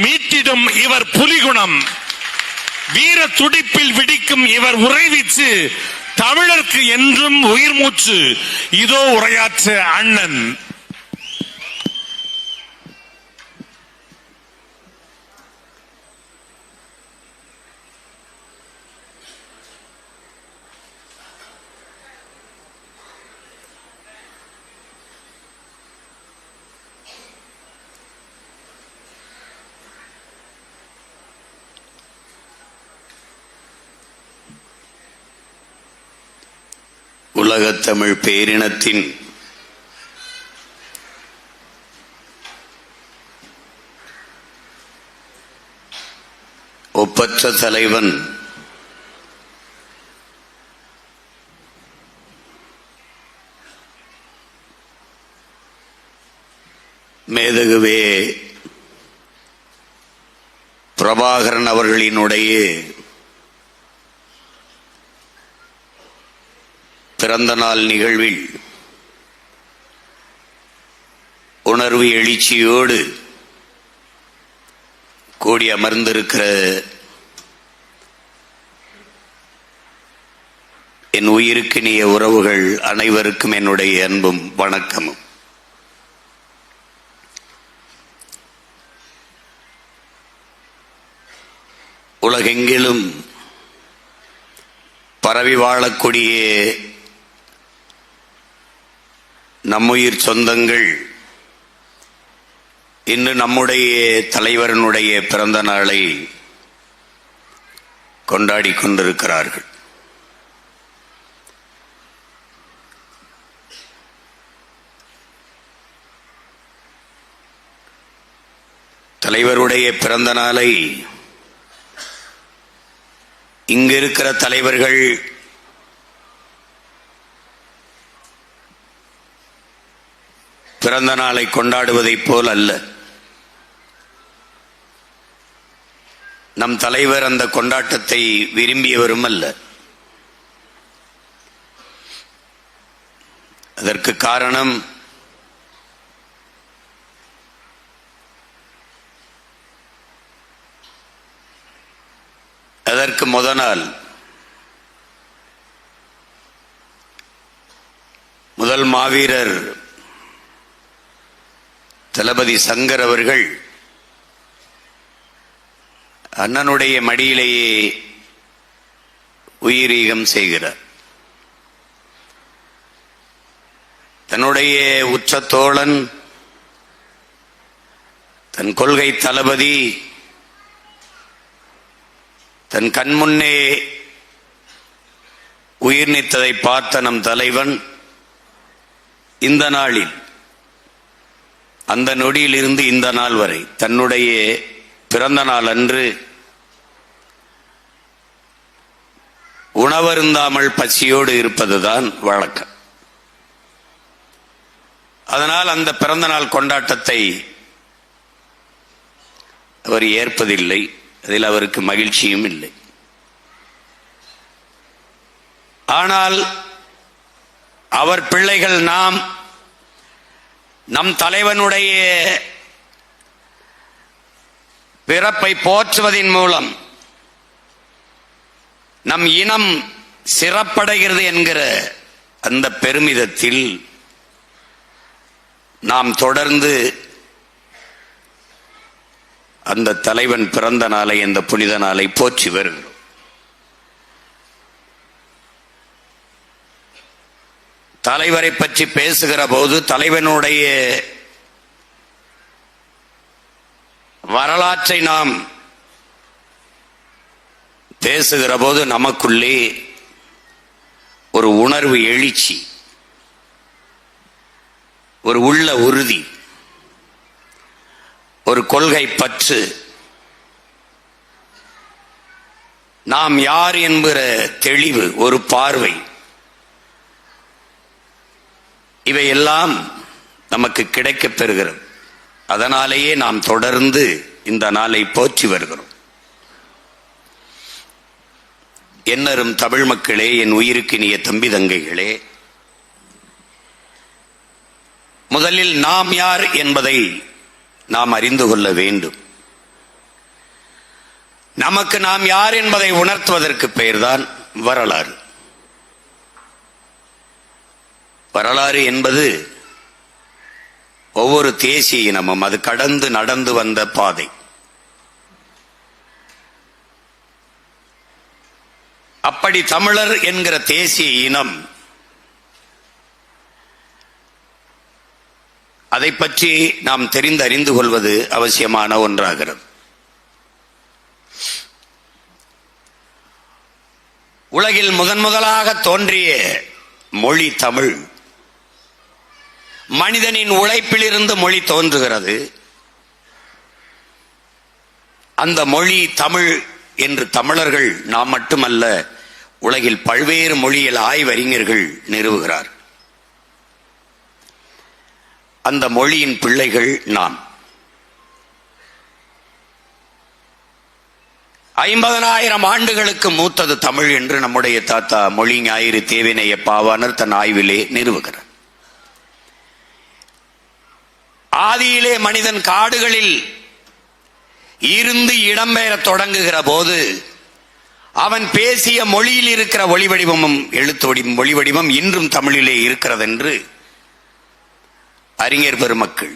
மீட்டிடும் இவர் புலிகுணம், வீர துடிப்பில் விடிக்கும் இவர் உறைவீச்சு, தமிழருக்கு என்றும் உயிர் மூச்சு. இதோ உரையாற்ற அண்ணன். உலகத் தமிழ் பேரினத்தின் ஒப்பற்ற தலைவன் மேதகுவே பிரபாகரன் அவர்களினுடைய பிறந்த நாள் நிகழ்வில் உணர்வு எழுச்சியோடு கூடி அமர்ந்திருக்கிற என் உயிருக்கினிய உறவுகள் அனைவருக்கும் என்னுடைய அன்பும் வணக்கமும். உலகெங்கிலும் பரவி வாழக்கூடிய நம்முயிர் சொந்தங்கள் இன்று நம்முடைய தலைவரனுடைய பிறந்த நாளை கொண்டாடி கொண்டிருக்கிறார்கள். தலைவருடைய பிறந்த நாளை இங்கிருக்கிற தலைவர்கள் பிறந்த நாளை கொண்டாடுவதைப் போல் அல்ல. நம் தலைவர் அந்த கொண்டாட்டத்தை விரும்பியவரும் அல்ல. அதற்கு காரணம் அதற்கு முதல் மாவீரர் தளபதி சங்கர் அவர்கள் அண்ணனுடைய மடியிலேயே உயிரீகம் செய்கிறார். தன்னுடைய உற்ற தோழன், தன் கொள்கை தளபதி, தன் கண்முன்னே உயிர் நீத்ததை பார்த்த நம் தலைவன் இந்த நாளில், அந்த நொடியில் இருந்து இந்த நாள் வரை தன்னுடைய பிறந்த நாள் அன்று உணவருந்தாமல் பசியோடு இருப்பதுதான் வழக்கம். அதனால் அந்த பிறந்த நாள் கொண்டாட்டத்தை அவர் ஏற்பதில்லை. அதில் அவருக்கு மகிழ்ச்சியும் இல்லை. ஆனால் அவர் பிள்ளைகள் நாம் நம் தலைவனுடைய பிறப்பை போற்றுவதன் மூலம் நம் இனம் சிறப்படைகிறது என்கிற அந்த பெருமிதத்தில் நாம் தொடர்ந்து அந்த தலைவன் பிறந்த நாளை, அந்த புனித நாளை போற்றி வருகிறோம். தலைவரை பற்றி பேசுகிற போது, தலைவனுடைய வரலாற்றை நாம் பேசுகிற போது நமக்குள்ளே ஒரு உணர்வு எழுச்சி, ஒரு உள்ள உறுதி, ஒரு கொள்கை பற்று, நாம் யார் என்கிற தெளிவு, ஒரு பார்வை, இவையெல்லாம் நமக்கு கிடைக்கப் பெறுகிறது. அதனாலேயே நாம் தொடர்ந்து இந்த நாளை போற்றி வருகிறோம். என்னரும் தமிழ் மக்களே, என் உயிருக்கினிய தம்பி தங்கைகளே, முதலில் நாம் யார் என்பதை நாம் அறிந்து கொள்ள வேண்டும். நமக்கு நாம் யார் என்பதை உணர்த்துவதற்கு பெயர்தான் வரலாறு. வரலாறு என்பது ஒவ்வொரு தேசிய இனமும் அது கடந்து நடந்து வந்த பாதை. அப்படி தமிழர் என்கிற தேசிய இனம் அதை பற்றி நாம் அறிந்து கொள்வது அவசியமான ஒன்றாகிறது. உலகில் முதலாக தோன்றிய மொழி தமிழ். மனிதனின் உழைப்பிலிருந்து மொழி தோன்றுகிறது. அந்த மொழி தமிழ் என்று தமிழர்கள் நாம் மட்டுமல்ல, உலகில் பல்வேறு மொழியியல் ஆய்வறிஞர்கள் நிறுவுகிறார். அந்த மொழியின் பிள்ளைகள் நாம். 50,000 ஆண்டுகளுக்கு மூத்தது தமிழ் என்று நம்முடைய தாத்தா மொழி ஞாயிறு தேவினைய பாவாணர் தன் ஆய்விலே நிறுவுகிறார். ஆதியிலே மனிதன் காடுகளில் இருந்து இடம்பெயர தொடங்குகிற போது அவன் பேசிய மொழியில் இருக்கிற ஒளி வடிவமும் எழுத்து வடிவம் மொழி வடிவம் இன்றும் தமிழிலே இருக்கிறது என்று அறிஞர் பெருமக்கள்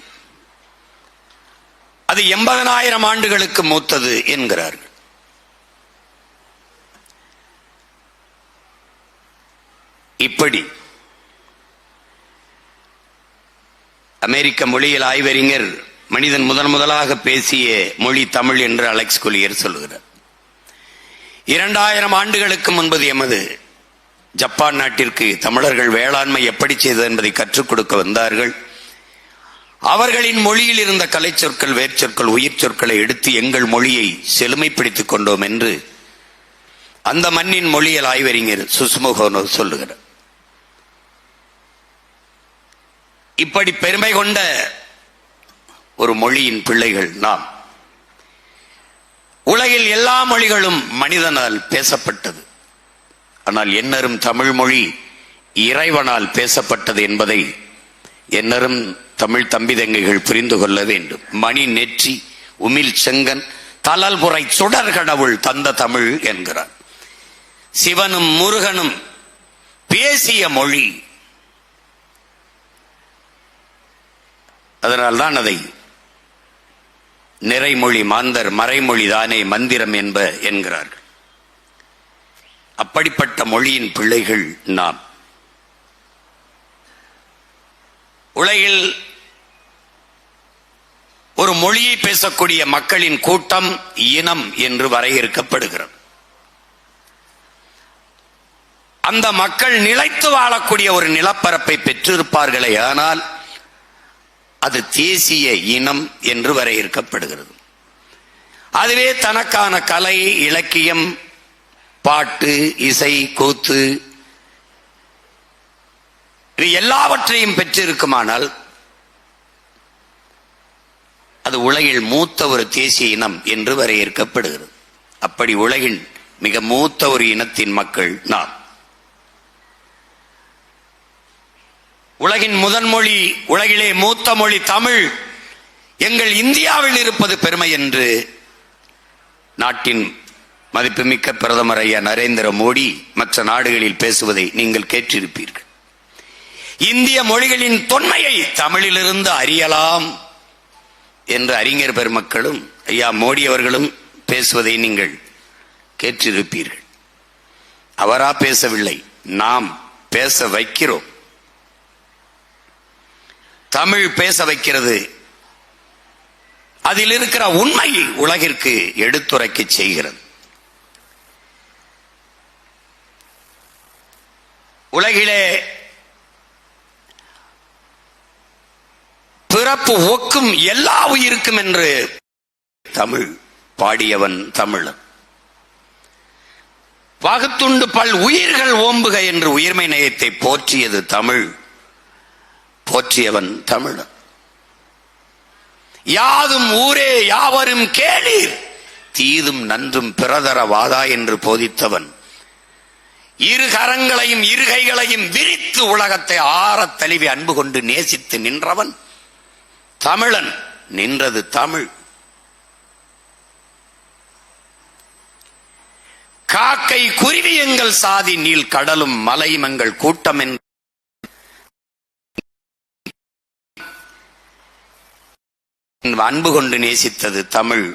அது 80,000 ஆண்டுகளுக்கு மூத்தது என்கிறார்கள். இப்படி அமெரிக்க மொழியியல் ஆய்வறிஞர் மனிதன் முதலாக பேசிய மொழி தமிழ் என்று அலெக்ஸ் கொலியர் சொல்லுகிறார். 2000 ஆண்டுகளுக்கு முன்பது எமது ஜப்பான் நாட்டிற்கு தமிழர்கள் வேளாண்மை எப்படி செய்தது என்பதை கற்றுக் கொடுக்க வந்தார்கள். அவர்களின் மொழியில் இருந்த கலை சொற்கள், வேர்ச்சொற்கள், உயிர் சொற்களை எடுத்து எங்கள் மொழியை செழுமைப்படுத்திக் கொண்டோம் என்று அந்த மண்ணின் மொழியியல் ஆய்வறிஞர் சுசுமுகோனோ சொல்லுகிறார். இப்படி பெருமை கொண்ட ஒரு மொழியின் பிள்ளைகள் நாம். உலகில் எல்லா மொழிகளும் மனிதனால் பேசப்பட்டது. ஆனால் என்னரும் தமிழ் மொழி இறைவனால் பேசப்பட்டது என்பதை என்னரும் தமிழ் தம்பி தங்கைகள் புரிந்து கொள்ள வேண்டும். மணி நெற்றி உமிழ் செங்கன் தலல்புரை சுடர் கடவுள் தந்த தமிழ் என்கிறார். சிவனும் முருகனும் பேசிய மொழி. அதனால்தான் அதை நிறைமொழி மாந்தர் மறைமொழி தானே மந்திரம் என்கிறார்கள். அப்படிப்பட்ட மொழியின் பிள்ளைகள் நாம். உலகில் ஒரு மொழியை பேசக்கூடிய மக்களின் கூட்டம் இனம் என்று வரையறுக்கப்படுகிறது. அந்த மக்கள் நிலைத்து வாழக்கூடிய ஒரு நிலப்பரப்பை பெற்றிருப்பார்களே, ஆனால் அது தேசிய இனம் என்று வரையறுக்கப்படுகிறது. அதுவே தனக்கான கலை, இலக்கியம், பாட்டு, இசை, கூத்து இது எல்லாவற்றையும் பெற்றிருக்குமானால் அது உலகில் மூத்த ஒரு தேசிய இனம் என்று வரையறுக்கப்படுகிறது. அப்படி உலகின் மிக மூத்த ஒரு இனத்தின் மக்கள் நாம். உலகின் முதன்மொழி, உலகிலே மூத்த மொழி தமிழ் எங்கள் இந்தியாவில் இருப்பது பெருமை என்று நாட்டின் மதிப்புமிக்க பிரதமர் ஐயா நரேந்திர மோடி மற்ற நாடுகளில் பேசுவதை நீங்கள் கேட்டிருப்பீர்கள். இந்திய மொழிகளின் தொன்மையை தமிழிலிருந்து அறியலாம் என்று அறிஞர் பெருமக்களும் ஐயா மோடி அவர்களும் பேசுவதை நீங்கள் கேட்டிருப்பீர்கள். அவரா பேசவில்லை, நாம் பேச வைக்கிறோம். தமிழ் பேச வைக்கிறது. அதில் இருக்கிற உண்மையை உலகிற்கு எடுத்துரைக்க செய்கிறது. உலகிலே பிறப்பு ஒக்கும் எல்லா உயிருக்கும் என்று தமிழ் பாடியவன் தமிழன். பகுத்துண்டு பல் உயிர்கள் ஓம்புக என்று உயிர்மை நேயத்தை போற்றியது தமிழ். போற்றியவன் தமிழன். யாதும் ஊரே யாவரும் கேளீர், தீதும் நன்றும் பிறதர வாதா என்று போதித்தவன். இரு கரங்களையும் இருகைகளையும் விரித்து உலகத்தை ஆறத் தழுவி அன்பு கொண்டு நேசித்து நின்றவன் தமிழன். நின்றது தமிழ். காக்கை குருவி எங்கள் சாதி, நீள் கடலும் மலையும் எங்கள் கூட்டம் என்று அன்பு கொண்டு நேசித்தது தமிழ்.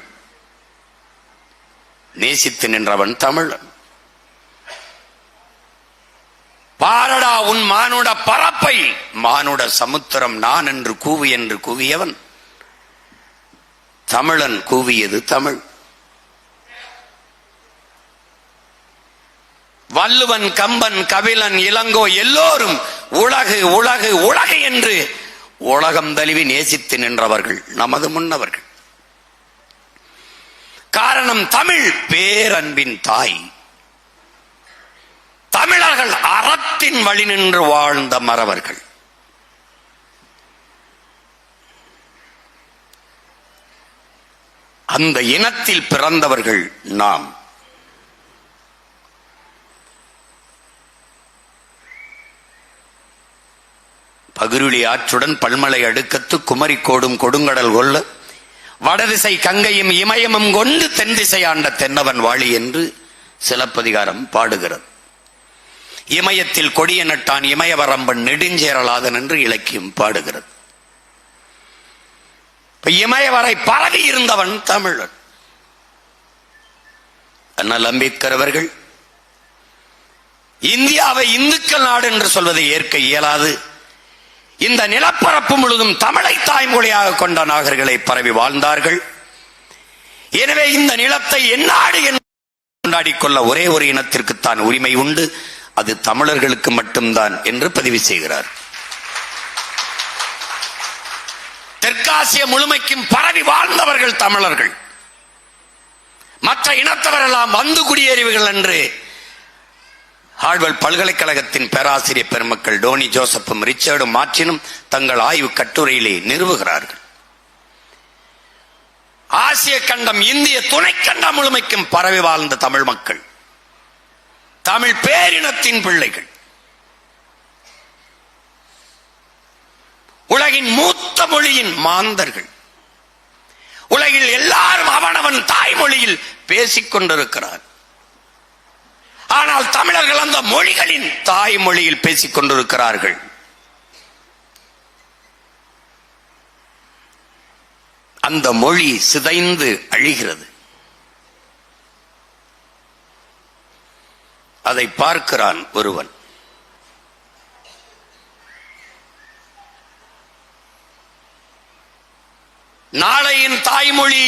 நேசித்து நின்றவன் தமிழன். பாரடா உன் மானுட பரப்பை, மானுட சமுத்திரம் நான் என்று கூவியவன் தமிழன். கூவியது தமிழ். வள்ளுவன், கம்பன், கபிலன், இளங்கோ எல்லோரும் உலகு உலகு உலகு என்று உலகம் தழுவி நேசித்து நின்றவர்கள் நமது முன்னவர்கள். காரணம் தமிழ் பேரன்பின் தாய். தமிழர்கள் அறத்தின் வழி நின்று வாழ்ந்த மறவர்கள். அந்த இனத்தில் பிறந்தவர்கள் நாம். பகிருளி ஆற்றுடன் பல்மலை அடுக்கத்து குமரி கோடும் கொடுங்கடல் கொல்ல வடதிசை கங்கையும் இமயமும் கொண்டு தென் திசை ஆண்ட தென்னவன் வாழி என்று சிலப்பதிகாரம் பாடுகிறது. இமயத்தில் கொடிய நட்டான் இமயவரம்பன் நெடுஞ்சேரலாதன் என்று இலக்கியம் பாடுகிறது. இமயவரை பரவி இருந்தவன் தமிழன். அண்ணல் அம்பேத்கர் அவர்கள் இந்தியாவை இந்துக்கள் நாடு என்று சொல்வதை ஏற்க இயலாது, இந்த நிலப்பரப்பு முழுதும் தமிழை தாய்மொழியாக கொண்ட நாகர்களை பரவி வாழ்ந்தார்கள். எனவே இந்த நிலத்தை எந்நாடு என்று கொண்டாடிக் கொள்ள ஒரே ஒரு இனத்திற்குத்தான் உரிமை உண்டு, அது தமிழர்களுக்கு மட்டும்தான் என்று பதிவு செய்கிறார். தெற்காசிய முழுமைக்கும் பரவி வாழ்ந்தவர்கள் தமிழர்கள். மற்ற இனத்தவரெல்லாம் வந்து குடியேறியவர்கள் என்று ஹார்வர்ட் பல்கலைக்கழகத்தின் பேராசிரியர் பெருமக்கள் டோனி ஜோசப்பும் ரிச்சர்டும் மார்டினும் தங்கள் ஆய்வு கட்டுரையிலே நிறுவுகிறார்கள். ஆசிய கண்டம், இந்திய துணைக்கண்டம் முழுமைக்கும் பரவி வாழ்ந்த தமிழ் மக்கள், தமிழ் பேரினத்தின் பிள்ளைகள், உலகின் மூத்த மொழியின் மாந்தர்கள். உலகில் எல்லாரும் அவனவன் தாய்மொழியில் பேசிக் கொண்டிருக்கிறார். ஆனால் தமிழர்கள் அந்த மொழிகளின் தாய்மொழியில் பேசிக் கொண்டிருக்கிறார்கள். அந்த மொழி சிதைந்து அழிகிறது. அதை பார்க்கிறான் ஒருவன். நாளையின் தாய்மொழி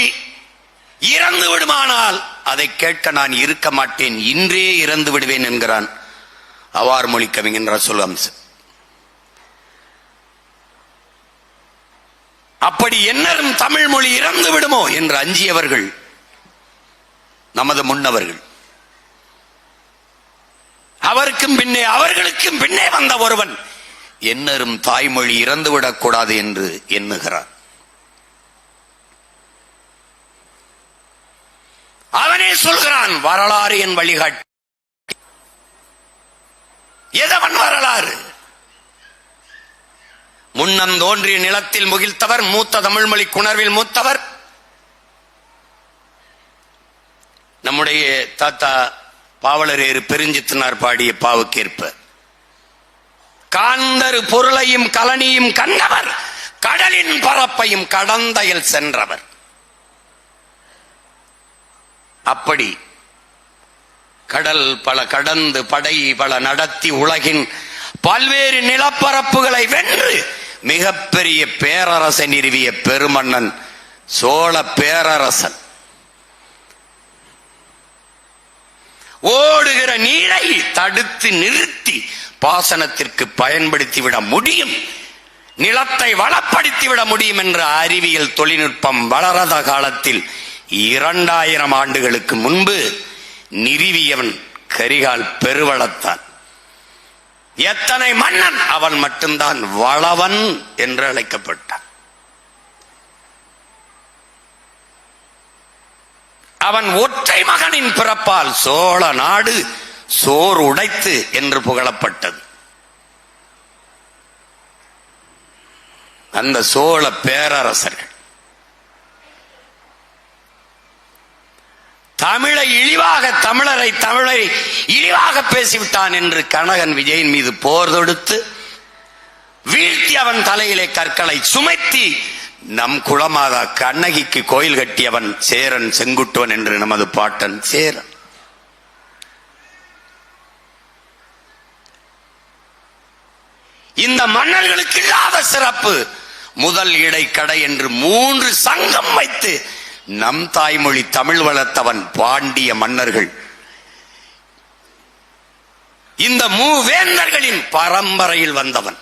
இறந்து விடுமானால் அதை கேட்க நான் இருக்க மாட்டேன், இன்றே இறந்து விடுவேன் என்கிறான் அவார் மொழி கவிஞன் ரசூல் ஹம்ஸ். அப்படி என்னரும் தமிழ் மொழி இறந்து விடுமோ என்று அஞ்சியவர்கள் நமது முன்னவர்கள். அவர்களுக்கும் பின்னே வந்த ஒருவன் என்னரும் தாய்மொழி இறந்துவிடக் கூடாது என்று எண்ணுகிறான். அவனே சொல்கிறான், வரலாறு என் வழிகாட்டி. எதவன் வரலாறு? முன்னம் தோன்றிய நிலத்தில் முகிழ்த்தவர், மூத்த தமிழ்மொழி குணர்வில் மூத்தவர் நம்முடைய தாத்தா பாவலரேறு பெருஞ்சித்தனார் பாடிய பாவுக்கேற்ப காந்தரு பொருளையும் கலனியும் கண்டவர், கடலின் பரப்பையும் கடந்தையில் சென்றவர். அப்படி கடல் பல கடந்து படை பல நடத்தி உலகின் பல்வேறு நிலப்பரப்புகளை வென்று மிகப்பெரிய பேரரசை நிறுவிய பெருமன்னன் சோழ பேரரசன். ஓடுகிற நீரை தடுத்து நிறுத்தி பாசனத்திற்கு பயன்படுத்திவிட முடியும், நிலத்தை வளப்படுத்திவிட முடியும் என்ற அறிவியல் தொழில்நுட்பம் வளராத காலத்தில் 2000 ஆண்டுகளுக்கு முன்பு நிறுவியவன் கரிகால் பெருவளத்தான். எத்தனை மன்னன், அவன் மட்டும்தான் வளவன் என்று அழைக்கப்பட்டான். அவன் ஒற்றை மகனின் பிறப்பால் சோழ நாடு சோறு உடைத்து என்று புகழப்பட்டது. அந்த சோழ பேரரசர்கள் தமிழை தமிழரை இழிவாக பேசிவிட்டான் என்று கனகன் விஜயின் மீது போர் தொடுத்து வீழ்த்தி அவன் தலையிலே கற்களை சுமைத்தி நம் குலமாதா கண்ணகிக்கு கோயில் கட்டியவன் சேரன் செங்குட்டுவன் என்று நமது பாட்டன் சேரன். இந்த மன்னர்களுக்கு இல்லாத சிறப்பு முதல் இடைக்கடை என்று 3 சங்கம் வைத்து நம் தாய்மொழி தமிழ் வளர்த்தவன் பாண்டிய மன்னர்கள். இந்த மூவேந்தர்களின் பரம்பரையில் வந்தவன்,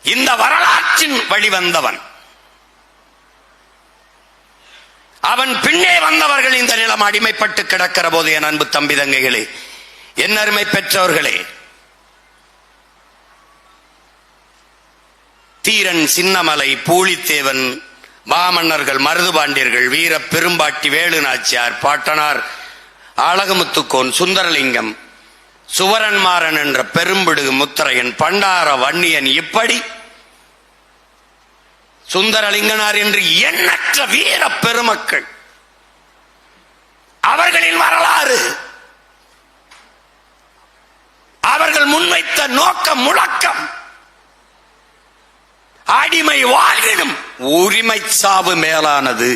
இந்த வரலாற்றின் வழிவந்தவன். அவன் பின்னே வந்தவர்கள் இந்த நிலம் அடிமைப்பட்டு கிடக்கிற போது என் அன்பு தம்பி தங்கைகளே, என் அருமை பெற்றோர்களே, தீரன் சின்னமலை, பூலித்தேவன், மாமன்னர்கள், மருதுபாண்டியர்கள், வீர பெரும்பாட்டி, வேலு நாச்சியார், பாட்டனார் அழகுமுத்துக்கோன், சுந்தரலிங்கம், சுவரன்மாறன் என்ற பெரும்பிடுகு முத்தரையன், பண்டார வன்னியன், இப்படி சுந்தரலிங்கனார் என்று எண்ணற்ற வீர பெருமக்கள். அவர்களின் வரலாறு, அவர்கள் முன்வைத்த நோக்கம், முழக்கம் அடிமை வாழ்வினும் உரிமை சாவு மேலானது.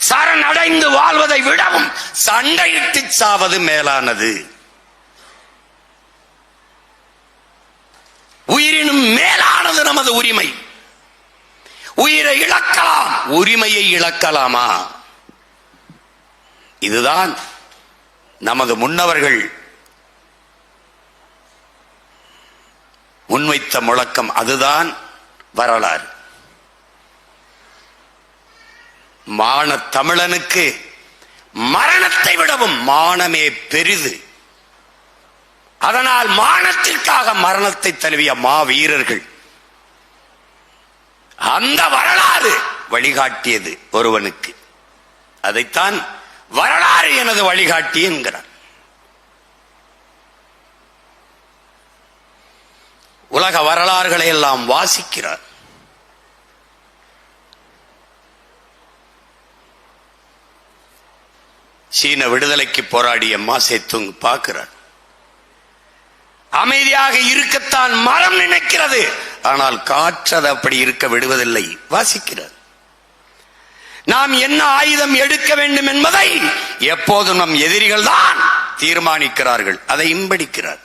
சரணடைந்து வாழ்வதை விடவும் சண்டையிட்டு சாவது மேலானது. உயிரினும் மேலானது நமது உரிமை. உயிரை இழக்கலாம், உரிமையை இழக்கலாமா? இதுதான் நமது முன்னவர்கள் முன்வைத்த முழக்கம். அதுதான் வரலாறு. மான தமிழனுக்கு மரணத்தை விடவும் மானமே பெரிது. அதனால் மானத்திற்காக மரணத்தை தழுவிய மாவீரர்கள். அந்த வரலாறு வழிகாட்டியது ஒருவனுக்கு. அதைத்தான் வரலாறு எனது வழிகாட்டி என்கிறார். உலக வரலாறுகளை எல்லாம் வாசிக்கிறார். சீன விடுதலைக்கு போராடிய மாசேத்துங் பார்க்கிறார். அமைதியாக இருக்கத்தான் மரம் நினைக்கிறது, ஆனால் காற்று அப்படி இருக்க விடுவதில்லை. வாசிக்கிறார். நாம் என்ன ஆயுதம் எடுக்க வேண்டும் என்பதை எப்போதும் நம் எதிரிகள் தான் தீர்மானிக்கிறார்கள். அதை இன்படிக்கிறார்.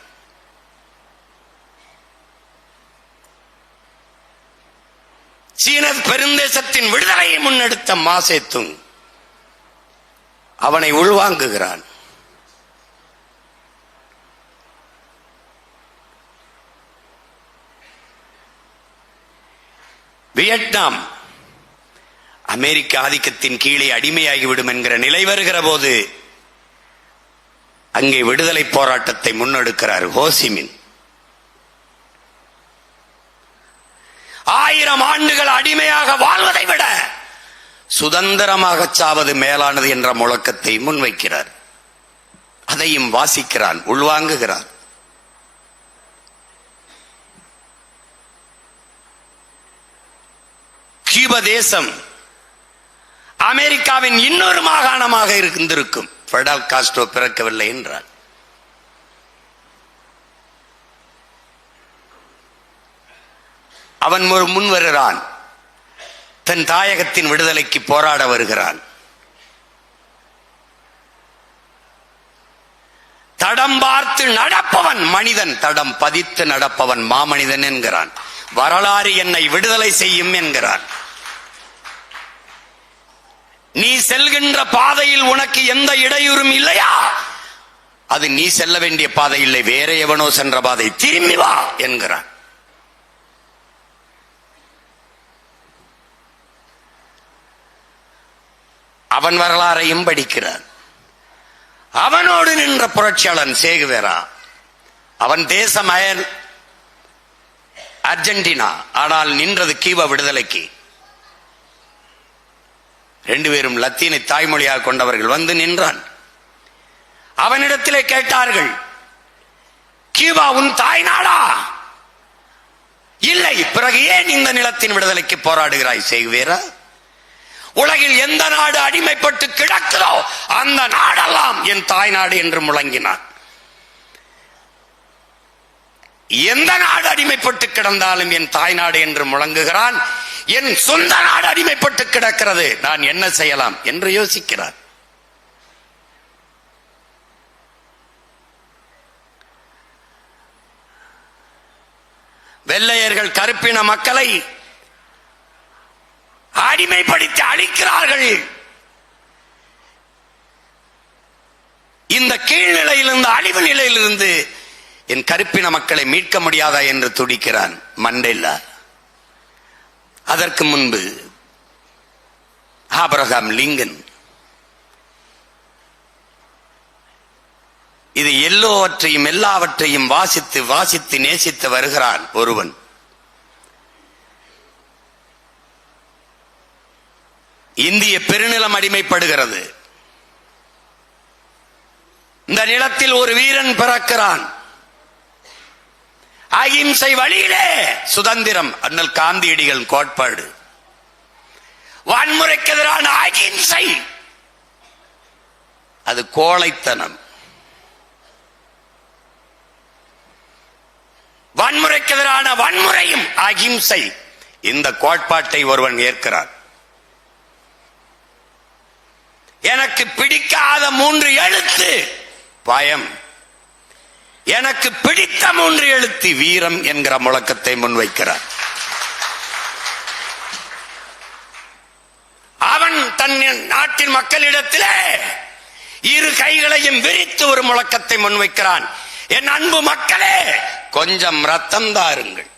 சீன பெருந்தேசத்தின் விடுதலையை முன்னெடுத்த மாசேத்துங் அவனை உள்வாங்குகிறான். வியட்நாம் அமெரிக்க ஆதிக்கத்தின் கீழே அடிமையாகிவிடும் என்கிற நிலை வருகிற போது அங்கே விடுதலை போராட்டத்தை முன்னெடுக்கிறார் ஹோசிமின். 1000 ஆண்டுகள் அடிமையாக வாழ்வதை விட சுதந்திரமாக சாவது மேலானது என்ற முழக்கத்தை முன்வைக்கிறார். அதையும் வாசிக்கிறான், உள்வாங்குகிறான். கியூபா தேசம் அமெரிக்காவின் இன்னொரு மாகாணமாக இருந்திருக்கும். ஃபெடல் காஸ்ட்ரோ பிறக்கவில்லை என்றார். அவன் முன் வருகிறான். தன் தாயகத்தின் விடுதலைக்கு போராட வருகிறான். தடம் பார்த்து நடப்பவன் மனிதன், தடம் பதித்து நடப்பவன் மாமனிதன் என்கிறான். வரலாறு என்னை விடுதலை செய்யும் என்கிறான். நீ செல்கின்ற பாதையில் உனக்கு எந்த இடையூறும் இல்லையா? அது நீ செல்ல வேண்டிய பாதை இல்லை, வேற எவனோ சென்ற பாதை, திரும்பி வா என்கிறான். அவன் வரலாறையும் படிக்கிறான். அவனோடு நின்ற புரட்சியாளன் சேகுவேரா. அவன் தேசம் அர்ஜென்டினா, ஆனால் நின்றது கியூபா விடுதலைக்கு. 2 பேரும் லத்தீனை தாய்மொழியாக கொண்டவர்கள். வந்து நின்றான். அவனிடத்திலே கேட்டார்கள், கியூபா உன் தாய் நாடா? இல்லை. பிறகு ஏன் இந்த நிலத்தின் விடுதலைக்கு போராடுகிறாய் சேகுவேரா? உலகில் எந்த நாடு அடிமைப்பட்டு கிடக்கிறோ அந்த நாடெல்லாம் என் தாய்நாடு என்று முழங்கினார். எந்த நாடு அடிமைப்பட்டு கிடந்தாலும் என் தாய்நாடு என்று முழங்குகிறான். என் சொந்த நாடு அடிமைப்பட்டு கிடக்கிறது, நான் என்ன செய்யலாம் என்று யோசிக்கிறார். வெள்ளையர்கள் கருப்பின மக்களை அடிமைப்படுத்தி அழிக்கிறார்கள். இந்த கீழ்நிலையிலிருந்து, அழிவு நிலையிலிருந்து என் கருப்பின மக்களை மீட்க முடியாதா என்று துடிக்கிறான் மண்டேலா. அதற்கு முன்பு ஆபிரகாம் லிங்கன். இது எல்லாவற்றையும் வாசித்து வாசித்து நேசித்து வருகிறான் ஒருவன். இந்திய பெருநிலம் அடிமைப்படுகிறது. இந்த நிலத்தில் ஒரு வீரன் பிறக்கிறான். அகிம்சை வழியிலே சுதந்திரம், அண்ணல் காந்தியடிகள் கோட்பாடு. வன்முறைக்கு எதிரான அகிம்சை அது கோழைத்தனம். வன்முறைக்கு எதிரான வன்முறையும் அகிம்சை. இந்த கோட்பாட்டை ஒருவன் ஏற்கிறான். எனக்கு பிடிக்காத 3 எழுத்து பயம், எனக்கு பிடித்த 3 எழுத்து வீரம் என்கிற முழக்கத்தை முன்வைக்கிறார். அவன் தன் நாட்டின் மக்களிடத்திலே 2 கைகளையும் விரித்து ஒரு முழக்கத்தை முன்வைக்கிறான். என் அன்பு மக்களே, கொஞ்சம் ரத்தம் தாருங்கள்,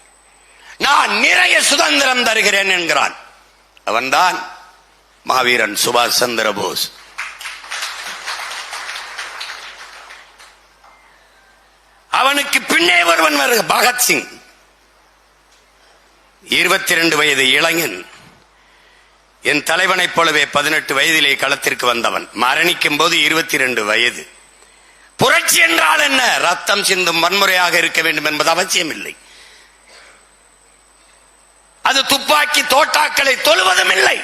நான் நிறைய சுதந்திரம் தருகிறேன் என்கிறான். அவன்தான் மாவீரன் சுபாஷ் சந்திர போஸ். அவனுக்கு பின்னே ஒருவன் வருக, பகத்சிங். 22 வயது இளைஞன். என் தலைவனைப் போலவே 18 வயதிலே களத்திற்கு வந்தவன். மரணிக்கும் போது 22 வயது. புரட்சி என்றால் என்ன? ரத்தம் சிந்தும் வன்முறையாக இருக்க வேண்டும் என்பது அவசியம் இல்லை. அது துப்பாக்கி தோட்டாக்களை தொழுவதும் இல்லை.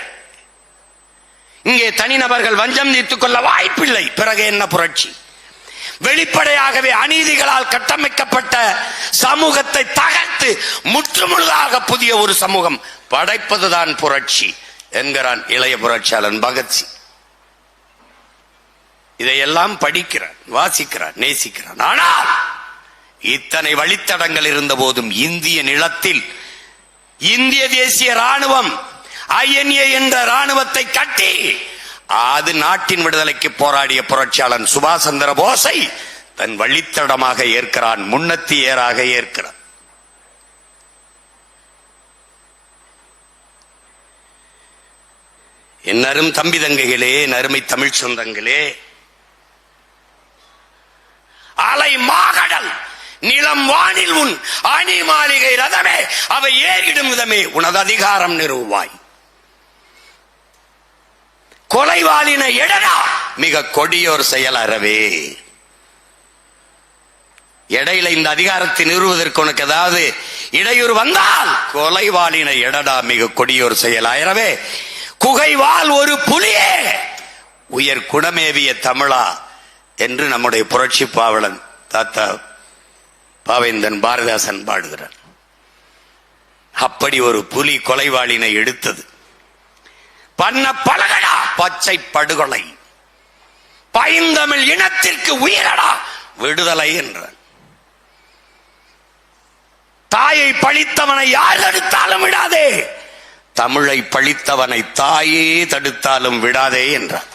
இங்கே தனிநபர்கள் வஞ்சம் தீர்த்துக் கொள்ள வாய்ப்பில்லை. பிறகு என்ன புரட்சி? வெளிப்படையாகவே அநீதிகளால் கட்டமைக்கப்பட்ட சமூகத்தை தகர்த்து முற்றுமுழுதாக புதிய ஒரு சமூகம் படைப்பதுதான் புரட்சி என்கிறான் இளைய புரட்சியாளன் பகத்சிங். இதையெல்லாம் படிக்கிறான், வாசிக்கிறான், நேசிக்கிறான். ஆனால் இத்தனை வழித்தடங்கள் இருந்த போதும் இந்திய நிலத்தில் இந்திய தேசிய ராணுவம் INA என்ற ராணுவத்தை கட்டி அது நாட்டின் விடுதலைக்கு போராடிய புரட்சியாளன் சுபாஷ் சந்திர போஸை தன் வழித்தடமாக ஏற்கிறான், முன்னத்தி ஏறாக ஏற்கிறான். என் அரும் தம்பி தங்கைகளே, என் அருமை தமிழ் சொந்தங்களே, அலை மாகடல் நிலம் வானில் உன் அணி மாளிகை ரதமே, அவை ஏறிடும் விதமே உனது அதிகாரம் நிறுவாய். கொலைவாளின எடடா மிக கொடியோர் செயல் அறவே. இடையில இந்த அதிகாரத்தை நிறுவுவதற்கு உனக்கு ஏதாவது இடையூறு வந்தால் கொலைவாளின எடடா மிக கொடியோர் செயல் அறவே. குகைவால் ஒரு புலியே உயர் குணமேவிய தமிழா என்று நம்முடைய புரட்சி பாவலன் தாத்தா பாவேந்தன் பாரதிதாசன் பாடுகிறார். அப்படி ஒரு புலி கொலைவாளினை எடுத்தது. பண்ண பழகடா பச்சை படுகொலை, பைந்தமிழ் இனத்திற்கு உயிரடா விடுதலை என்றான். தாயை பழித்தவனை யார் தடுத்தாலும் விடாதே, தமிழை பழித்தவனை தாயே தடுத்தாலும் விடாதே என்றார்.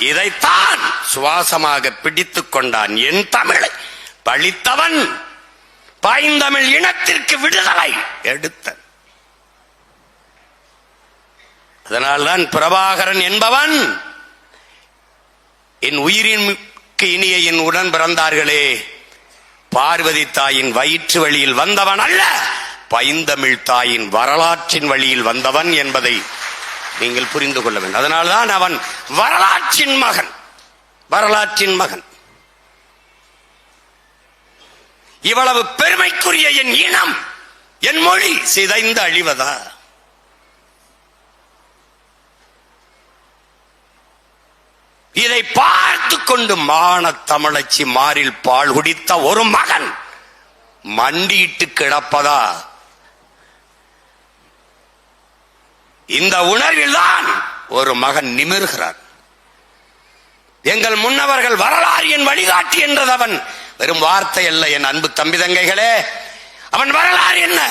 இதைத்தான் சுவாசமாக பிடித்துக் கொண்டான். என் தமிழை பழித்தவன் பைந்தமிழ் இனத்திற்கு விடுதலை எடுத்தான். அதனால்தான் பிரபாகரன் என்பவன் என் உயிரினுக்கு இனிய என் உடன் பிறந்தார்களே, பார்வதி தாயின் வயிற்று வழியில் வந்தவன் அல்ல, பைந்தமிழ் தாயின் வரலாற்றின் வழியில் வந்தவன் என்பதை நீங்கள் புரிந்து கொள்ள வேண்டும். அதனால்தான் அவன் வரலாற்றின் மகன். வரலாற்றின் மகன். இவ்வளவு பெருமைக்குரிய என் இனம், என் மொழி சிதைந்து அழிவதா? இதை பார்த்து கொண்டு மான தமிழச்சி மாறில் பால் குடித்த ஒரு மகன் மண்டியிட்டு கிடப்பதா? இந்த உணர்வில்தான் ஒரு மகன் நிமிர்கிறான். எங்கள் முன்னவர்கள் வரலாறு என் வழிகாட்டி என்றது அவன் வெறும் வார்த்தை அல்ல. என் அன்பு தம்பி தங்கைகளே, அவன் வரலாறு என்ன?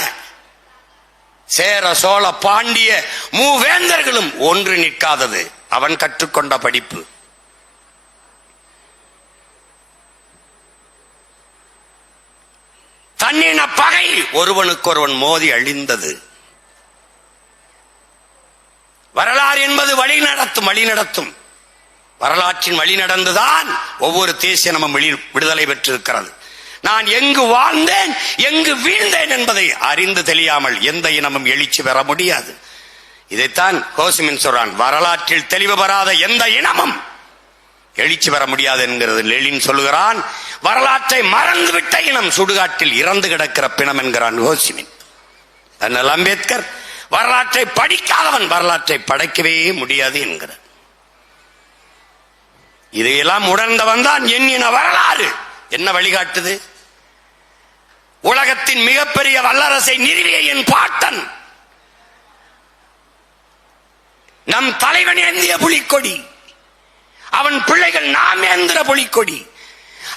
சேர சோழ பாண்டிய மூவேந்தர்களும் ஒன்று நிற்காதது அவன் கற்றுக்கொண்ட படிப்பு. தன்னின பகை ஒருவனுக்கொருவன் மோதி அழிந்தது. வரலாறு என்பது வழி நடத்தும். வரலாற்றின் வழி நடந்துதான் ஒவ்வொரு தேசியமும் விடுதலை பெற்றிருக்கிறது. நான் எங்கு வாழ்ந்தேன் எங்கு வீழ்ந்தேன் என்பதை அறிந்து தெரியாமல் எந்த இனமும் எழுச்சி பெற முடியாது. இதைத்தான் ஹோசிமின் சொல்றான், வரலாற்றில் தெளிவு பெறாத எந்த இனமும் எழுச்சி பெற முடியாது என்கிறது. லெனின் சொல்லுகிறான், வரலாற்றை மறந்துவிட்ட இனம் சுடுகாட்டில் இறந்து கிடக்கிற பிணம் என்கிறான் ஹோசிமின். அண்ணல் அம்பேத்கர் வரலாற்றை படிக்காதவன் வரலாற்றை படைக்கவே முடியாது என்கிறார். இதையெல்லாம் உணர்ந்தவன் தான் எண்ணின வரலாறு என்ன வழிகாட்டுது? உலகத்தின் மிகப்பெரிய வல்லரசை நிறுவிய என் பாட்டன், நம் தலைவன் ஏந்திய புலிக்கொடி, அவன் பிள்ளைகள் நாம் ஏந்திர புலிக்கொடி,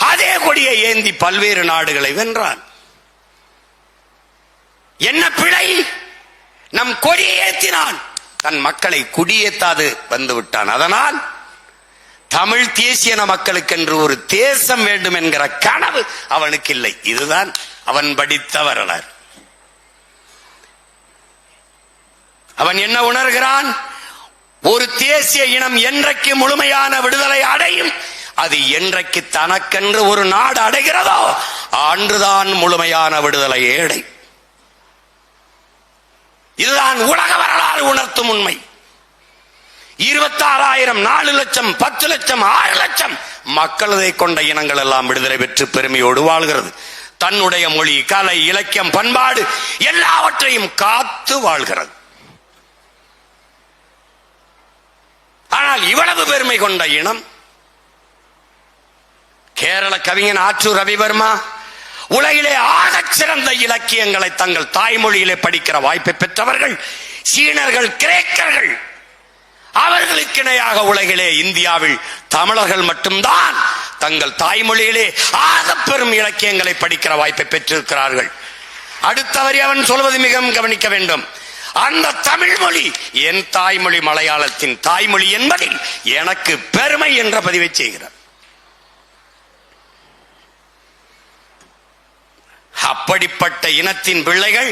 அதே கொடியை ஏந்தி பல்வேறு நாடுகளை வென்றான். என்ன பிழை? நம் கொடியை ஏற்றினான், தன் மக்களை குடியேற்றாது வந்து விட்டான். அதனால் தமிழ் தேசியன மக்களுக்கென்று ஒரு தேசம் வேண்டும் என்கிற கனவு அவனுக்கு இல்லை. இதுதான் அவன் படித்த வரலாறு. அவன் என்ன உணர்கிறான்? ஒரு தேசிய இனம் என்றைக்கு முழுமையான விடுதலை அடையும், அது என்றைக்கு தனக்கென்று ஒரு நாடு அடைகிறதோ அன்றுதான் முழுமையான விடுதலை அடையும். இதுதான் உலக வரலாறு உணர்த்தும் உண்மை. 26,000, 4 லட்சம், 10 லட்சம், 6 லட்சம் மக்களதை கொண்ட இனங்கள் எல்லாம் விடுதலை பெற்று பெருமையோடு வாழ்கிறது. தன்னுடைய மொழி, கலை, இலக்கியம், பண்பாடு எல்லாவற்றையும் காத்து வாழ்கிறது. ஆனால் இவ்வளவு பெருமை கொண்ட இனம் கேரள கவிஞன் ஆற்றூர் ரவிவர்மா உலகிலே ஆகச் சிறந்த இலக்கியங்களை தங்கள் தாய்மொழியிலே படிக்கிற வாய்ப்பை பெற்றவர்கள் சீனர்கள், கிரேக்கர்கள். அவர்களுக்கு இணையாக உலகிலே இந்தியாவில் தமிழர்கள் மட்டும்தான் தங்கள் தாய்மொழியிலே ஆக பெரும் இலக்கியங்களை படிக்கிற வாய்ப்பை பெற்றிருக்கிறார்கள். அடுத்தவரை அவன் சொல்வது மிகவும் கவனிக்க வேண்டும். அந்த தமிழ் மொழி என் தாய்மொழி மலையாளத்தின் தாய்மொழி என்பதில் எனக்கு பெருமை என்ற பதிவை செய்கிறார். அப்படிப்பட்ட இனத்தின் பிள்ளைகள்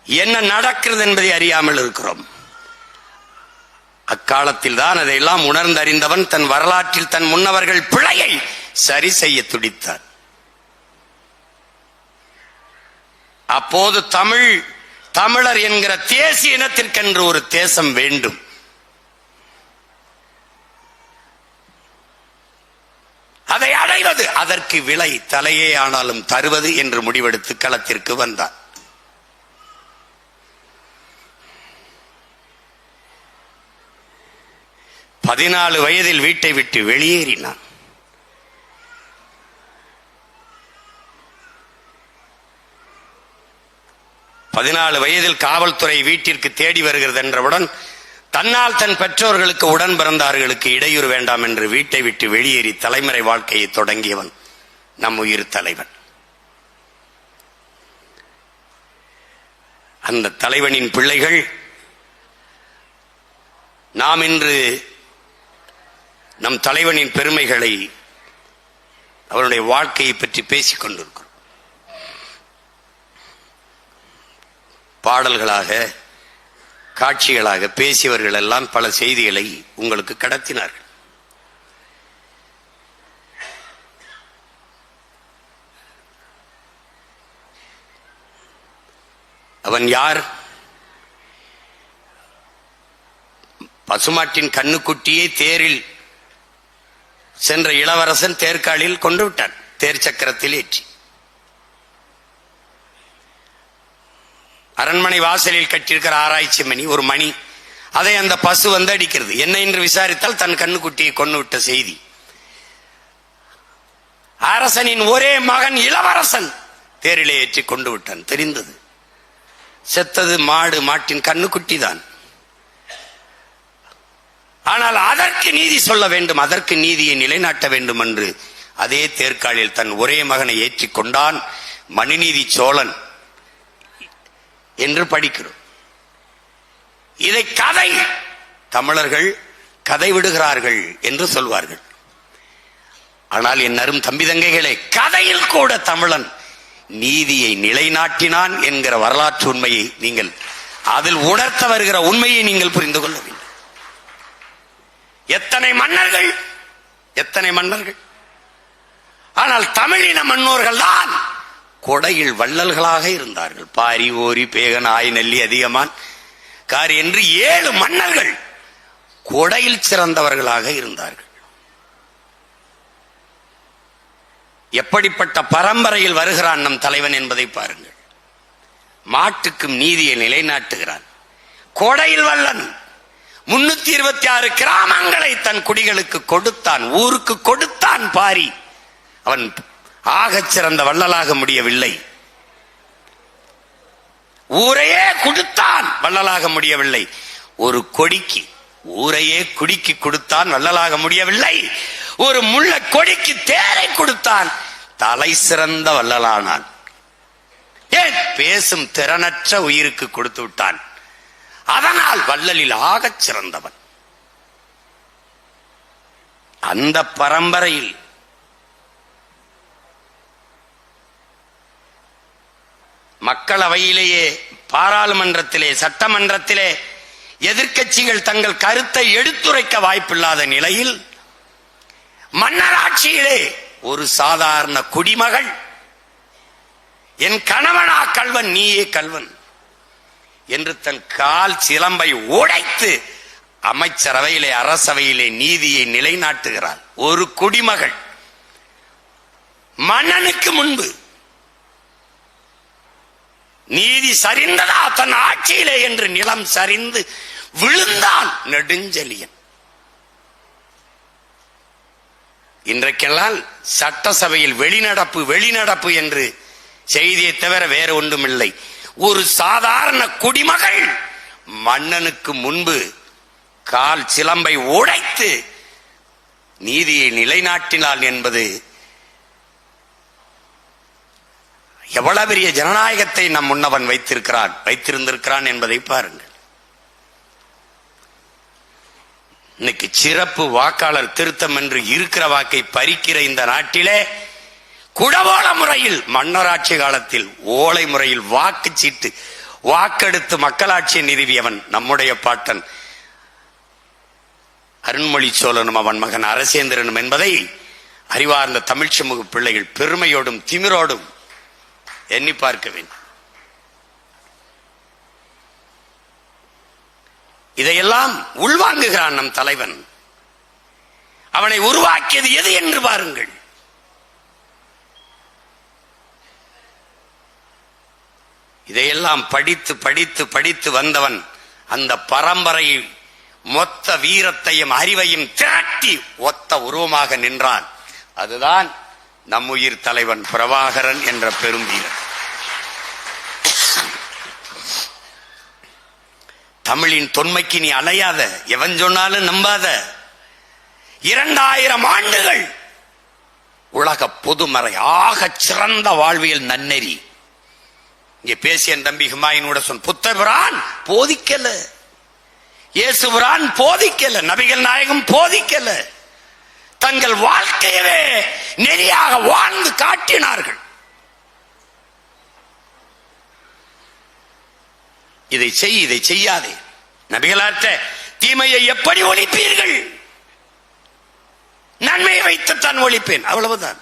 என்ன நடக்கிறது என்பதை அறியாமல் இருக்கிறோம். அக்காலத்தில் தான் அதையெல்லாம் உணர்ந்தறிந்தவன் தன் வரலாற்றில் தன் முன்னவர்கள் பிழையை சரி செய்ய துடித்தார். அப்போது தமிழர் என்கிற தேசிய இனத்திற்கென்று ஒரு தேசம் வேண்டும். அதை அடைவது, அதற்கு விலை தலையே ஆனாலும் தருவது என்று முடிவெடுத்து களத்திற்கு வந்தார். பதினாலு வயதில் வீட்டை விட்டு வெளியேறினான். வயதில் காவல்துறை வீட்டிற்கு தேடி வருகிறது என்றவுடன் தன்னால் தன் பெற்றோர்களுக்கு உடன் பிறந்தார்களுக்கு இடையூறு வேண்டாம் என்று வீட்டை விட்டு வெளியேறி தலைமுறை வாழ்க்கையை தொடங்கியவன் நம் உயிர் தலைவன். அந்த தலைவனின் பிள்ளைகள் நாம் இன்று நம் தலைவனின் பெருமைகளை, அவருடைய வாழ்க்கையை பற்றி பேசிக் கொண்டிருக்கிறோம். பாடல்களாக, காட்சிகளாக பேசியவர்கள் எல்லாம் பல செய்திகளை உங்களுக்கு கடத்தினார்கள். அவன் யார்? பசுமாட்டின் கண்ணுக்குட்டியை தேரில் சென்ற இளவரசன் தேர்காலில் கொண்டு விட்டான், தேர் சக்கரத்தில் ஏற்றி. அரண்மனை வாசலில் கட்டியிருக்கிற ஆராய்ச்சி மணி, ஒரு மணி. அதை அந்த பசு வந்து அடிக்கிறது. என்ன என்று விசாரித்தால் தன் கண்ணுக்குட்டியை கொண்டு விட்ட செய்தி. அரசனின் ஒரே மகன் இளவரசன் தேரிலே ஏற்றி கொண்டு விட்டான். தெரிந்தது. செத்தது மாடு, மாட்டின் கண்ணுக்குட்டி தான். ஆனால் அதற்கு நீதி சொல்ல வேண்டும், அதற்கு நீதியை நிலைநாட்ட வேண்டும் என்று அதே தேர்காலில் தன் ஒரே மகனை ஏற்றி கொண்டான் மனுநீதி சோழன் என்று படிக்கிறோம். இதை கதை, தமிழர்கள் கதை விடுகிறார்கள் என்று சொல்வார்கள். ஆனால் என் அரும் தம்பி தங்கைகளே, கதையில் கூட தமிழன் நீதியை நிலைநாட்டினான் என்கிற வரலாற்று உண்மையை நீங்கள், அதில் உணர்த்த வருகிற உண்மையை நீங்கள் புரிந்து கொள்ள வேண்டும். எத்தனை மன்னர்கள், எத்தனை மன்னர்கள். ஆனால் தமிழின மன்னர்கள் தான் கொடையில் வள்ளல்களாக இருந்தார்கள். பாரி, ஓரி, பேகன், ஆய், நெல்லி, அதிகமான், காரி என்று 7 மன்னர்கள் கொடையில் சிறந்தவர்களாக இருந்தார்கள். எப்படிப்பட்ட பரம்பரையில் வருகிறான் நம் தலைவன் என்பதை பாருங்கள். மாட்டுக்கும் நீதியை நிலைநாட்டுகிறான். கொடையில் வல்லன். 326 கிராமங்களை தன் குடிகளுக்கு கொடுத்தான், ஊருக்கு கொடுத்தான். பாரி அவன் ஆகச் சிறந்த வள்ளலாக முடியவில்லை. ஊரையே கொடுத்தான், வள்ளலாக முடியவில்லை. ஒரு கொடிக்கு, ஊரையே குடிக்கு கொடுத்தான், வள்ளலாக முடியவில்லை. ஒரு முள்ள கொடிக்கு தேரை கொடுத்தான், தலை சிறந்த வள்ளலானான். ஏன்? பேசும் திறனற்ற உயிருக்கு கொடுத்து விட்டான். அதனால் வள்ளலில் ஆகச் சிறந்தவன். அந்த பரம்பரையில் மக்களவையிலேயே, பாராளுமன்றத்திலே, சட்டமன்றத்திலே எதிர்க்கட்சிகள் தங்கள் கருத்தை எடுத்துரைக்க வாய்ப்பில்லாத நிலையில் மன்னராட்சியிலே ஒரு சாதாரண குடிமகள், என் கணவனா கல்வன், நீயே கல்வன் என்று தன் கால் சிலம்பை உடைத்து அமைச்சரவையிலே, அரசவையிலே நீதியை நிலைநாட்டுகிறார். ஒரு குடிமகள் மன்னனுக்கு முன்பு நீதி சரிந்ததா தன் ஆட்சியிலே என்று நிலம் சரிந்து விழுந்தான் நெடுஞ்செழியன். இன்றைக்கெல்லாம் சட்டசபையில் வெளிநடப்பு வெளிநடப்பு என்று செய்தியை தவிர வேற ஒன்றுமில்லை. ஒரு சாதாரண குடிமகள் மன்னனுக்கு முன்பு கால் சிலம்பை உடைத்து நீதியை நிலைநாட்டினாள் என்பது எவ்வளவு பெரிய ஜனநாயகத்தை நம் முன்னவன் வைத்திருந்திருக்கிறான் என்பதை பாருங்கள். இன்னைக்கு சிறப்பு வாக்காளர் திருத்தம் என்று இருக்கிற வாக்கை பறிக்கிற இந்த நாட்டிலே குடவோல முறையில், மன்னராட்சி காலத்தில் ஓலை முறையில் வாக்குச்சீட்டு வாக்கெடுத்து மக்களாட்சியை நிறுவியவன் நம்முடைய பாட்டன் அருண்மொழி சோழனும் அவன் மகன் அரசேந்திரனும் என்பதை அறிவார்ந்த தமிழ் சமூக பிள்ளைகள் பெருமையோடும் திமிரோடும் எண்ணி பார்க்க வேண்டும். இதையெல்லாம் உள்வாங்குகிறான் நம் தலைவன். அவனை உருவாக்கியது எது என்று பாருங்கள். இதையெல்லாம் படித்து படித்து படித்து வந்தவன் அந்த பரம்பரையில் மொத்த வீரத்தையும் அறிவையும் திரட்டி ஒத்த உருவமாக நின்றான். அதுதான் நம்முயிர் தலைவன் பிரபாகரன் என்ற பெரும் வீரன். தமிழின் தொன்மைக்கு நீ அலையாத, எவன் சொன்னாலும் நம்பாத. 2000 ஆண்டுகள் உலக பொதுமறை, ஆகச் சிறந்த வாழ்வியல் நன்னெறி. இங்கே பேசிய தம்பி ஹுமாயூனோட சொன்ன புத்தபிரான் போதிக்கல, இயேசுபிரான் போதிக்கல, நபிகள் நாயகம் போதிக்கல. தங்கள் வாழ்க்கையவே நெறியாக வாழ்ந்து காட்டினார்கள். இதை செய், இதை செய்யாதே. நபிகளாற்ற தீமையை எப்படி ஒழிப்பீர்கள்? நன்மையை வைத்துத்தான் ஒழிப்பேன், அவ்வளவுதான்.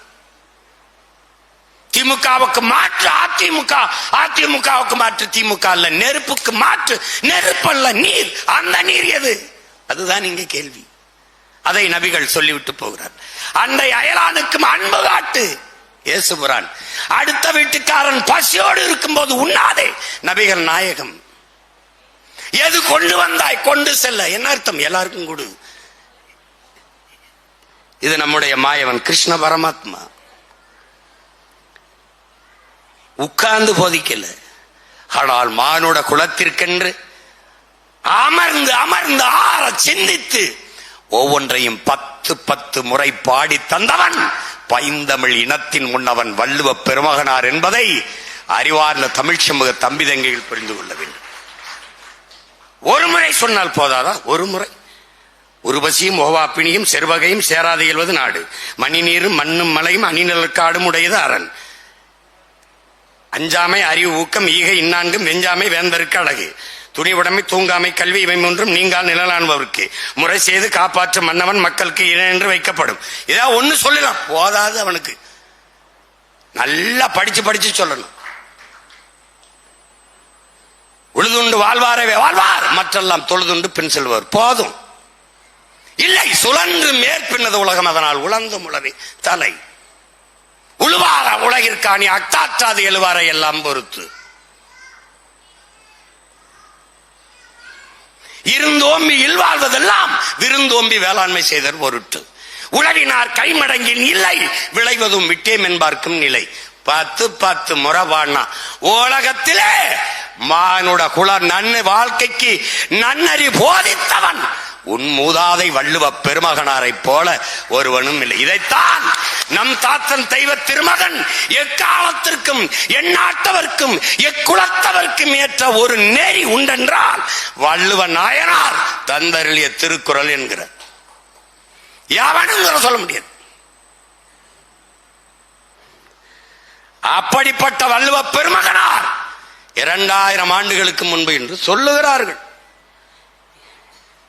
திமுகவுக்கு மாற்று அதிமுக, அதிமுகவுக்கு மாற்று திமுக அல்ல. நெருப்புக்கு மாற்று நெருப்பு அல்ல, நீர். அந்த நீர் எது? அதுதான் இங்க கேள்வி. அதை நபிகள் சொல்லிவிட்டு போகிறார். அண்டை அயலானுக்கும் அன்பு காட்டு, இயேசுபுரான். அடுத்த வீட்டுக்காரன் பசியோடு இருக்கும்போது உண்ணாதே, நபிகள் நாயகம். எது கொண்டு வந்தாய் கொண்டு செல்ல, என்ன அர்த்தம்? எல்லாருக்கும் கொடு. இது நம்முடைய மாயவன் கிருஷ்ண பரமாத்மா. உட்கார்ந்து போதிக்கல, ஆனால் மானுட குலத்திற்கென்று அமர்ந்து அமர்ந்து ஆற சிந்தித்து ஒவ்வொன்றையும் 10 முறை பாடி தந்தவன் பைந்தமிழ் இனத்தின் முன்னவன் வள்ளுவ பெருமகனார் என்பதை அறிவார்ந்த தமிழ் சமூக தம்பி தங்கைகள் புரிந்து கொள்ள வேண்டும். ஒரு முறை சொன்னால் போதாதா? ஒரு முறை. உருவசியும் ஓவாப்பினியும் செருவகையும் சேராது இயல்வது நாடு, மணிநீரும் மண்ணும் மலையும் அணிநிலக்காடும் உடையது அரண். அஞ்சாமை அறிவு ஊக்கம் ஈகை இன்னான்கும் வெஞ்சாமை வேந்தருக்கு அழகு, துணிவுடைமை தூங்காமை கல்வி இவை மூன்றும் நீங்கால் நிழலான்பவருக்கு, முறை செய்து காப்பாற்றும் மன்னவன் மக்களுக்கு இணையென்று வைக்கப்படும். இதா ஒண்ணு சொல்லலாம், போதாது. அவனுக்கு நல்லா படிச்சு படிச்சு சொல்லணும். உழுதுண்டு வாழ்வாரே வாழ்வார், மற்றெல்லாம் தொழுதுண்டு பின் செல்வார். போதும். இல்லை, சுழன்று மேற்பின்னது உலகம், அதனால் உழந்து முழவே தலை உழுவார உலகிற்காணி அக்தாற்றாது எழுவார எல்லாம் பொறுத்து. இருந்தோம்பி இல்வாழ்வதெல்லாம் விருந்தோம்பி வேளாண்மை செய்தர் பொருட்டு. உழவினார் கைமடங்கின் இல்லை, விளைவதும் விட்டேம் என்பார்க்கும் நிலை. 10 முறை பாடினா உலகத்திலே மானுட குல நன்னு வாழ்க்கைக்கு நன்னறி போதித்தவன் உன் மூதாதை வள்ளுவ பெருமகனாரை போல ஒருவனும் இல்லை. இதைத்தான் நம் தாத்தன் தெய்வ திருமகன் எக்காலத்திற்கும் எந்நாட்டவர்க்கும் எக்குலத்தவர்க்கும் ஏற்ற ஒரு நெறி உண்டென்றால் வள்ளுவ நாயனார் தந்தருளிய திருக்குறள் என்கிற எவனும் சொல்ல முடியாது. அப்படிப்பட்ட வள்ளுவ பெருமகனார் 2000 ஆண்டுகளுக்கு முன்பு என்று சொல்லுகிறார்கள்.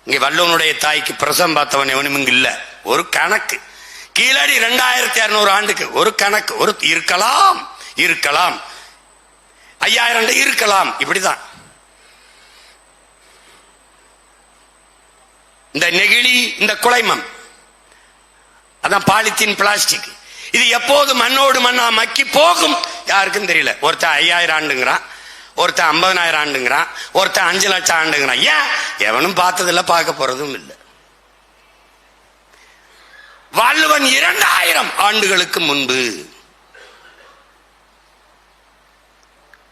இங்க வள்ளுவனுடைய தாய்க்கு பிரசவம் பார்த்தவன் எவனும் இங்கு இல்ல. ஒரு கணக்கு கீழடி 2200 ஆண்டுக்கு ஒரு கணக்கு, ஒரு இருக்கலாம் இருக்கலாம் 5000 இருக்கலாம். இப்படிதான் இந்த நெகிழி, இந்த குலைமம், அதான் பாலித்தீன் பிளாஸ்டிக், இது எப்போது மண்ணோடு மண்ணா மக்கி போகும் யாருக்கும் தெரியல. ஒருத்தன் 5000 ஆண்டுங்கிறான், ஒருத்தன் 50000 ஆண்டுங்கிறான், ஒருத்தன் 5 லட்சம் ஆண்டுங்கிறான். ஏன்? எவனும் பார்த்ததில்ல, பார்க்க போறதும் இல்லை. வள்ளுவன் 2000 ஆண்டுகளுக்கு முன்பு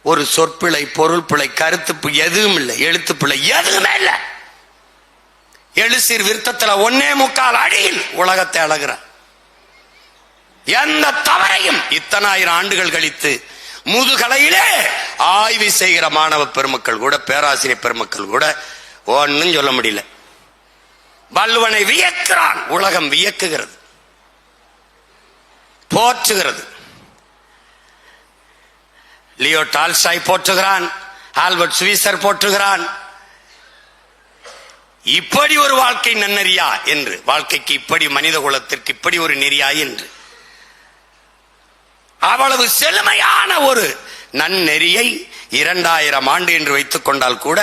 ஒரு சொற்பிழை, பொருள் பிழை, கருத்து எதுவும் இல்லை, எழுத்து பிழை எதுவுமே இல்லை. எழுசீர் விருத்தத்துல 1.25 அடியில் உலகத்தை அழகிறார். எந்த தவறையும் இத்தனாயிரம் ஆண்டுகள் கழித்து முதுகலையிலே ஆய்வு செய்கிற மாணவ பெருமக்கள் கூட, பேராசிரியர் பெருமக்கள் கூட ஒன்னும் சொல்ல முடியல. வள்ளுவனை வியக்கிறான், உலகம் வியக்குகிறது, போற்றுகிறது. லியோ டால்ஸ்டாய் போற்றுகிறான், ஆல்பர்ட் சுவிசர் போற்றுகிறான். இப்படி ஒரு வாழ்க்கை நன்னெறியா என்று, வாழ்க்கைக்கு இப்படி மனித குலத்திற்கு இப்படி ஒரு நெறியா என்று, அவ்வளவு செழுமையான ஒரு நன்னெறியை 2000 ஆண்டு என்று வைத்துக் கொண்டால் கூட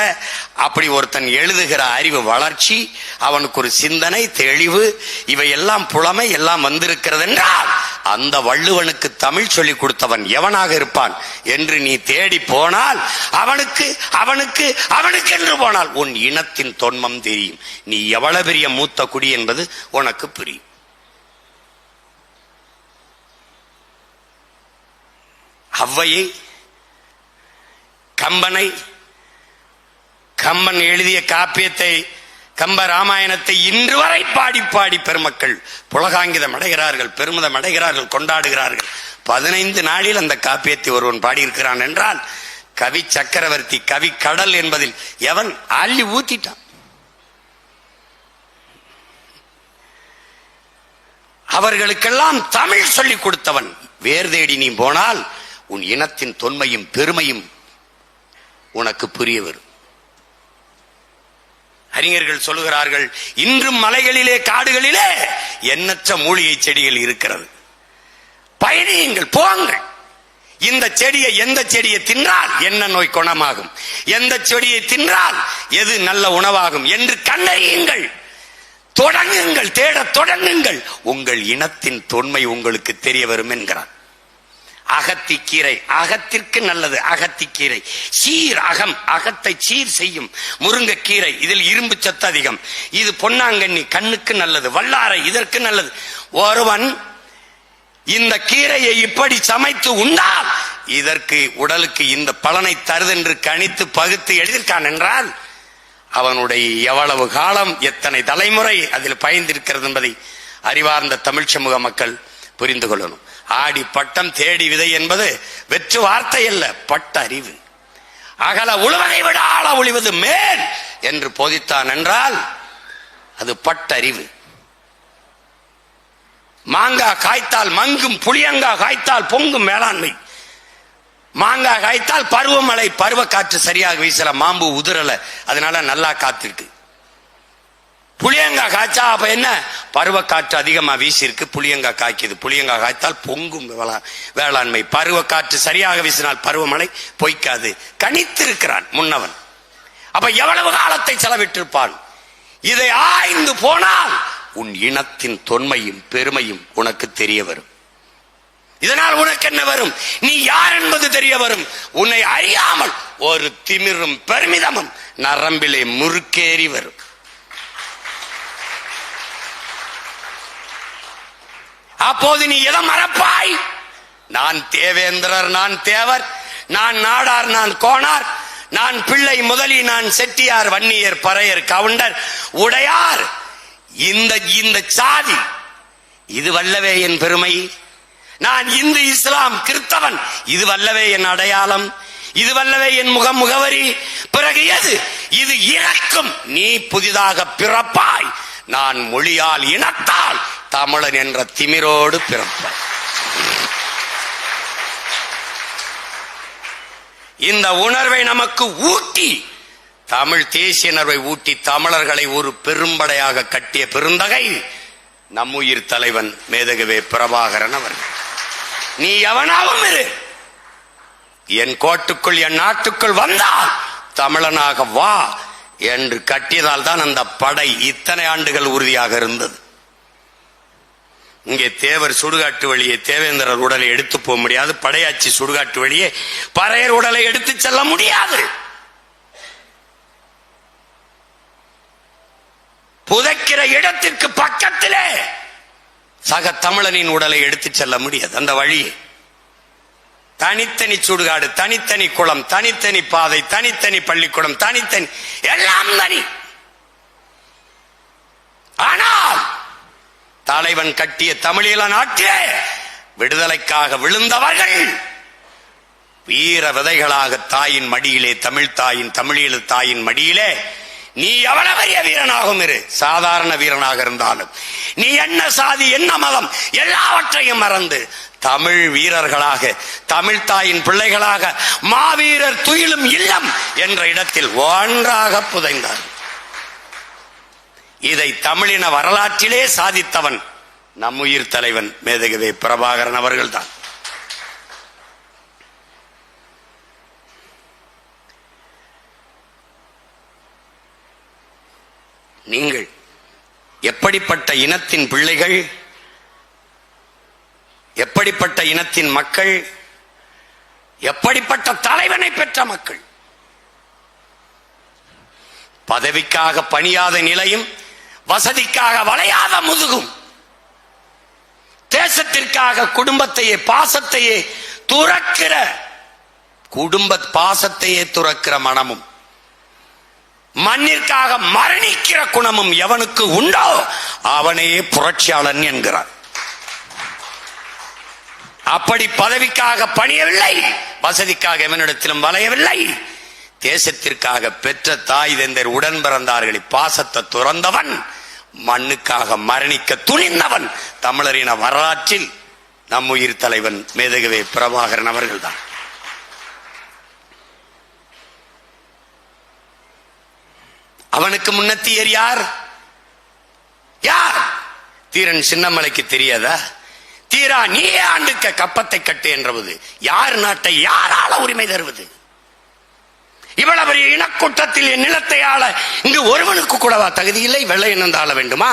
அப்படி ஒருத்தன் எழுதுகிற அறிவு வளர்ச்சி, அவனுக்கு ஒரு சிந்தனை தெளிவு, இவையெல்லாம் புலமை எல்லாம் வந்திருக்கிறது என்றால் அந்த வள்ளுவனுக்கு தமிழ் சொல்லிக் கொடுத்தவன் எவனாக இருப்பான் என்று நீ தேடி போனால் அவனுக்கு அவனுக்கு அவனுக்கு என்று போனால் உன் இனத்தின் தொன்மம் தெரியும். நீ எவ்வளவு பெரிய மூத்த குடி என்பது உனக்கு புரியும். அவ்வையை, கம்பனை, கம்பன் எழுதிய காப்பியத்தை, கம்ப ராமாயணத்தை இன்று வரை பாடி பாடி பெருமக்கள் புலகாங்கிதம் அடைகிறார்கள், பெருமிதம் அடைகிறார்கள், கொண்டாடுகிறார்கள். 15 நாளில் அந்த காப்பியத்தை ஒருவன் பாடியிருக்கிறான் என்றால் கவி சக்கரவர்த்தி, கவி கடல் என்பதில் எவன் அள்ளி ஊத்திட்டான். அவர்களுக்கெல்லாம் தமிழ் சொல்லிக் கொடுத்தவன். வேர் தேடி நீ போனால் உன் இனத்தின் தொன்மையும் பெருமையும் உனக்கு புரிய வரும். அறிஞர்கள் சொல்லுகிறார்கள், இன்றும் மலைகளிலே காடுகளிலே எண்ணற்ற மூலிகை செடிகள் இருக்கிறது. பயணியுங்கள், போங்கள். இந்த செடியை, எந்த செடியை தின்றால் என்ன நோய் குணமாகும், எந்த செடியை தின்றால் எது நல்ல உணவாகும் என்று கண்டறியுங்கள். தொடங்குங்கள், தேட தொடங்குங்கள். உங்கள் இனத்தின் தொன்மை உங்களுக்கு தெரிய வரும் என்கிறார். அகத்திக்கீரை அகத்திற்கு நல்லது. அகத்திக்கீரை சீர் அகம், அகத்தை சீர் செய்யும். முருங்கைக்கீரை இதில் இரும்பு சத்து அதிகம். இது பொன்னாங்கண்ணி கண்ணுக்கு நல்லது. வல்லாரை இதற்கு நல்லது. ஒருவன் இந்த கீரையை இப்படி சமைத்து உண்டால் இதற்கு உடலுக்கு இந்த பலனை தருதென்று கணித்து பகுத்து எழுதியிருக்கான் என்றால் அவனுடைய எவ்வளவு காலம் எத்தனை தலைமுறை அதில் பயந்திருக்கிறது என்பதை அறிவார்ந்த தமிழ் சமூக மக்கள் புரிந்து கொள்ளணும். ஆடி பட்டம் தேடி விதை என்பது வெற்று வார்த்தை அல்ல, பட்டறிவு. அகல உழுவதை விட ஆழ ஒளிவது மேல் என்று போதித்தான் என்றால் அது பட்டறிவு. மாங்காய் காய்த்தால் மங்கும், புளியங்காய் காய்த்தால் பொங்கும் மேலாண்மை. மாங்காய் காய்த்தால் பருவமழை, பருவ காற்று சரியாக வீசல, மாம்பு உதிரல, அதனால நல்லா காத்திருக்கு. புளியங்காய் காய்ச்சா அப்ப என்ன, பருவ காற்று அதிகமா வீசிருக்கு, புளியங்காய் காய்க்குது. புளியங்காய் காய்த்தால் பொங்கும் வேளாண்மை. பருவ காற்று சரியாக வீசினால் பருவமழை பொய்க்காது. கணித்திருக்கிறான் முன்னவன். அப்ப எவ்வளவு காலத்தை செலவிட்டிருப்பான். இதை ஆய்ந்து போனால் உன் இனத்தின் தொன்மையும் பெருமையும் உனக்கு தெரிய வரும். இதனால் உனக்கு என்ன வரும், நீ யார் என்பது தெரிய வரும். உன்னை அறியாமல் ஒரு திமிரும் பெருமிதமும் நரம்பிலே முறுக்கேறி வரும். அப்போது நீ எதை மறப்பாய்? நான் தேவேந்திரர், நான் தேவர், நான் நாடார், நான் கோனார், நான் பிள்ளை முதலி, நான் செட்டியார், வன்னியர், பறையர், கவுண்டர், உடையார். இந்த சாதி இது வல்லவே என் பெருமை. நான் இந்து, இஸ்லாம், கிறிஸ்தவன், இது வல்லவே என் அடையாளம், இது வல்லவே என் முகவரி. பிறகு எது? இது இறக்கும். நீ புதிதாக பிறப்பாய். நான் மொழியால் இனத்தால் தமிழன் என்ற திமிரோடு பிறப்பாய். இந்த உணர்வை நமக்கு ஊட்டி, தமிழ் தேசிய உணர்வை ஊட்டி தமிழர்களை ஒரு பெரும்படையாக கட்டிய பெருந்தகை நம்முயிர் தலைவன் மேதகவே பிரபாகரன் அவர்கள். நீ எவனாவும் இரு, என் கோட்டுக்குள் என் நாட்டுக்குள் வந்தால் தமிழனாக வா என்று கட்டியதால் தான் அந்த படை இத்தனை ஆண்டுகள் உறுதியாக இருந்தது. இங்கே தேவர் சுடுகாட்டு வழியே தேவேந்திரர் உடலை எடுத்து போக முடியாது. படையாட்சி சுடுகாட்டு வழியே பறையர் உடலை எடுத்து செல்ல முடியாது. புதைக்கிற இடத்திற்கு பக்கத்திலே சக தமிழனின் உடலை எடுத்து செல்ல முடியாது. அந்த வழியே தனித்தனி சுடுகாடு, தனித்தனி குளம், தனித்தனி பாதை, தனித்தனி பள்ளிக்கூடம், தனித்தனி எல்லாம் தனி. ஆனால் தலைவன் கட்டிய தமிழீழ நாட்டிலே விடுதலைக்காக விழுந்தவர்கள் வீர விதைகளாக தாயின் மடியிலே, தமிழ் தாயின், தமிழீழ தாயின் மடியிலே நீ எவ்வளவு பெரிய வீரனாகவும் இரு, சாதாரண வீரனாக இருந்தாலும் நீ என்ன சாதி என்ன மதம் எல்லாவற்றையும் மறந்து தமிழ் வீரர்களாக, தமிழ் தாயின் பிள்ளைகளாக மாவீரர் துயிலும் இல்லம் என்ற இடத்தில் ஒன்றாக புதைந்தார். இதை தமிழின வரலாற்றிலே சாதித்தவன் நம்முயிர் தலைவன் மேதகவே பிரபாகரன் அவர்கள்தான். நீங்கள் எப்படிப்பட்ட இனத்தின் பிள்ளைகள், எப்படிப்பட்ட இனத்தின் மக்கள், எப்படிப்பட்ட தலைவனை பெற்ற மக்கள். பதவிக்காக பணியாத நிலையும், வசதிக்காக வளையாத முதுகும், தேசத்திற்காக குடும்பத்தையே பாசத்தையே துறக்கிற, குடும்ப பாசத்தையே துறக்கிற மனமும், மண்ணிற்காக மரணிக்கிற குணமும் எவனுக்கு உண்டோ அவனே புரட்சியாளன் என்கிறார். அப்படி பதவிக்காக பணியவில்லை, வசதிக்காக எவனிடத்திலும் வளையவில்லை, தேசத்திற்காக பெற்ற தாய் தந்தர் உடன் பிறந்தார்களை பாசத்தை துறந்தவன், மண்ணுக்காக மரணிக்க துணிந்தவன் தமிழரின வரலாற்றில் நம்முயிர் தலைவன் மேதகவே பிரபாகரன் அவர்கள்தான். அவனுக்கு முன்னத்தியர் யார்? யார்? தீரன் சின்னமலைக்கு தெரியாதா? தீரா நீ ஆண்டுக்க கப்பத்தை கட்டு என்றவது யார் நாட்டை யாரால உரிமை தருவது? இவ்வளவு பெரிய இனக்கூட்டத்தில் என் நிலத்தை ஆள இங்கு ஒருவனுக்கு கூடவா தகுதி இல்லை? வெள்ளை இனந்து ஆள வேண்டுமா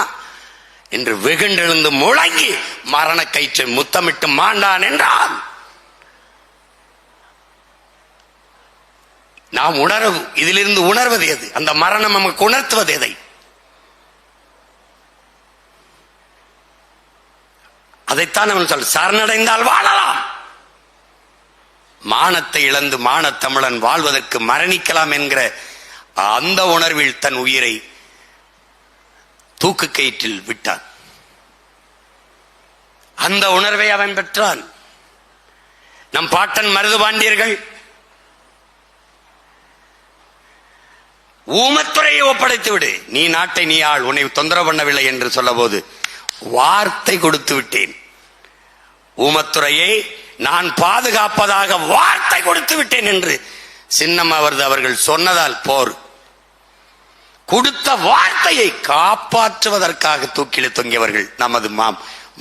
என்று வெகுண்டெழுந்து முழங்கி மரண கயிற்றை முத்தமிட்டு மாண்டான் என்றால் நாம் இதிலிருந்து உணர்வது எது? அந்த மரணம் நமக்கு உணர்த்துவது எதை? அதைத்தான் அவன் சொல்ல, சரணடைந்தால் வாழலாம். மானத்தை இழந்து மானத்தமிழன் வாழ்வதற்கு மரணிக்கலாம் என்கிற அந்த உணர்வில் தன் உயிரை தூக்கு கயிற்றில் விட்டான். அந்த உணர்வை அவன் பெற்றான். நம் பாட்டன் மருதுபாண்டியர்கள் ஊமத்துறையை ஒப்படைத்து விடு, நீ நாட்டை நீ ஆள், உன்னை தொந்தரவு பண்ணவில்லை என்று சொல்ல போது வார்த்தை கொடுத்து விட்டேன். ஊமத்துறையை நான் பாதுகாப்பதாக வார்த்தை கொடுத்து விட்டேன் என்று சின்னமருது அவர்கள் சொன்னதால் போர். கொடுத்த வார்த்தையை காப்பாற்றுவதற்காக தூக்கிலே தொங்கியவர்கள் நமது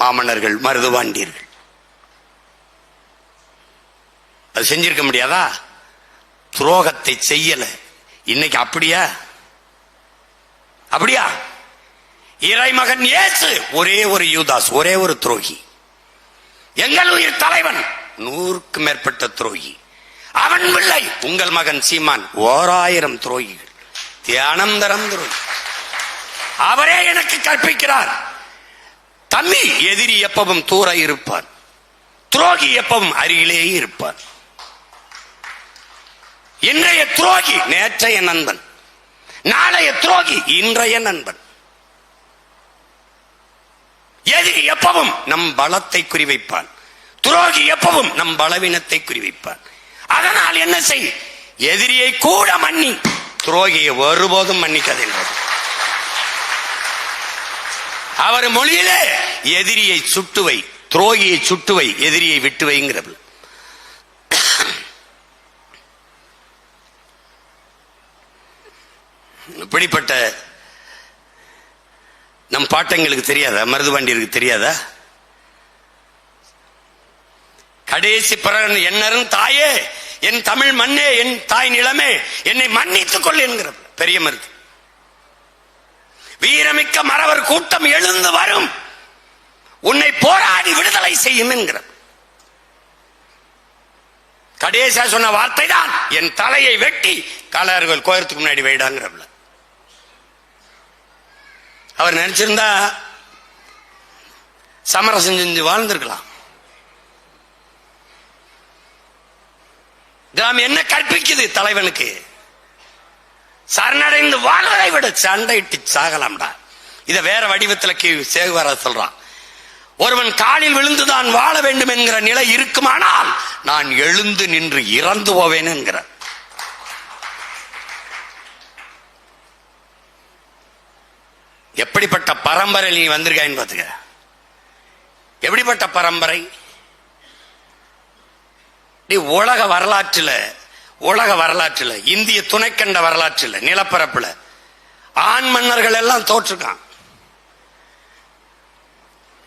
மாமன்னர்கள் மருதுபாண்டியர்கள். அது செஞ்சிருக்க முடியாதா? துரோகத்தை செய்யல. இன்னைக்கு அப்படியா? அப்படியா? இறைமகன் இயேசு ஒரே ஒரு யூதாஸ், ஒரே ஒரு துரோகி. எங்கள் உயிர் தலைவன் 100க்கு மேற்பட்ட துரோகி. அவன் பிள்ளை உங்கள் மகன் சீமான் 1000 துரோகிகள், தியானந்தரம் துரோகி. அவரே எனக்கு கற்பிக்கிறார், தம்பி, எதிரி எப்பவும் தூர இருப்பான், துரோகி எப்பவும் அருகிலேயே இருப்பான். இன்றைய துரோகி நேற்றைய நண்பன், நாளைய துரோகி இன்றைய நண்பன். எதிரி எப்பவும் நம் பலத்தை குறிவைப்பான், துரோகி எப்பவும் நம் பலவீனத்தை குறிவைப்பான். அதனால் என்ன செய்? எதிரியை கூட மன்னி, துரோகியை ஒருபோதும் மன்னிக்காது. அவர் மொழியிலே எதிரியை சுட்டுவை, துரோகியை சுட்டுவை, எதிரியை விட்டு வைங்கிறது. இப்படிப்பட்ட நம் பாட்டங்களுக்கு தெரியாதா? மருதுபாண்டியருக்கு தெரியாதா? கடைசி பிறகு என்னரும் தாயே, என் தமிழ் மண்ணே, என் தாய் நிலமே, என்னை மன்னித்துக் கொள் என்கிற பெரிய மருது. வீரமிக்க மறவர் கூட்டம் எழுந்து வரும், உன்னை போராடி விடுதலை செய்யும் என்கிற கடைசியா சொன்ன வார்த்தை தான், என் தலையை வெட்டி காளையார்கள் கோயிலுக்கு முன்னாடி வைடாங்கிற. அவர் நினைச்சிருந்தா சமரசம் செஞ்சு வாழ்ந்திருக்கலாம். என்ன கற்பிக்குது தலைவனுக்கு? சரணடைந்து வாழ்வதை விட சண்டையிட்டு சாகலாம்டா. இத வேற வடிவத்தில் சேகுவார சொல்றான். ஒருவன் காலில் விழுந்துதான் வாழ வேண்டும் என்கிற நிலை இருக்குமானால் நான் எழுந்து நின்று இறந்து போவேன் என்கிற. எப்படிப்பட்ட பரம்பரை நீ வந்திருக்கான்னு பாத்துக்க. எப்படிப்பட்ட பரம்பரை? நீ உலக வரலாற்றுல இந்திய துணைக்கண்ட வரலாற்றுல நிலப்பரப்புல ஆண் மன்னர்கள் எல்லாம் தோற்றுக்கான்.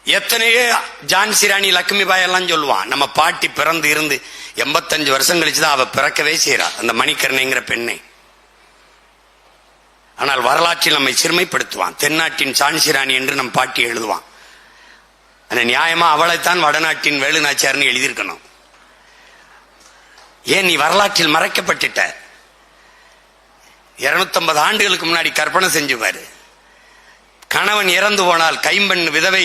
எத்தனையோ ஜான்சி ராணி லட்சுமிபாய் எல்லாம் சொல்லுவான். நம்ம பாட்டி பிறந்து இருந்து 85 வருஷம் கழிச்சுதான் அவ பிறக்கவே செய்யறா, அந்த மணிக்கரணைங்கிற பெண்ணை. ஆனால் வரலாற்றில் நம்மை சிறுமைப்படுத்துவான். தென்னாட்டின் ஜான்சி ராணி என்று நம் பாட்டி எழுதுவான். ஆனா நியாயமா அவளைத்தான் வடநாட்டின் வேலுநாச்சியார்னு எழுதியிருக்கணும். ஏன் நீ வரலாற்றில் மறைக்கப்பட்டுட்ட? 250 ஆண்டுகளுக்கு முன்னாடி கற்பனை செஞ்சு பாரு. கணவன் இறந்து போனால் கைம்பெண் விதவை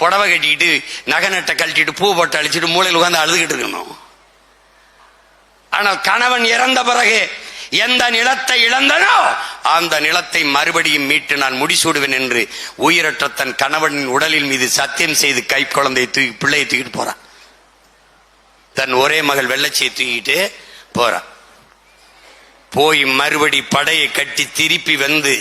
புடவை கட்டிட்டு நகை நட்டை கழட்டிட்டு பூ போட்டு அழிச்சிட்டு மூளையில் உட்கார்ந்து அழுதுகிட்டு இருக்கணும். ஆனால் கணவன் இறந்த பிறகு எந்த நிலத்தை இழந்தனோ அந்த நிலத்தை மறுபடியும் மீட்டு நான் முடிசூடுவேன் என்று உயிரற்ற தன் கணவனின் உடலின் மீது சத்தியம் செய்து கை குழந்தை தூக்கி பிள்ளையை தூக்கிட்டு போறான். தன் ஒரே மகள் வெள்ளச்சியை தூக்கிட்டு போறான். போய் மறுபடி படையை கட்டி திருப்பி வந்து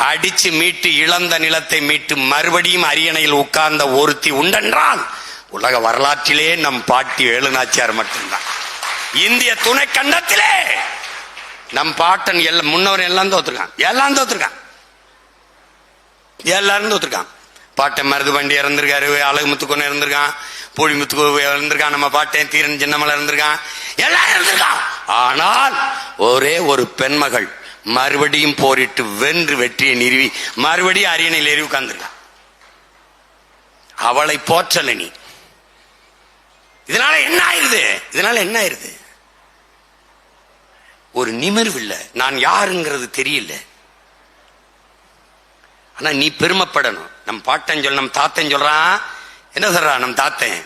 அடிச்சு மீட்டு இழந்த நிலத்தை மீட்டு மறுபடியும் அரியணையில் உட்கார்ந்த ஒருத்தி உண்டென்றால் உலக வரலாற்றிலே நம் பாட்டி வேலுநாச்சியார் மட்டும்தான். இந்திய துணை கண்டத்திலே நம் பாட்டன் முன்னவர் எல்லாம் தோத்துருக்கான். எல்லாரும் தோத்துருக்கான். பாட்டன் மருதுபாண்டி இறந்திருக்காரு, அழகு முத்துக்கொன்னு இறந்திருக்கான், பூழி முத்துக்கோ இறந்திருக்கான், நம்ம பாட்டன் தீரன் சின்னமலை இறந்திருக்கான், எல்லாரும் இறந்திருக்கான். ஆனால் ஒரே ஒரு பெண்மகள் மறுபடியும் போரிட்டு வென்று வெற்றியை நிறுவி மறுபடியும் அரியணையில் ஏறி உட்கார்ந்திருக்கான். அவளை போற்றல நீ. இதனால என்ன ஆயிருது? ஒரு நிமிர்வு இல்லை, நான் யாருங்கிறது தெரியல. ஆனா நீ பெருமைப்படணும். நம் பாட்டன் சொல்ல, நம் தாத்தன் சொல்றான், என்ன சொல்றான் நம் தாத்தன்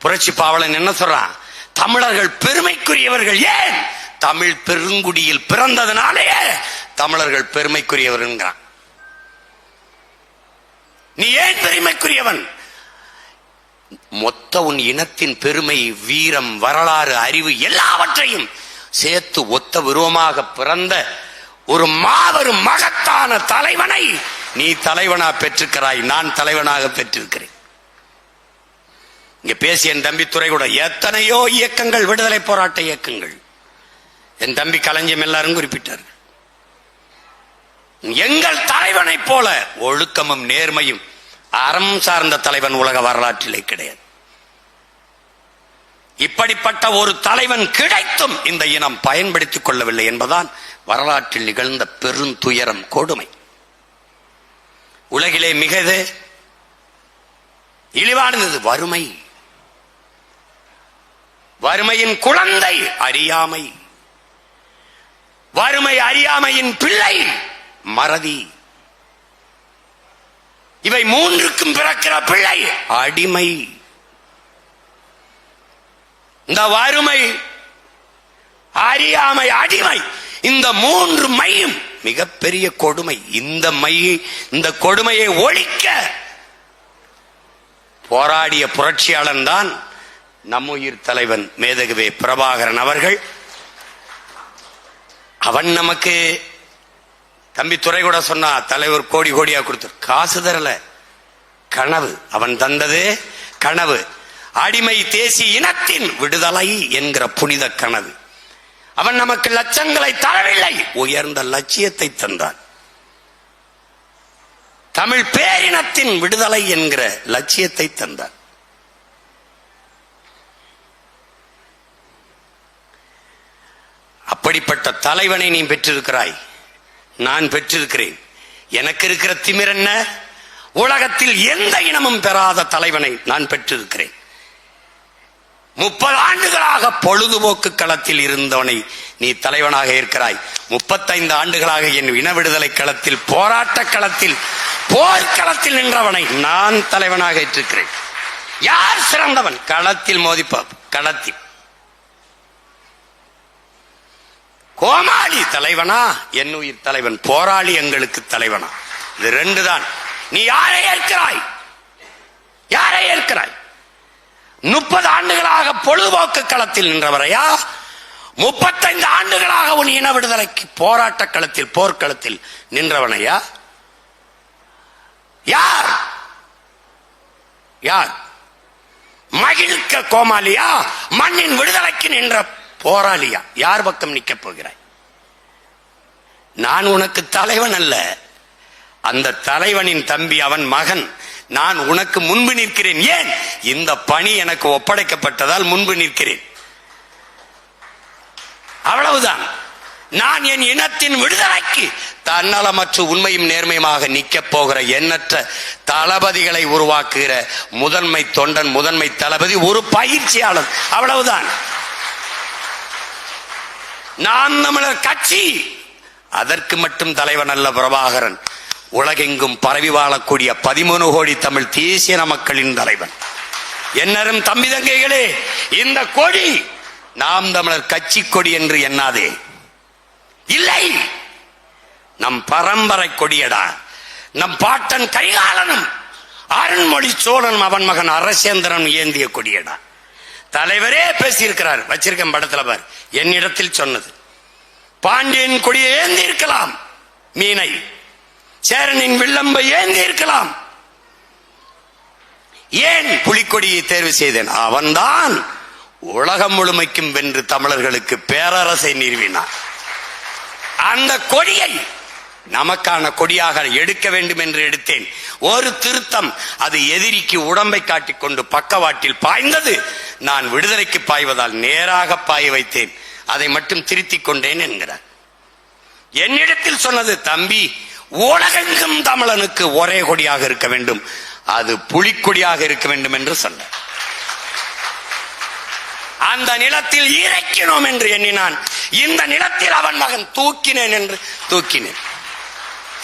புரட்சி பாவலன் என்ன சொல்றான்? தமிழர்கள் பெருமைக்குரியவர்கள். ஏன்? தமிழ் பெருங்குடியில் பிறந்ததுனாலேயே தமிழர்கள் பெருமைக்குரியவர்கள். நீ ஏன் பெருமைக்குரியவன்? மொத்த உன் இனத்தின் பெருமை, வீரம், வரலாறு, அறிவு எல்லாவற்றையும் சேர்த்து ஒத்த உருவமாக பிறந்த ஒரு மாபெரும் மகத்தான தலைவனை நீ தலைவனா பெற்றிருக்கிறாய், நான் தலைவனாக பெற்றிருக்கிறேன். இங்க பேசிய என் தம்பி துறை கூட எத்தனையோ இயக்கங்கள், விடுதலை போராட்ட இயக்கங்கள், என் தம்பி களஞ்சியம் எல்லாரும் குறிப்பிட்டார். எங்கள் தலைவனை போல ஒழுக்கமும் நேர்மையும் அறம் சார்ந்த தலைவன் உலக வரலாற்றிலே கிடையாது. இப்படிப்பட்ட ஒரு தலைவன் கிடைத்தும் இந்த இனம் பயன்படுத்திக் கொள்ளவில்லை என்பதான் வரலாற்றில் நிகழ்ந்த பெருந்துயரம், கொடுமை. உலகிலே மிக இழிவானது வறுமை. வறுமையின் குழந்தை அறியாமை, வறுமை அறியாமையின் பிள்ளை மறதி. இவை மூன்றுக்கும் பிறக்கிற பிள்ளை அடிமை. இந்த வறுமை, அறியாமை, அடிமை, இந்த மூன்று மையும் மிகப்பெரிய கொடுமை. இந்த கொடுமையை ஒழிக்க போராடிய புரட்சியாளன் தான் நம்முயிர் தலைவன் மேதகுவே பிரபாகரன் அவர்கள். அவன் நமக்கு தம்பி துறை கூட சொன்னா, தலைவர் கோடி கோடியா கொடுத்து காசு தரல, கனவு. அவன் தந்தது கனவு, அடிமை தேசிய இனத்தின் விடுதலை என்கிற புனித கனவு. அவன் நமக்கு லட்சங்களை தரவில்லை, உயர்ந்த லட்சியத்தை தந்தான். தமிழ் பேரினத்தின் விடுதலை என்கிற லட்சியத்தை தந்தான். அப்படிப்பட்ட தலைவனை நீ பெற்றிருக்கிறாய், நான் பெற்றிருக்கிறேன். எனக்கு இருக்கிற திமிர் என்ன? உலகத்தில் எந்த இனமும் பெறாத தலைவனை நான் பெற்றிருக்கிறேன். 30 ஆண்டுகளாக பொழுதுபோக்கு களத்தில் இருந்தவனை நீ தலைவனாக இருக்கிறாய். 35 ஆண்டுகளாக என் இன விடுதலை களத்தில், போராட்ட களத்தில், போர்க்களத்தில் நின்றவனை நான் தலைவனாக ஏற்றிருக்கிறேன். யார் சிறந்தவன்? களத்தில் மோதிப்பார். களத்தில் கோமாளி தலைவனா, என் உயிர் தலைவன் போராளி எங்களுக்கு தலைவனா? இது ரெண்டு தான். நீ யாரை ஏற்கிறாய்? யாரை ஏற்கிறாய்? 30 ஆண்டுகளாக பொழுதுபோக்கு களத்தில் நின்றவரையா? 35 ஆண்டுகளாக உன் இன விடுதலைக்கு போராட்ட களத்தில், போர்க்களத்தில் நின்றவனையா? யார்? யார்? மகிழ்க்க கோமாளியா? மண்ணின் விடுதலைக்கு நின்ற போராளியா? யார் பக்கம் நிக்க போகிறாய்? நான் உனக்கு தலைவன் அல்ல, அந்த தலைவனின் தம்பி, அவன் மகன். நான் உனக்கு முன்பு நிற்கிறேன். ஏன்? இந்த பணி எனக்கு ஒப்படைக்கப்பட்டதால் முன்பு நிற்கிறேன். அவ்வளவுதான். நான் என் இனத்தின் விடுதலைக்கு தன்னலமற்ற உண்மையும் நேர்மையுமாக நிற்க போகிற எண்ணற்ற தளபதிகளை உருவாக்குகிற முதன்மை தொண்டன், முதன்மை தளபதி, ஒரு பயிற்சியாளர். அவ்வளவுதான். நாம் தமிழர் கட்சி அதற்கு மட்டும் தலைவன் அல்ல பிரபாகரன். உலகெங்கும் பரவி வாழக்கூடிய 13 கோடி தமிழ் தேசிய மக்களின் தலைவன். என்னரும் தம்பி தங்கைகளே, இந்த கொடி நாம் தமிழர் கட்சி கொடி என்று எண்ணாதே. இல்லை, நம் பரம்பரை கொடியடா. நம் பாட்டன் கைகாலனும் அருண்மொழி சோழனும் அவன் மகன் அரசேந்திரன் ஏந்திய கொடியடா. தலைவரே பேசியிருக்கிறார், வச்சிருக்க படத்துல பார். என்னிடத்தில் சொன்னது, பாண்டியன் கொடியை ஏந்தி இருக்கலாம், மீனை சேரனின் வில்லம்பை ஏந்தி இருக்கலாம், ஏன் புலிக்கொடியை தேர்வு செய்தேன்? அவன்தான் உலகம் முழுமைக்கும் வென்று தமிழர்களுக்கு பேரரசை நிறுவினான். அந்த கொடியை நமக்கான கொடியாக எடுக்க வேண்டும் என்று எடுத்தேன். ஒரு திருத்தம், அது எதிரிக்கு உடம்பை காட்டிக்கொண்டு பக்கவாட்டில் பாய்ந்தது. நான் விடுதலைக்கு பாய்வதால் நேராக பாய வைத்தேன். அதை மட்டும் திருத்திக் கொண்டேன் என்கிறார். என்னிடத்தில் சொன்னது, தம்பி, உலகெங்கும் தமிழனுக்கு ஒரே கொடியாக இருக்க வேண்டும், அது புலிக்கொடியாக இருக்க வேண்டும் என்று சொன்னார். அந்த நிலத்தில் இறைக்கணும் என்று எண்ணினான். இந்த நிலத்தில் அவன் மகன் தூக்கினேன் என்று தூக்கினேன்.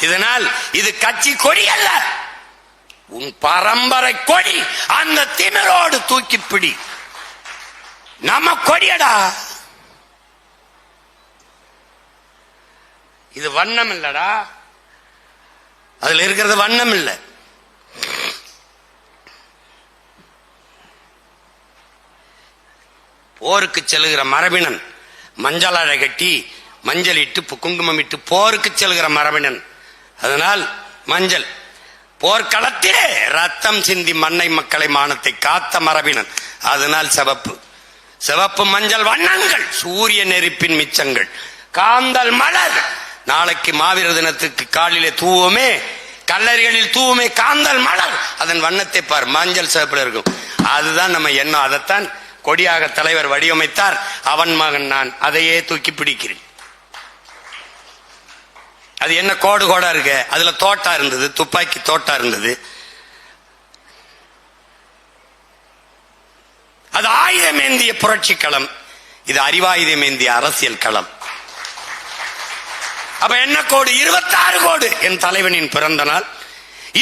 இதனால் இது கட்சி கொடி அல்ல, உன் பரம்பரை கொடி. அந்த திமிரோடு தூக்கி பிடி. நம்ம கொடியடா. இது வண்ணம் இல்லடா, அதுல இருக்கிறது வண்ணம் இல்ல. போருக்கு செல்லுகிற மரபினன் மஞ்சள் அழை கட்டி மஞ்சள் இட்டு குங்குமம் இட்டு போருக்கு செல்லுகிற மரபினன். அதனால் மஞ்சள். போர்க்களத்திலே ரத்தம் சிந்தி மண்ணை மக்களை மானத்தை காத்த மரபினன். அதனால் சிவப்பு. சிவப்பு மஞ்சள் வண்ணங்கள் சூரிய நெருப்பின் மிச்சங்கள். காந்தல் மலர் நாளைக்கு மாவீரர் தினத்துக்கு காலிலே தூவுமே, கல்லறைகளில் தூவுமே காந்தல் மலர். அதன் வண்ணத்தை பார், மஞ்சள் சிவப்புல இருக்கும். அதுதான் நம்ம எண்ணம். அதைத்தான் கொடியாக தலைவர் வடிவமைத்தார். அவன் மகன் நான் அதையே தூக்கி பிடிக்கிறேன். அது என்ன கோடு கோடா இருக்கு, அதுல தோட்டா இருந்தது, துப்பாக்கி தோட்டா இருந்தது. அது ஆயுதமேந்திய புரட்சி களம், இது அறிவாயுதமேந்திய அரசியல் களம். அப்ப என்ன கோடு? 26 கோடு. என் தலைவனின் பிறந்த நாள்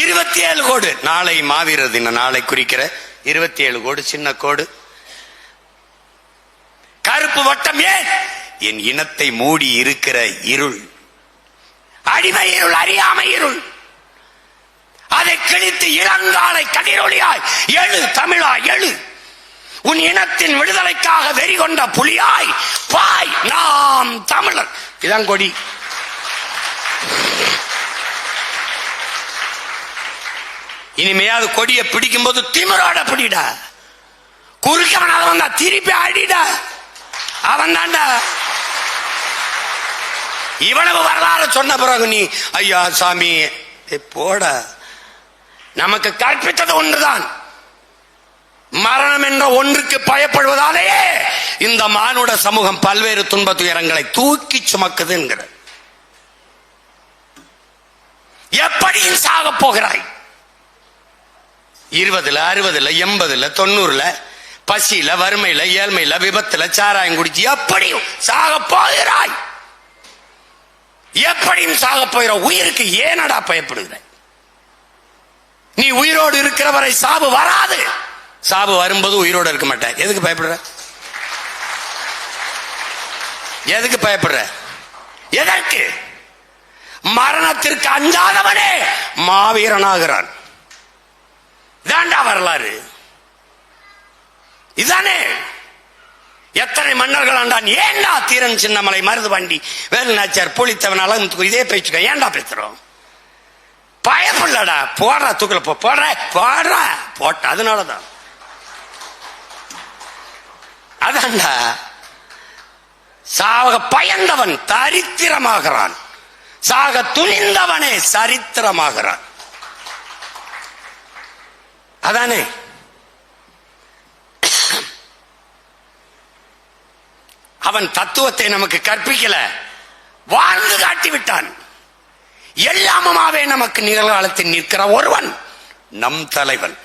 27 கோடு. நாளை மாவீரர் தின நாளை குறிக்கிற 27 கோடு சின்ன கோடு. கருப்பு வட்டம் ஏன்? என் இனத்தை மூடி இருக்கிற இருள், அடிமை இருள், அறியாமை இருள். அதை கிழித்து இளங்காலை கதிரொலியாய் எழு தமிழா எழு. உன் இனத்தின் விடுதலைக்காக வெறி கொண்ட புலியாய் பாய், நாம் தமிழர். இதான் கொடி. இனிமையாவது கொடியை பிடிக்கும் போது திமிரோட பிடிடா. குறுக்கவன் அதை வந்தா திருப்பி அடிடா. அவன் தாண்டா. இவ்வளவு வரலாறு சொன்ன பிறகு நீ ஐயா சாமி போட. நமக்கு கற்பித்தது ஒன்றுதான், மரணம் என்ற ஒன்றுக்கு பயப்படுவதாலேயே இந்த மானுட சமூகம் பல்வேறு துன்ப துயரங்களை தூக்கி சுமக்குது என்கிற. எப்படியும் சாக போகிறாய். 20, 60, 80, 90 பசியில, வறுமையில, ஏழ்மையில, விபத்துல, சாராயம் குடிச்சு எப்படியும் சாக போகிறாய். எப்படியும் சாக போகிற உயிருக்கு ஏனடா பயப்படுகிற? நீ உயிரோடு இருக்கிற வரை சாவு வராது. சாவு வரும்போது உயிரோடு இருக்க மாட்டேன். எதுக்கு பயப்படுற? எதுக்கு பயப்படுற? எதற்கு? மரணத்திற்கு அஞ்சாதவனே மாவீரனாகிறான். இதாண்டா வரலாறு. இதானே. எத்தனை மன்னர்கள் ஆண்டான். ஏண்டா தீரன் சின்னமலை, மருதுபாண்டி, வேலுநாச்சியார், புலித்தேவன், அழகு இதே பேச்சுக்க ஏண்டா பேசுறோம்? பயப்படலடா. போடுற தூக்கல போடுற போடுற போட்ட. அதனாலதான் அதான்டா சாக பயந்தவன் தரித்திரமாகிறான், சாக துணிந்தவனே சரித்திரமாகிறான். அதானே. அவன் தத்துவத்தை நமக்கு கற்பிக்கல, வாழ்ந்து காட்டிவிட்டான். எல்லாமுமாவே நமக்கு நிகழ்காலத்தில் நிற்கிற ஒருவன் நம் தலைவன்.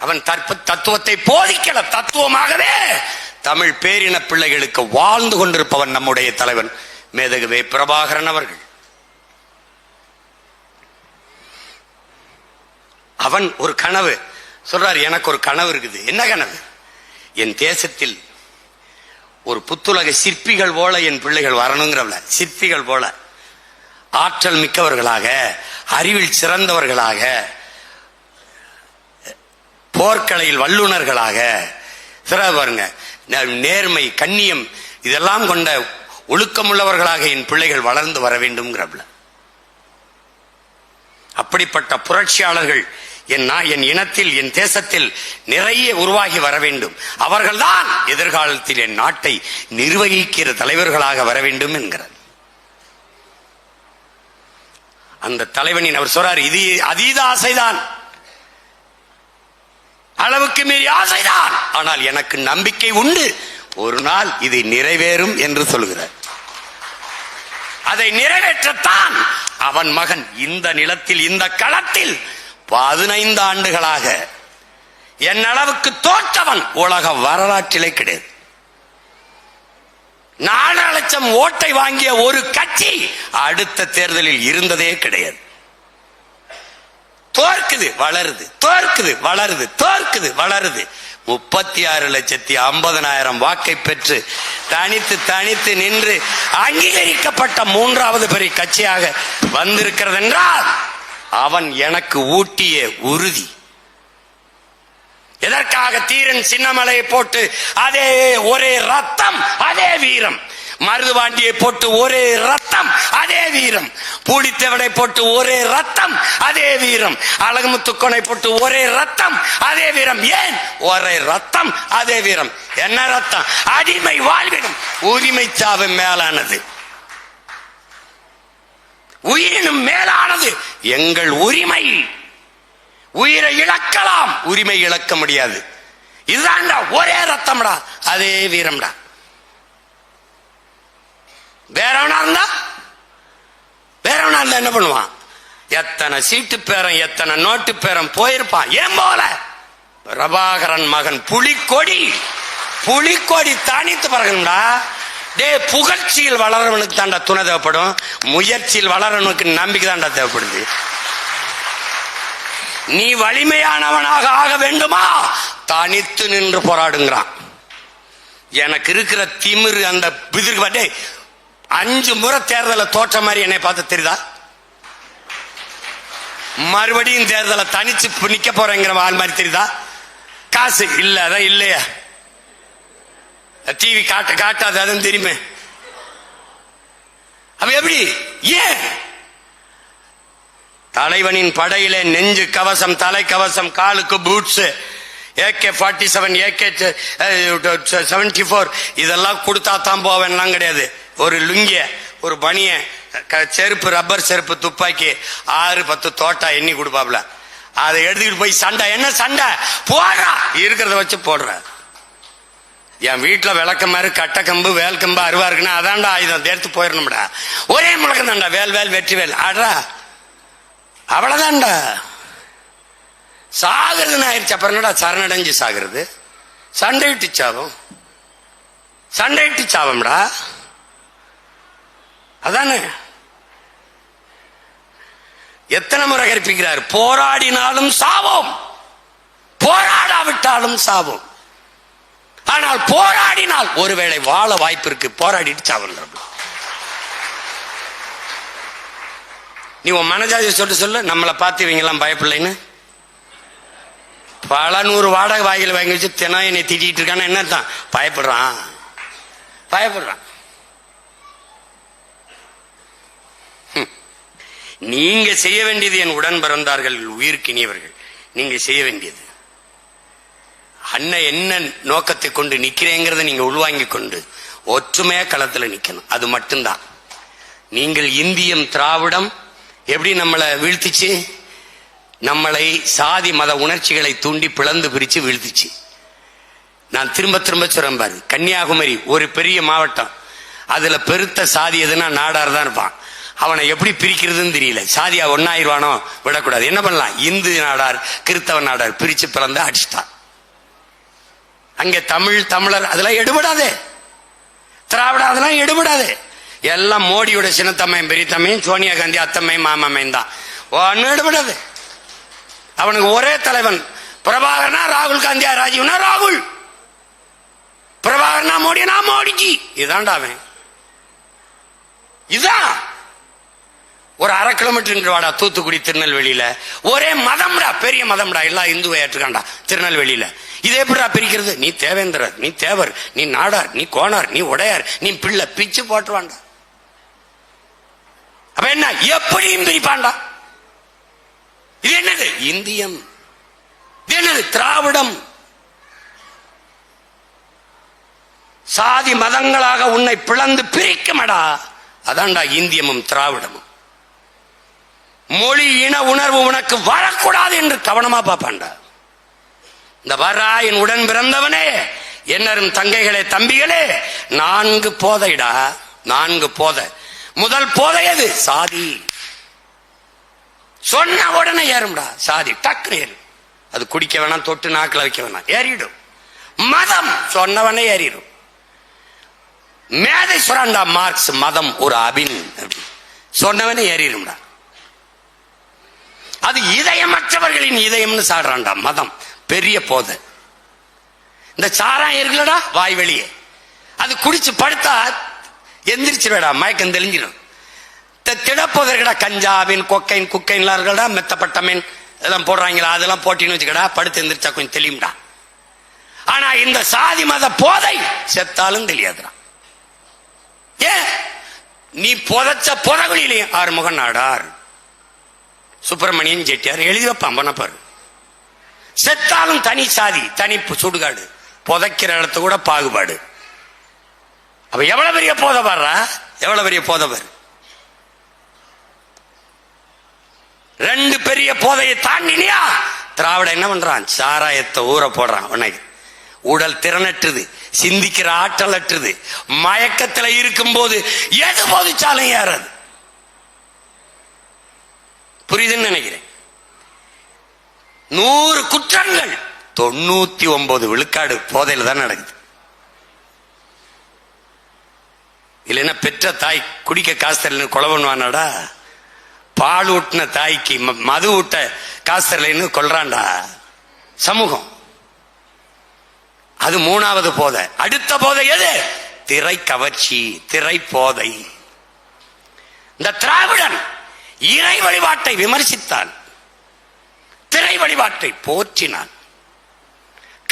அவன் தத்துவத்தை போதிக்கல, தத்துவமாகவே தமிழ் பேரின பிள்ளைகளுக்கு வாழ்ந்து கொண்டிருப்பவன் நம்முடைய தலைவன் மேதகுவே பிரபாகரன் அவர்கள். அவன் ஒரு கனவு சொல்றாரு. எனக்கு ஒரு கனவு இருக்குது. என்ன கனவு? என் தேசத்தில் ஒரு புத்துலக சிற்பிகள் போல என் பிள்ளைகள் வரணுங்கிறவள. சிற்பிகள் போல ஆற்றல் மிக்கவர்களாக, அறிவில் சிறந்தவர்களாக, போர்க்கலையில் வல்லுநர்களாக, பாருங்க, நேர்மை, கண்ணியம் இதெல்லாம் கொண்ட ஒழுக்கமுள்ளவர்களாக என் பிள்ளைகள் வளர்ந்து வர வேண்டும்ங்கிறவள. அப்படிப்பட்ட புரட்சியாளர்கள் என் இனத்தில், என் தேசத்தில் நிறைய உருவாகி வர வேண்டும். அவர்கள்தான் எதிர்காலத்தில் என் நாட்டை நிர்வகிக்கிற தலைவர்களாக வர வேண்டும் என்கிறார். அந்த தலைவனின் அவர் சொல்றார், இது அதீத ஆசைதான், அளவுக்கு மீறி ஆசைதான், ஆனால் எனக்கு நம்பிக்கை உண்டு, ஒரு நாள் இது நிறைவேறும் என்று சொல்கிறார். அதை நிறைவேற்றத்தான் அவன் மகன் இந்த நிலத்தில், இந்த களத்தில் 15 ஆண்டுகளாக என் அளவுக்கு தோற்றவன் உலக வரலாற்றிலே கிடையாது. 4 லட்சம் ஓட்டை வாங்கிய ஒரு கட்சி அடுத்த தேர்தலில் இருந்ததே கிடையாது. தோற்குது வளருது, தோற்குது வளருது, தோற்குது வளருது. 36,50,000 வாக்கை பெற்று தனித்து நின்று அங்கீகரிக்கப்பட்ட 3வது பெரிய கட்சியாக வந்திருக்கிறது என்றால் அவன் எனக்கு ஊட்டிய உறுதி. எதற்காக தீரன் சின்னமலையை போட்டு அதே ஒரே ரத்தம் அதே வீரம், மருதுபாண்டியை போட்டு ஒரே ரத்தம் அதே வீரம், பூடித்தேவனை போட்டு ஒரே ரத்தம் அதே வீரம், அழகுமுத்துக்கோனை போட்டு ஒரே ரத்தம் அதே வீரம். ஏன் ஒரே ரத்தம் அதே வீரம்? என்ன ரத்தம்? அடிமை வாழ்விடும் உரிமை சாவு மேலானது, உயிரினும் மேலானது எங்கள் உரிமை. உயிரை இழக்கலாம், உரிமை இழக்க முடியாது. இதுதான்டா ஒரே ரத்தம்டா அதே வீரம்டா. வேறவனா இருந்தா என்ன பண்ணுவான்? எத்தனை சீட்டு பேரம் எத்தனை நோட்டு பேரம் போயிருப்பான். ஏன் போல? பிரபாகரன் மகன் புலிக்கொடி தனித்து பறக்கணும்டா. டே, புகழ்ச்சியில் வளரவனுக்கு தாண்டா துணை தேவைப்படும், முயற்சியில் வளரவனுக்கு நம்பிக்கை தாண்டா தேவைப்படுது. நீ வலிமையானவனாக ஆக வேண்டுமா? தனித்து நின்று போராடுங்கிறான். எனக்கு இருக்கிற திமிரு அந்த பிதிர்க்கு 5 முறை தேர்தலை தோற்ற மாதிரி என்னை பார்த்து தெரியுதா? மறுபடியும் தேர்தலை தனிச்சு நிக்க போறேங்கிற ஆள் மாதிரி தெரியுதா? காசு இல்ல, அதான் இல்லையா? டிவி காட்டாது, அதுவும் தெரியுமே. அப்ப எப்படி? ஏன்? தலைவனின் படையிலே நெஞ்சு கவசம், தலை கவசம், காலுக்கு பூட்ஸ், AK-47, AK-74 இதெல்லாம் கொடுத்தா தான் போவேன்லாம் கிடையாது. ஒரு லுங்கிய, ஒரு பனிய, செருப்பு, ரப்பர் செருப்பு, துப்பாக்கி 6-10 தோட்டா எண்ணி கொடுப்பாப்ல. அதை எடுத்துக்கிட்டு போய் சண்டை. என்ன சண்டை? போடுறா, இருக்கிறத வச்சு போடுற. என் வீட்டுல விளக்க மாதிரி கட்டக்கம்பு, வேல் கம்பு, அருவா இருக்குன்னா அதான்டா ஆயுதம், எடுத்து போயிடணும்டா. ஒரே முழக்கம் தான்டா, வேல் வெற்றி வேல், ஆடுறா, அவ்வளவுதான்டா. சாகுறதுன்னு ஆயிடுச்சு. அப்புறம் என்னடா சரணடைஞ்சு சாகுறது? சண்டையிட்டு சாவம்டா, அதானே. எத்தனை முறை கற்பிக்கிறார்? போராடினாலும் சாவோம், போராடாவிட்டாலும் சாவோம். ஆனால் போராடினால் ஒருவேளை வாழ வாய்ப்பு இருக்கு, போராடிட்டு சாவம். நீ உன் மனஜாதி சொல்லு, நம்மளை பார்த்து இவங்க எல்லாம் பயப்படலைன்னு. பல 100 வாடகை வாயில வாங்கி வச்சு தினம் என்னை திட்டிட்டு இருக்கான்னு என்ன தான்? பயப்படுறான். நீங்க செய்ய வேண்டியது, என் உடன் பிறந்தார்கள், உயிர்க்கினியவர்கள், நீங்க செய்ய வேண்டியது அண்ணன் என்ன நோக்கத்தை கொண்டு நிக்கிறேங்கிறத நீங்க உள்வாங்கி கொண்டு ஒற்றுமையா களத்துல நிக்கணும். அது மட்டும்தான். நீங்கள் இந்தியம் திராவிடம் எப்படி நம்மளை வீழ்த்திச்சு? நம்மளை சாதி மத உணர்ச்சிகளை தூண்டி பிளந்து பிரிச்சு வீழ்த்திச்சு. நான் திரும்ப சொல்றேன் பாரு, கன்னியாகுமரி ஒரு பெரிய மாவட்டம், அதுல பெருத்த சாதி எதுனா நாடார் தான் இருப்பான். அவனை எப்படி பிரிக்கிறதுன்னு தெரியல. சாதியா ஒன்னாயிருவானோ, விடக்கூடாது. என்ன பண்ணலாம்? இந்து நாடார், கிறிஸ்தவ நாடார் பிரிச்சு பிறந்த அடிச்சுட்டான். அங்கே தமிழர் அதெல்லாம் எடுபடாது, திராவிடம் அதெல்லாம் எடுபடாது. எல்லாம் மோடியோட சின்னத்தம்மையும் பெரியத்தம்மையும், சோனியா காந்தி அத்தம்மையும் மாமம்மையும் தான். ஒன்னும் எடுபடாது. அவனுக்கு ஒரே தலைவன். பிரபாகரனா ராகுல் காந்தியா, ராஜீவ்னா ராகுல், பிரபாகரனா மோடினா மோடிஜி. இதான்டா அவன். இதான் ஒரு 1/2 கிலோமீட்டர் வாடா தூத்துக்குடி திருநெல்வேலியில ஒரே மதம்டா, பெரிய மதம்டா, எல்லாம் இந்துவை ஏற்றுக்காண்டா திருநெல்வேலியில. இதே எப்படிடா பிரிக்கிறது? நீ தேவேந்திரர், நீ தேவர், நீ நாடார், நீ கோனார், நீ உடையார், நீ பிள்ளை, பிச்சு போட்டுருவான்டா. அப்ப என்ன? எப்படியும் பிரிப்பான்டா. இது என்னது? இந்தியம். இது என்னது? திராவிடம். சாதி மதங்களாக உன்னை பிளந்து பிரிக்குமடா. அதான்டா இந்தியமும் திராவிடமும். மொழி இன உணர்வு உனக்கு வரக்கூடாது என்று கவனமா பார்ப்பான்டா. இந்த வரா என் உடன் பிறந்தவனே, என்னரும் தங்கைகளே, தம்பிகளே, 4 போதைடா, 4 போதை. முதல் போதை எது? சாதி. சொன்ன உடனே ஏறும்டா சாதி, டக்குனு ஏறும். அது குடிக்க வேணாம், தொட்டு நாக்கில் வைக்க வேணாம், ஏறிடும். மதம் சொன்னவனே ஏறிடும். மேதை சுரண்டா மார்க்ஸ், மதம் ஒரு அபின் சொன்னவனே ஏறிடும்டா. அது இதயமற்றவர்களின் இதயம்னு சாடுறான்டா மதம். பெரிய போதை. இந்த சாராயம் இருக்குல்லடா வாய் வெளியே, அது குடிச்சு படுத்தா எந்திரிச்சிருடா, மயக்கம் தெளிஞ்சிடும். திடப்போதற்கடா கஞ்சாவின் கொக்கைன் குக்கைன்லாம் இருக்கடா, மெத்தப்பட்டமீன் இதெல்லாம் போடுறாங்களா, அதெல்லாம் போட்டின்னு வச்சுக்கடா, படுத்து எந்திரிச்சா கொஞ்சம் தெளியும்டா. ஆனா இந்த சாதி மத போதை செத்தாலும் தெரியாதுடா. ஏன்? நீ புதைச்ச புதகுலிலையும் ஆறுமுகன் நாடார், சுப்பிரமணியன் செட்டியார் எழுதி வைப்பான் பண்ணப்பாரு. செத்தாலும் தனி சாதி, தனி சுடுகாடு, புதைக்கிற இடத்து கூட பாகுபாடு. அப்ப எவ்வளவு பெரிய போதை வர்றா, எவ்வளவு பெரிய போதை வரு. ரெண்டு பெரிய போதையை தாண்டினியா திராவிட என்ன பண்றான்? சாராயத்தை ஊற போடுறான். உனக்கு உடல் திறனற்றுது, சிந்திக்கிற ஆற்றல் அற்றுது, மயக்கத்துல இருக்கும் போது எது போதிச்சாலும் ஏறாது. புரியுதுன்னு நினைக்கிறேன். 100 குற்றங்கள் 99 விழுக்காடு போதையில தான் நடக்குது. இல்லைன்னா பெற்ற தாய் குடிக்க காசு தரலன்னு கொலை பண்ணுவானாடா, பால் ஊட்டின தாய்க்கு மது ஊட்ட காசு தரலன்னு கொல்றான்டா சமூகம். அது 3வது போதை. அடுத்த போதை எது? திரை கவர்ச்சி, திரை போதை. இந்த திராவிடன் இறை வழிபாட்டை விமர்சித்தான், திரை வழிபாட்டை போற்றினான்.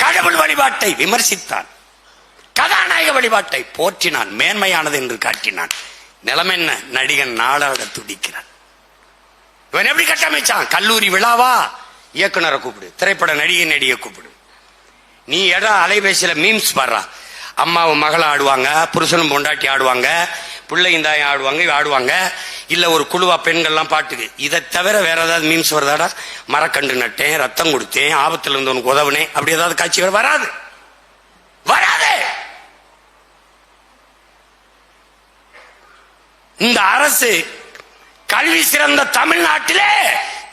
கடவுள் வழிபாட்டை விமர்சித்தான், கதாநாயக வழிபாட்டை போற்றினான், மேன்மையானது என்று காட்டினான். நிலைமை என்ன? நடிகன் நாடாட துடிக்கிறான். இவன் எப்படி கட்டமைச்சான்? கல்லூரி விழாவா, இயக்குனரை கூப்பிடு, திரைப்பட நடிகை கூப்பிடு. நீ இடம் அலைபேசியில மீம்ஸ் பாடுறா, அம்மாவும் மகளை ஆடுவாங்க, புருஷனும் பொண்டாட்டி ஆடுவாங்க, பிள்ளையும் தாயும் ஆடுவாங்க, இல்ல ஒரு குழுவா பெண்கள்லாம் பாட்டுக்கு. இதை தவிர வேற ஏதாவது மீம்ஸ் வருதாடா? மரக்கண்டு நட்டேன், ரத்தம் கொடுத்தேன், ஆபத்துல இருந்து உனக்கு உதவுனேன், அப்படி ஏதாவது காட்சி வராது, வராது. இந்த அரசு கல்வி சிறந்த தமிழ்நாட்டிலே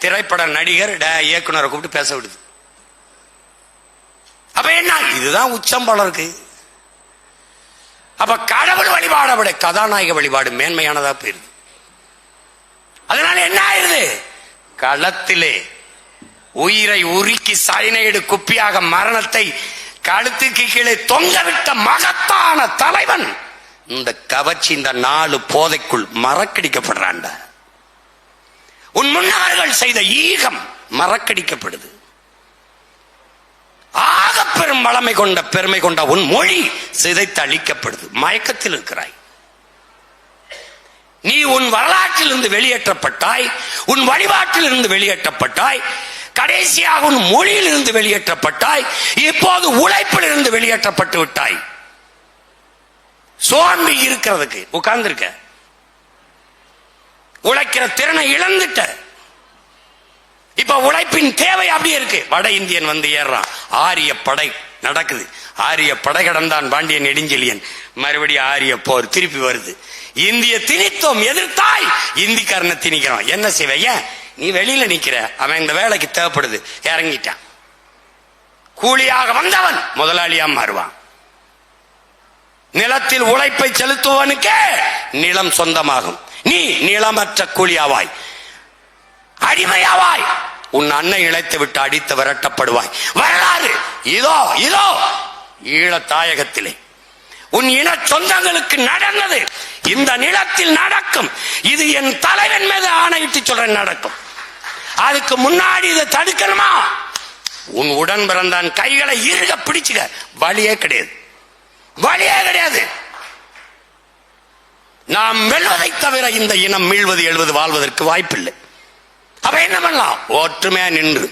திரைப்பட நடிகர் இயக்குனரை கூப்பிட்டு பேச விடுது. அப்ப என்ன? இதுதான் உச்சம் போல இருக்கு. அப்ப கடவுள் வழிபாடு விட கதாநாயக வழிபாடு மேன்மையானதா போயிருது. அதனால என்ன ஆயிருது? களத்திலே உயிரை உருக்கி சைனைடு குப்பியாக மரணத்தை கழுத்துக்கு கீழே தொங்கவிட்ட மகத்தான தலைவன் இந்த கவர்ச்சி, இந்த 4 போதைக்குள் மறக்கடிக்கப்படுறாண்ட. உன் முன்னார்கள் செய்த ஈகம் மறக்கடிக்கப்படுது. ஆக பெரும் வளமை கொண்ட பெருமை கொண்ட உன் மொழி சிதைத்து அழிக்கப்படுது. மயக்கத்தில் இருக்கிறாய் நீ. உன் வரலாற்றில் இருந்து வெளியேற்றப்பட்டாய், உன் வழிபாட்டில் இருந்து வெளியேற்றப்பட்டாய், கடைசியாக உன் மொழியில் இருந்து வெளியேற்றப்பட்டாய், இப்போது உழைப்பில் இருந்து வெளியேற்றப்பட்டு விட்டாய். சோம்பி இருக்கிறதுக்கு உட்கார்ந்து இருக்க, உழைக்கிற திறனை இழந்துட்ட. இப்ப உழைப்பின் தேவை அப்படியே இருக்கு. வட இந்தியன் வந்து ஏறான், ஆரிய படை நடக்குது, ஆரிய படை கடந்தான் பாண்டியன் நெடுஞ்செழியன், மறுபடியும் ஆரிய போர் திருப்பி வருது. இந்திய திணித்தோம், எதிர்த்தாய், இந்திக்காரனை திணிக்கிறோம். என்ன செய்வ? நீ வெளியில நிக்கிற, அவன் இந்த வேலைக்கு தேவைப்படுது, இறங்கிட்டான். கூலியாக வந்தவன் முதலாளியா மாறுவான். நிலத்தில் உழைப்பை செலுத்துவனுக்கே நிலம் சொந்தமாகும். நீ நிலமற்ற கூலியாவாய், அடிமையாவாய். உன் அன்னை இழைத்து விட்டு அடித்து விரட்டப்படுவாய். வரலாறு இதோ இதோ ஈழத் தாயகத்திலே உன் இன சொந்தங்களுக்கு நடந்தது இந்த நிலத்தில் நடக்கும். இது என் தலைவன் மீது ஆணையிட்டு சொல்றேன், நடக்கும். அதுக்கு முன்னாடி இதை தடுக்கணுமா? உன் உடன் பிறந்தான் கைகளை இறுக பிடிச்சுக்க. வழியே கிடையாது, வழியே கிடையாது. நாம் வெல்வதை தவிர இந்த இனம் மீள்வது எழுவது வாழ்வதற்கு வாய்ப்பில்லை. அப்ப என்ன பண்ணலாம்? ஒற்றுமையா நின்று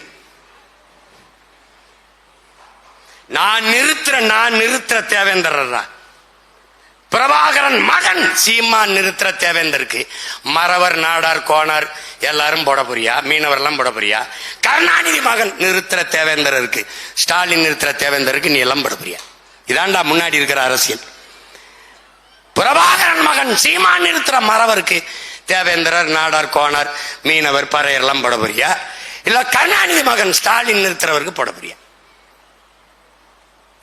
நான் நிறுத்துற தேவேந்திரா, பிரபாகரன் மகன் சீமான் நிறுத்துற தேவேந்தருக்கு மறவர் நாடார் கோனார் எல்லாரும் போட போறியா? மீனவர் எல்லாம் போட போறியா? கருணாநிதி மகன் நிறுத்துற தேவேந்தருக்கு, ஸ்டாலின் நிறுத்துற தேவேந்தருக்கு நீ எல்லாம் போட போறியா? இதாண்டா முன்னாடி இருக்கிற அரசியல். பிரபாகரன் மகன் சீமான் நிறுத்துற மறவருக்கு தேவேந்திரர் நாடார் கோனார் மீனவர் பறையர் எல்லாம் போட போறியா? இல்ல கருணாநிதி மகன் ஸ்டாலின் நிறுத்துறவருக்கு போட போறியா,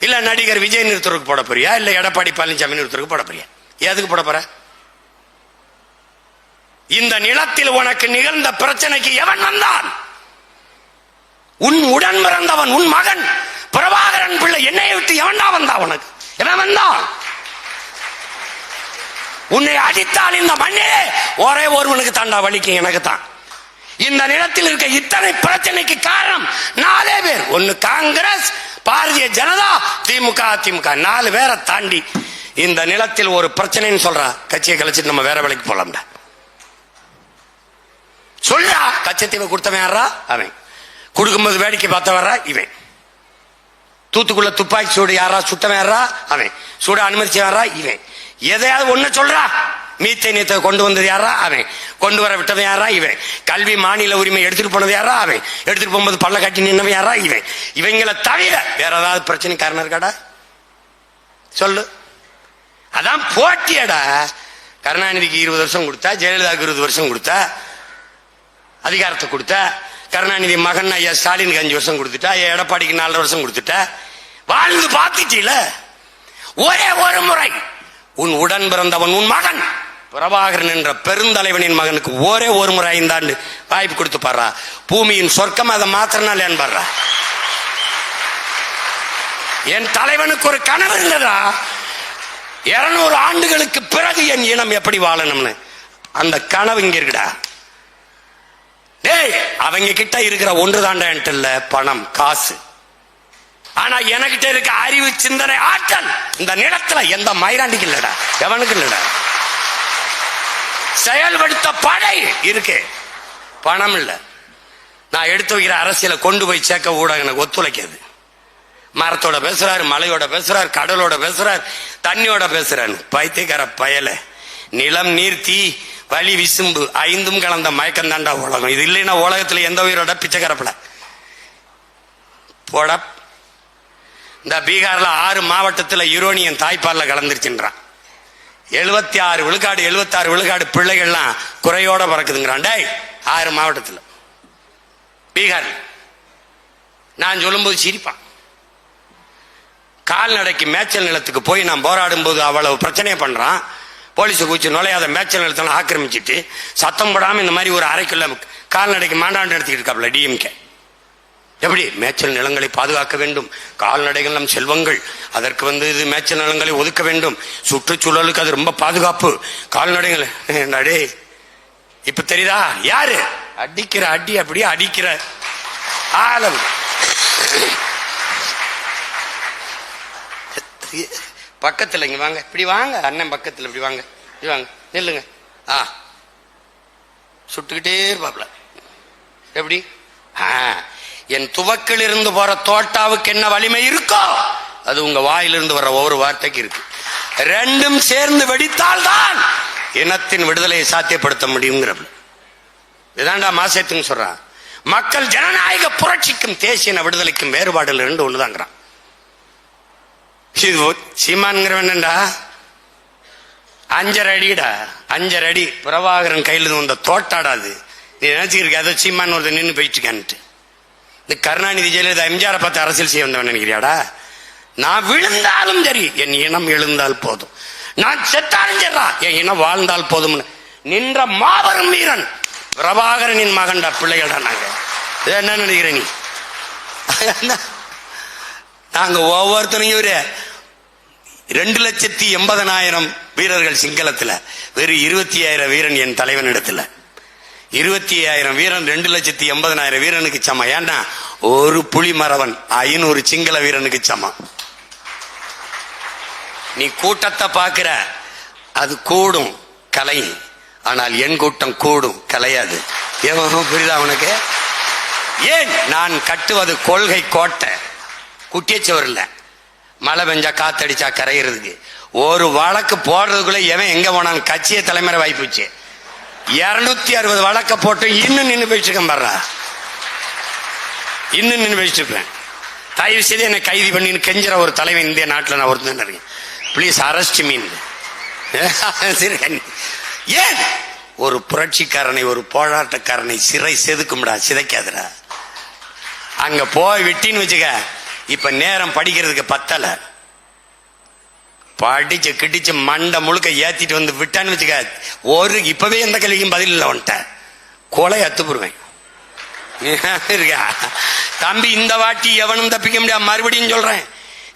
இல்ல நடிகர் விஜய் நிறுத்துறதுக்கு போட போறியா, இல்ல எடப்பாடி பழனிசாமி நிறுத்துறதுக்கு போட போறியா? எதுக்கு போட போற? இந்த நிலத்தில் உனக்கு நிகழ்ந்த பிரச்சனைக்கு எவன் வந்தான்? உன் உடன் பிறந்தவன், உன் மகன் பிரபாகரன் பிள்ளை. என்னை விட்டு எவன்டா வந்தா? உனக்கு எவன் வந்தான்? உன்னை அடித்தால் இந்த மண்ணே ஒரே ஒருவனுக்கு தாண்டா வலிக்கும், எனக்கு தான். இந்த நிலத்தில் இருக்க இத்தனை பிரச்சனைக்கு காரணம் 4 பேர். ஒன்னு காங்கிரஸ், பாரதிய ஜனதா, திமுக, அதிமுக. 4 பேரை தாண்டி இந்த நிலத்தில் ஒரு பிரச்சனைன்னு சொல்றா, கட்சியை கழிச்சிட்டு நம்ம வேற வேலைக்கு போலாம்டா. சொல்றா, கச்சத்தீவை கொடுத்தவன் யாரா? அவன். கொடுக்கும்போது வேடிக்கை பார்த்தவரா இவன். தூத்துக்குள்ள துப்பாக்கி சூடு யாரா சுட்டவன் யாரா? அவன். சூட அனுமதிச்சவரா இவன். எதையாவது ஒண்ணு சொல்றா, மீத்தேனியத்தை கொண்டு வந்தது யாரா? அவன். கொண்டு வர விட்டது யாரா? இவன். கல்வி மாநில உரிமை எடுத்துட்டு போனது யாரா? அவன். எடுத்துட்டு போகும்போது பல்ல கட்டி நின்னவன் யாரா? இவன். இவங்களை தவிர வேற ஏதாவது பிரச்சனை காரணம் இருக்காடா? சொல்லு. அதான் போட்டியடா. கருணாநிதிக்கு 20 வருஷம் கொடுத்தா, ஜெயலலிதாவுக்கு 20 வருஷம் கொடுத்தா, அதிகாரத்தை கொடுத்த. கருணாநிதி மகன் ஐயா ஸ்டாலினுக்கு 5 வருஷம் கொடுத்துட்டா, எடப்பாடிக்கு 4 வருஷம் கொடுத்துட்டா. வாழ்ந்து பார்த்துட்டீல. ஒரே ஒரு முறை உன் உடன் பிறந்தவன், உன் மகன் பிரபாகரன் என்ற பெருந்தலைவனின் மகனுக்கு ஒரே ஒரு முறை 5 ஆண்டு வாய்ப்பு கொடுத்து பாடுறா. பூமியின் சொர்க்கம் அதை மாத்திரனால பாடுறா. என் தலைவனுக்கு ஒரு கனவு இருந்ததா, 200 ஆண்டுகளுக்கு பிறகு என் இனம் எப்படி வாழணும்னு. அந்த கனவு இங்க இருக்குடா. டேய், அவங்க கிட்ட இருக்கிற ஒன்று தாண்டா என்கிட்ட இல்ல பணம் காசு. ஆனா எனக்கிட்ட இருக்க அறிவு, சிந்தனை, ஆற்றல் இந்த நிலத்துல எந்த மயிராண்டிக்கு இல்லடா, எவனுக்கு இல்லடா. செயல்படுத்த படை இருக்கு, பணம் இல்ல. நான் எடுத்து வைக்கிற அரசியலை கொண்டு போய் சேர்க்க ஊடகம் எனக்கு ஒத்துழைக்காது. மரத்தோட பேசுறாரு, மலையோட பேசுறாரு, கடலோட பேசுறாரு, தண்ணியோட பேசுறாரு. பைத்தியக்கார பயல. நிலம், நீர், தீ, வலி, விசும்பு 5ம் கலந்த மயக்கம் தாண்டா உலகம். இது இல்லைன்னா உலகத்துல எந்த உயிரோட பிச்சைக்கரப்பல போட. இந்த பீகார்ல 6 மாவட்டத்தில் யுரோனியன் தாய்ப்பால்ல கலந்துருச்சுன்றான். 76 விழுக்காடு 76 விழுக்காடு பிள்ளைகள்லாம் குறையோட பறக்குதுங்கிறான். டேய், 6 மாவட்டத்தில் பீகார். நான் சொல்லும்போது சிரிப்பான். கால்நடைக்கு மேய்ச்சல் நிலத்துக்கு போய் நான் போராடும் போது அவ்வளவு பிரச்சனையை பண்றான். போலீஸை கூச்சி நுழையாத மேய்ச்சல் நிலத்தெல்லாம் ஆக்கிரமிச்சிட்டு சத்தம் போடாம இந்த மாதிரி ஒரு 1/2 கிலோ கால்நடைக்கு மாண்டாண்டு நடத்திக்கிட்டு இருக்காப்ல டிஎம்கே. எப்படி மேய்ச்சல் நிலங்களை பாதுகாக்க வேண்டும், கால்நடைகள் நம் செல்வங்கள், அதற்கு இது மேய்ச்சல் நிலங்களை ஒதுக்க வேண்டும், சுற்றுச்சூழலுக்கு அது ரொம்ப பாதுகாப்பு, கால்நடைகள். டே, இப்ப தெரியுதா யாரு அடிக்கிற அடி? அப்படியே அடிக்கிற ஆளம். பக்கத்துல இங்க வாங்க, இப்படி வாங்க அண்ணன், பக்கத்துல இப்படி வாங்க, இப்படி வாங்க, நில்லுங்க. சுட்டுக்கிட்டே இருப்பாப்ல. எப்படி? என் துவக்கில் இருந்து போற தோட்டாவுக்கு என்ன வலிமை இருக்கோ அது உங்க வாயிலிருந்து வர ஒவ்வொரு வார்த்தைக்கு இருக்கு. 2ம் சேர்ந்து வெடித்தால் தான் இனத்தின் விடுதலையை சாத்தியப்படுத்த முடியுங்கிறப்ப. இதாண்டா மாசேத்துன்னு சொல்றான். மக்கள் ஜனநாயக புரட்சிக்கும் தேசிய விடுதலைக்கும் வேறுபாடுல 2 ஒண்ணுதாங்கிறான். சீமான்ங்கிறவன்டா 5.5 அடிடா, 5.5 அடி பிரபாகரன் கையில் வந்த தோட்டாடாது. நீ நினைச்சுக்கிருக்க அதை சீமான் ஒரு நின்று போயிட்டு இருக்கான்ட்டு. இந்த கருணாநிதி, ஜெயலலிதா, எம்ஜிஆரை பார்த்து அரசியல் செய்ய வந்தவன் நினைக்கிறியாடா? நான் விழுந்தாலும் சரி என் இனம் எழுந்தால் போதும், நான் செத்தாலும் சரிடா என் இனம் வாழ்ந்தால் போதும் நின்ற மாபெரும் வீரன் பிரபாகரனின் மகன்டா பிள்ளைகள்டா. நாங்க என்ன நினைக்கிற நீ? நாங்க ஒவ்வொருத்தனையும் 2,80,000 வீரர்கள் சிங்களத்துல, வெறும் 25,000 வீரன் என் தலைவனிடத்துல. 25,000 வீரன் 2,80,000 வீரனுக்கு சமம். ஏன்னா ஒரு புலி மறவன் 500 சிங்கள வீரனுக்கு சமம். நீ கூட்டத்தை பாக்குற, அது கூடும் கலை, ஆனால் என் கூட்டம் கூடும் கலையாது. புரியுதா உனக்கு? ஏன் நான் கட்டுவது கொள்கை கோட்டை, குட்டியச்சவர் இல்ல. மழை பெஞ்சா காத்தடிச்சா கரையிறதுக்கு. ஒரு வழக்கு போடுறதுக்குள்ள எவன் எங்க போனான் கட்சியை தலைமுறை வாய்ப்புச்சு. 260 வழக்க போட்டு இன்னும் நின்று போயிட்டு இருக்கேன் பாரு, இன்னும் நின்று போயிட்டு இருப்பேன். தயவு செய்து என்னை கைது பண்ணி கெஞ்சுற ஒரு தலைவன் இந்திய நாட்டில் நான் ஒருத்தன் இருக்கேன். ப்ளீஸ் அரெஸ்ட் மீன். ஏன் ஒரு புரட்சிக்காரனை, ஒரு போராட்டக்காரனை சிறை செதுக்கும்டா, சிதைக்காதடா. அங்க போய் விட்டின்னு வச்சுக்க, இப்ப நேரம் படிக்கிறதுக்கு பத்தல, படிச்சு கிடிச்சு மண்டை முழுக்க ஏத்திட்டு வந்து விட்டான்னு வச்சுக்க, இப்பவே எந்த கேள்விக்கும் பதில் இல்லை வந்துட்ட, கொலை அத்துப்புருவேன். இருக்கா தம்பி, இந்த வாட்டி எவனும் தப்பிக்க முடியாது. மறுபடியும் சொல்றேன்,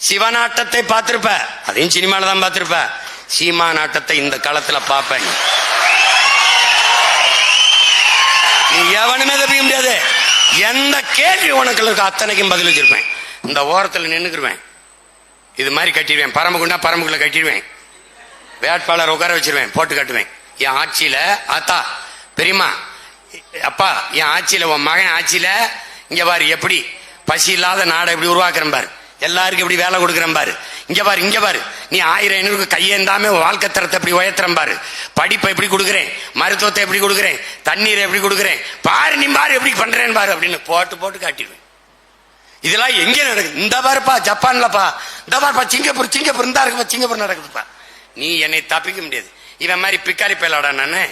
சிவநாட்டத்தை பார்த்திருப்ப, அதையும் சினிமால தான் பார்த்திருப்ப, சீமா நாட்டத்தை இந்த களத்துல பார்ப்பேன். நீ எவனுமே தப்பிக்க முடியாது. எந்த கேள்வி உனக்கு இருக்க அத்தனைக்கும் பதில் வச்சிருப்பேன். இந்த ஓரத்தில் நின்னுக்குருவேன், இது மாதிரி கட்டிடுவேன், பரம்புக்குண்டா பரம்புக்குள்ள கட்டிடுவேன், வேட்பாளர் உட்கார வச்சிருவேன், போட்டு கட்டுவேன். என் ஆட்சியில ஆத்தா பெரியமா அப்பா, என் ஆட்சியில உன் மகன் ஆட்சியில இங்க பாரு எப்படி பசி இல்லாத நாடை எப்படி உருவாக்குறேன் பாரு, எல்லாருக்கும் எப்படி வேலை கொடுக்குறேன் பாரு, இங்க பாரு இங்க பாரு, நீ 1000-500 கையேந்தாம வாழ்க்கை தரத்தை எப்படி உயர்த்துறேன் பாரு, படிப்பை எப்படி கொடுக்குறேன், மருத்துவத்தை எப்படி கொடுக்குறேன், தண்ணீரை எப்படி கொடுக்குறேன் பாரு, நீ பாரு எப்படி பண்றேன்னு பாரு அப்படின்னு போட்டு போட்டு காட்டிடுவேன். இதெல்லாம் எங்க நடக்குது? இந்த பாருப்பா ஜப்பான்லப்பா, இந்த பாருப்பா சிங்கப்பூர், சிங்கப்பூர் இந்த இருக்குப்பா, சிங்கப்பூர் நடக்குதுப்பா. நீ என்னை தப்பிக்க முடியாது. இவன் மாதிரி பிக்காரி பேலாடா, நானு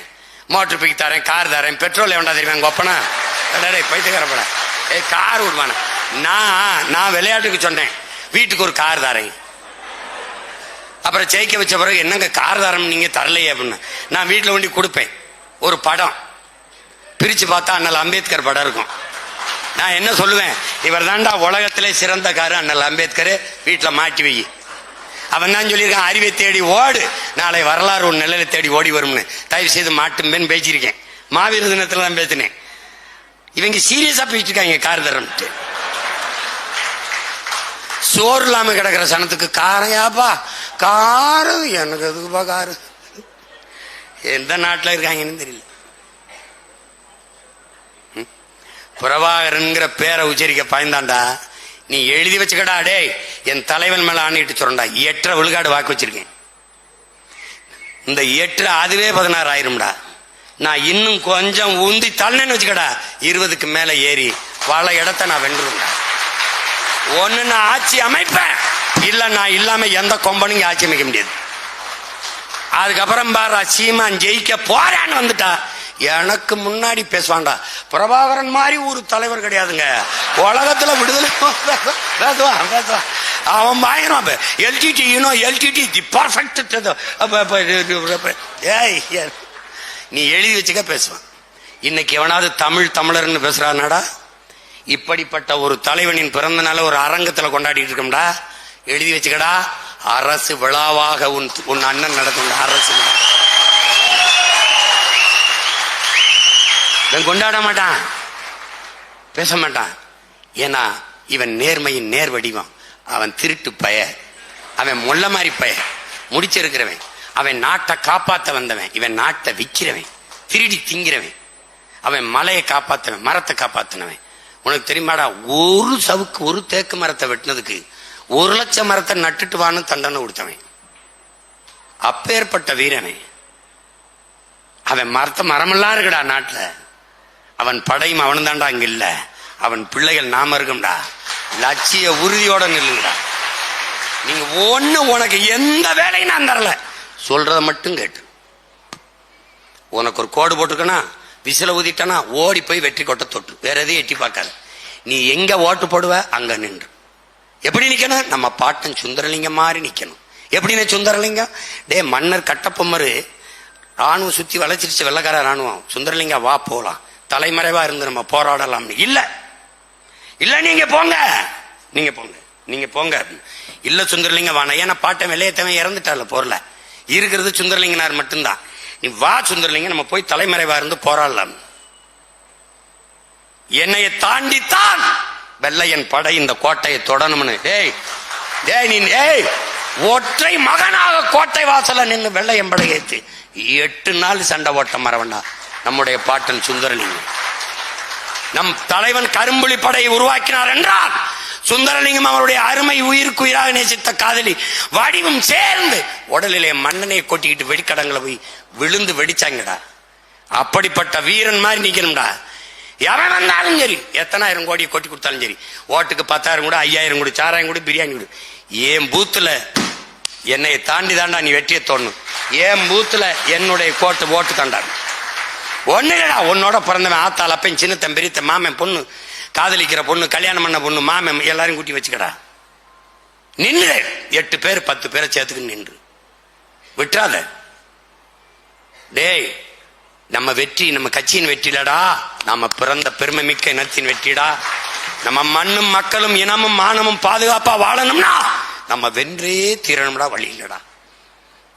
மோட்டர் பிக் தரேன், கார் தரேன், பெட்ரோல் எவன்டா தெரியுமா கொப்பனா பைத்துக்காரப்பட கார் விடுவான. நான் விளையாட்டுக்கு சொன்னேன் வீட்டுக்கு ஒரு கார் தரேன், அப்புறம் ஜெயிக்க வச்ச பிறகு என்னங்க கார் தரம் நீங்க தரலையே அப்படின்னு நான் வீட்டில் ஒண்டி கொடுப்பேன். ஒரு படம் பிரிச்சு பார்த்தா அண்ணல் அம்பேத்கர் படம் இருக்கும். நான் என்ன சொல்லுவேன், இவர் தாண்டா உலகத்திலே சிறந்த காரு அண்ணல் அம்பேத்கர், வீட்டில் மாட்டி வை. அவன் தான் சொல்லியிருக்கான், அறிவை தேடி ஓடு, நாளை வரலாறு ஒரு நிலையில தேடி ஓடி வரும்னு. தயவு செய்து மாட்டும்பேன்னு பேசியிருக்கேன். மாவீர தினத்துல தான் பேசினேன். இவங்க சீரியஸா பேசிட்டு இருக்காங்க கார் தரம்ட்டு. சோறு இல்லாம கிடக்கிற சனத்துக்கு காரையாப்பா காரு, எனக்கு எதுக்குப்பா காரு? எந்த நாட்டில் இருக்காங்கன்னு தெரியல. பிரபாகரன்கிற பேரை உச்சரிக்க பயந்தாண்டா, நீ எழுதி வச்சுக்கடா டே, என் தலைவன் மேல ஆணிட்டு சொல்றா, 8 விழுக்காடு வாக்கு வச்சிருக்கேன். இந்த 8 அதுவே 16 ஆயிரும்டா. நான் இன்னும் கொஞ்சம் உந்தி தள்ளனு வச்சுக்கடா, 20க்கு மேல ஏறி பல இடத்த நான் வென்றுவேன்டா. ஒண்ணு நான் ஆட்சி அமைப்பேன், இல்ல நான் இல்லாம எந்த கொம்பனுங்க ஆட்சி அமைக்க முடியாது. அதுக்கப்புறம் பாரு சீமான் ஜெயிக்க போறான்னு வந்துட்டா எனக்கு முன்னாடி பேசுவான்டா. பிரபாகரன் மாதிரி ஒரு தலைவர் கிடையாதுங்க உலகத்துல, விடுதலை பேசுவான் பேசுவான். அவன் பயங்கரம் எல்டிடி, எல்டிடி தி பர்ஃபெக்ட். நீ எழுதி வச்சுக்க பேசுவான். இன்னைக்கு எவனாவது தமிழர்னு பேசுறானாடா? இப்படிப்பட்ட ஒரு தலைவனின் பிறந்த நாள ஒரு அரங்கத்துல கொண்டாடிட்டு இருக்கோம்டா. எழுதி வச்சுக்கடா, அரசு விழாவாக உன் அண்ணன் நடக்கும். அரசு விழா இவன் கொண்டாட மாட்டான், பேச மாட்டான். ஏன்னா இவன் நேர்மையின் நேர் வடிவம். அவன் திருட்டு பய, அவன் முள்ள மாதிரி பய, முடிச்சிருக்கிறவன். அவன் நாட்டை காப்பாத்த வந்தவன், இவன் நாட்டை விக்கிறவன், திருடி திங்கிறவன். அவன் மலையை காப்பாத்தவன், மரத்தை காப்பாத்தினவன். உனக்கு தெரியுமாடா, ஒரு சவுக்கு ஒரு தேக்கு மரத்தை வெட்டினதுக்கு 1,00,000 மரத்தை நட்டுட்டு வான்னு தண்டனை கொடுத்தவன். அப்பேற்பட்ட வீரவன். அவன் மரமெல்லாம் இருக்குடா நாட்டுல. அவன் படையும் அவன் தான்டா அங்க இல்ல, அவன் பிள்ளைகள் நாம இருக்கும்டா. லட்சிய உறுதியோட நில்லுங்கடா. நீங்க ஒண்ணு, உனக்கு எந்த வேலையும் நான் தரல, சொல்றத மட்டும் கேட்டு. உனக்கு ஒரு கோடு போட்டுக்கனா, விசில ஊதிட்டனா ஓடி போய் வெற்றி கொட்ட தொட்டு, வேற எதையும் எட்டி பார்க்காது. நீ எங்க ஓட்டு போடுவ அங்க நின்று. எப்படி நிக்கணும்? நம்ம பாட்டன் சுந்தரலிங்கம் மாதிரி நிக்கணும். எப்படின்னு சுந்தரலிங்கம்? டே மன்னர் கட்டப்பொம்மரு ராணுவம் சுத்தி வளைச்சிருச்சு, வெள்ளக்கார ராணுவம். சுந்தரலிங்கம் வா போலாம், தலைமறைவா இருந்து நம்ம போராடலாம். இல்ல இல்ல நீங்க போங்க, நீங்க போங்க, நீங்க போங்க. இல்ல சுந்தரலிங்கம் வான, ஏன்னா பாட்டன் வெள்ளையத்தவன் இறந்துட்டால போர்ல, இருக்கிறது சுந்தரலிங்கனார் மட்டும்தான். நீ வா சுந்தரலிங்கம், நம்ம போய் தலைமறைவா இருந்து போராடலாம். என்னையை தாண்டித்தான் வெள்ளையன் படை இந்த கோட்டையை தொடணும்னு. டேய் டேய் நீ டேய் ஒற்றை மகனாக கோட்டை வாசல நின்று வெள்ளையன் படை ஏத்து 8 நாள் சண்டை ஓட்ட மறவண்டா நம்முடைய பாட்டன் சுந்தரலிங்கம். நம் தலைவன் கரும்புலி படையை உருவாக்கினார் என்றால் சுந்தரலிங்கம் அவருடைய அருமை உயிருக்கு உயிராக நேசித்த காதலி வடிவும் சேர்ந்து உடலிலே மண்ணனை கொட்டிக்கிட்டு வெடிக்கடங்களை போய் விழுந்து வெடிச்சாங்கடா. அப்படிப்பட்ட வீரன் மாதிரி நிக்கணும்டா. எவன் வந்தாலும் சரி, எத்தனாயிரம் கோடியை கொட்டி கொடுத்தாலும் சரி, ஓட்டுக்கு 10,000 கூட, 5,000 கூட, 6,000 கூட, பிரியாணி கூட. என் பூத்துல என்னை தாண்டி தாண்டா நீ வெற்றியை தோணும். என் பூத்துல என்னுடைய ஓட்டு தாண்டா. ஒண்ணு இல்லடா, உன்னோட பிறந்தவன் ஆத்தாள் அப்பன் சின்னத்தன் பெரியத்த மாமன் பொண்ணு காதலிக்கிற பொண்ணு, கல்யாணம் பண்ண பொண்ணு, மாமன் எல்லாரும் கூட்டி வச்சுக்கடா. நின்று 8 பேர் 10 பேரை சேர்த்துக்கு நின்று விட்டுறாத. டேய், நம்ம வெற்றி நம்ம கட்சியின் வெற்றிலடா, நம்ம பிறந்த பெருமை மிக்க இனத்தின் வெற்றிடா. நம்ம மண்ணும் மக்களும் இனமும் மானமும் பாதுகாப்பா வாழணும்னா நம்ம வென்றே தீரணும்டா, வழி இல்லடா.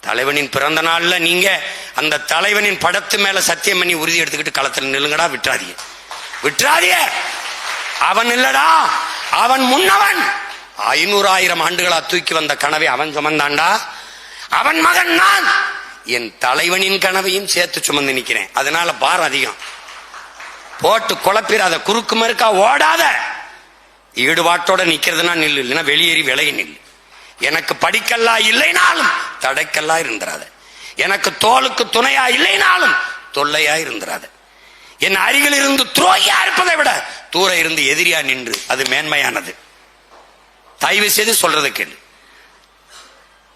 தலைவனின் பிறந்த நாள்ல நீங்க அந்த தலைவனின் படத்து மேல சத்தியம் பண்ணி உறுதி எடுத்துக்கிட்டு களத்தில் நில்லுங்கடா. விட்டுறாதிய. அவன் இல்லடா, அவன் முன்னவன். 500,000 ஆண்டுகளா தூக்கி வந்த கனவை அவன் சுமந்தாண்டா. அவன் மகன் நான். என் தலைவனின் கனவையும் சேர்த்து சுமந்து நிக்கிறேன். அதனால பார் அதிகம் போட்டு குழப்பிடாத, குறுக்கு மறுக்கா ஓடாத. ஈடுபாட்டோட நிக்கிறதுனா நில்லு, இல்லைன்னா வெளியேறி விலகி நில்லு. எனக்கு படிக்கல்லா இல்லைனாலும் தடைக்கல்லா இருந்துராத. எனக்கு தோளுக்கு துணையா இல்லைனாலும் தொல்லையா இருந்துராத. என் அருகில் இருந்து துரோகியா இருப்பதை விட தூர இருந்து எதிரியா நின்று அது மேன்மையானது. தயவு செய்து சொல்றது கேளு.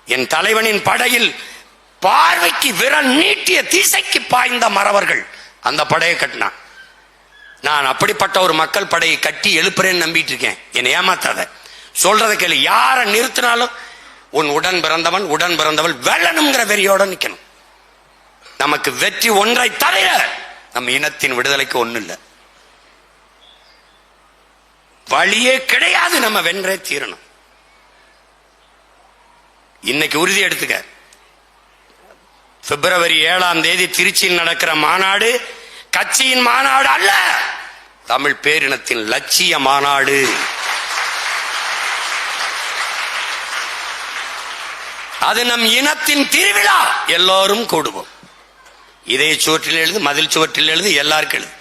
என் தலைவனின் படையில் பார்வைக்கு விரல் நீட்டிய திசைக்கு பாய்ந்த மறவர்கள் அந்த படையை கட்டினான். நான் அப்படிப்பட்ட ஒரு மக்கள் படையை கட்டி எழுப்புறேன்னு நம்பிட்டு இருக்கேன். என்னை ஏமாத்தாத, சொல்றத கேளு. யாரை நிறுத்தினாலும் உன் உடன் பிறந்தவள் வெல்லணுங்கிற வெறியோட நிக்கணும். நமக்கு வெற்றி ஒன்றை தவிர நம்ம இனத்தின் விடுதலைக்கு ஒண்ணு இல்லை, வழியே கிடையாது. நம்ம வென்றே தீரணும். இன்னைக்கு உறுதி எடுத்துக்க. பிப்ரவரி 7ஆம் தேதி திருச்சியில் நடக்கிற மாநாடு கட்சியின் மாநாடு அல்ல, தமிழ் பேரினத்தின் லட்சிய மாநாடு. அது நம் இனத்தின் திருவிழா. எல்லோரும் கூடுவோம். இதே சுவற்றில் எழுது, மதில் சுவற்றில் எழுது, எல்லாருக்கும் எழுது.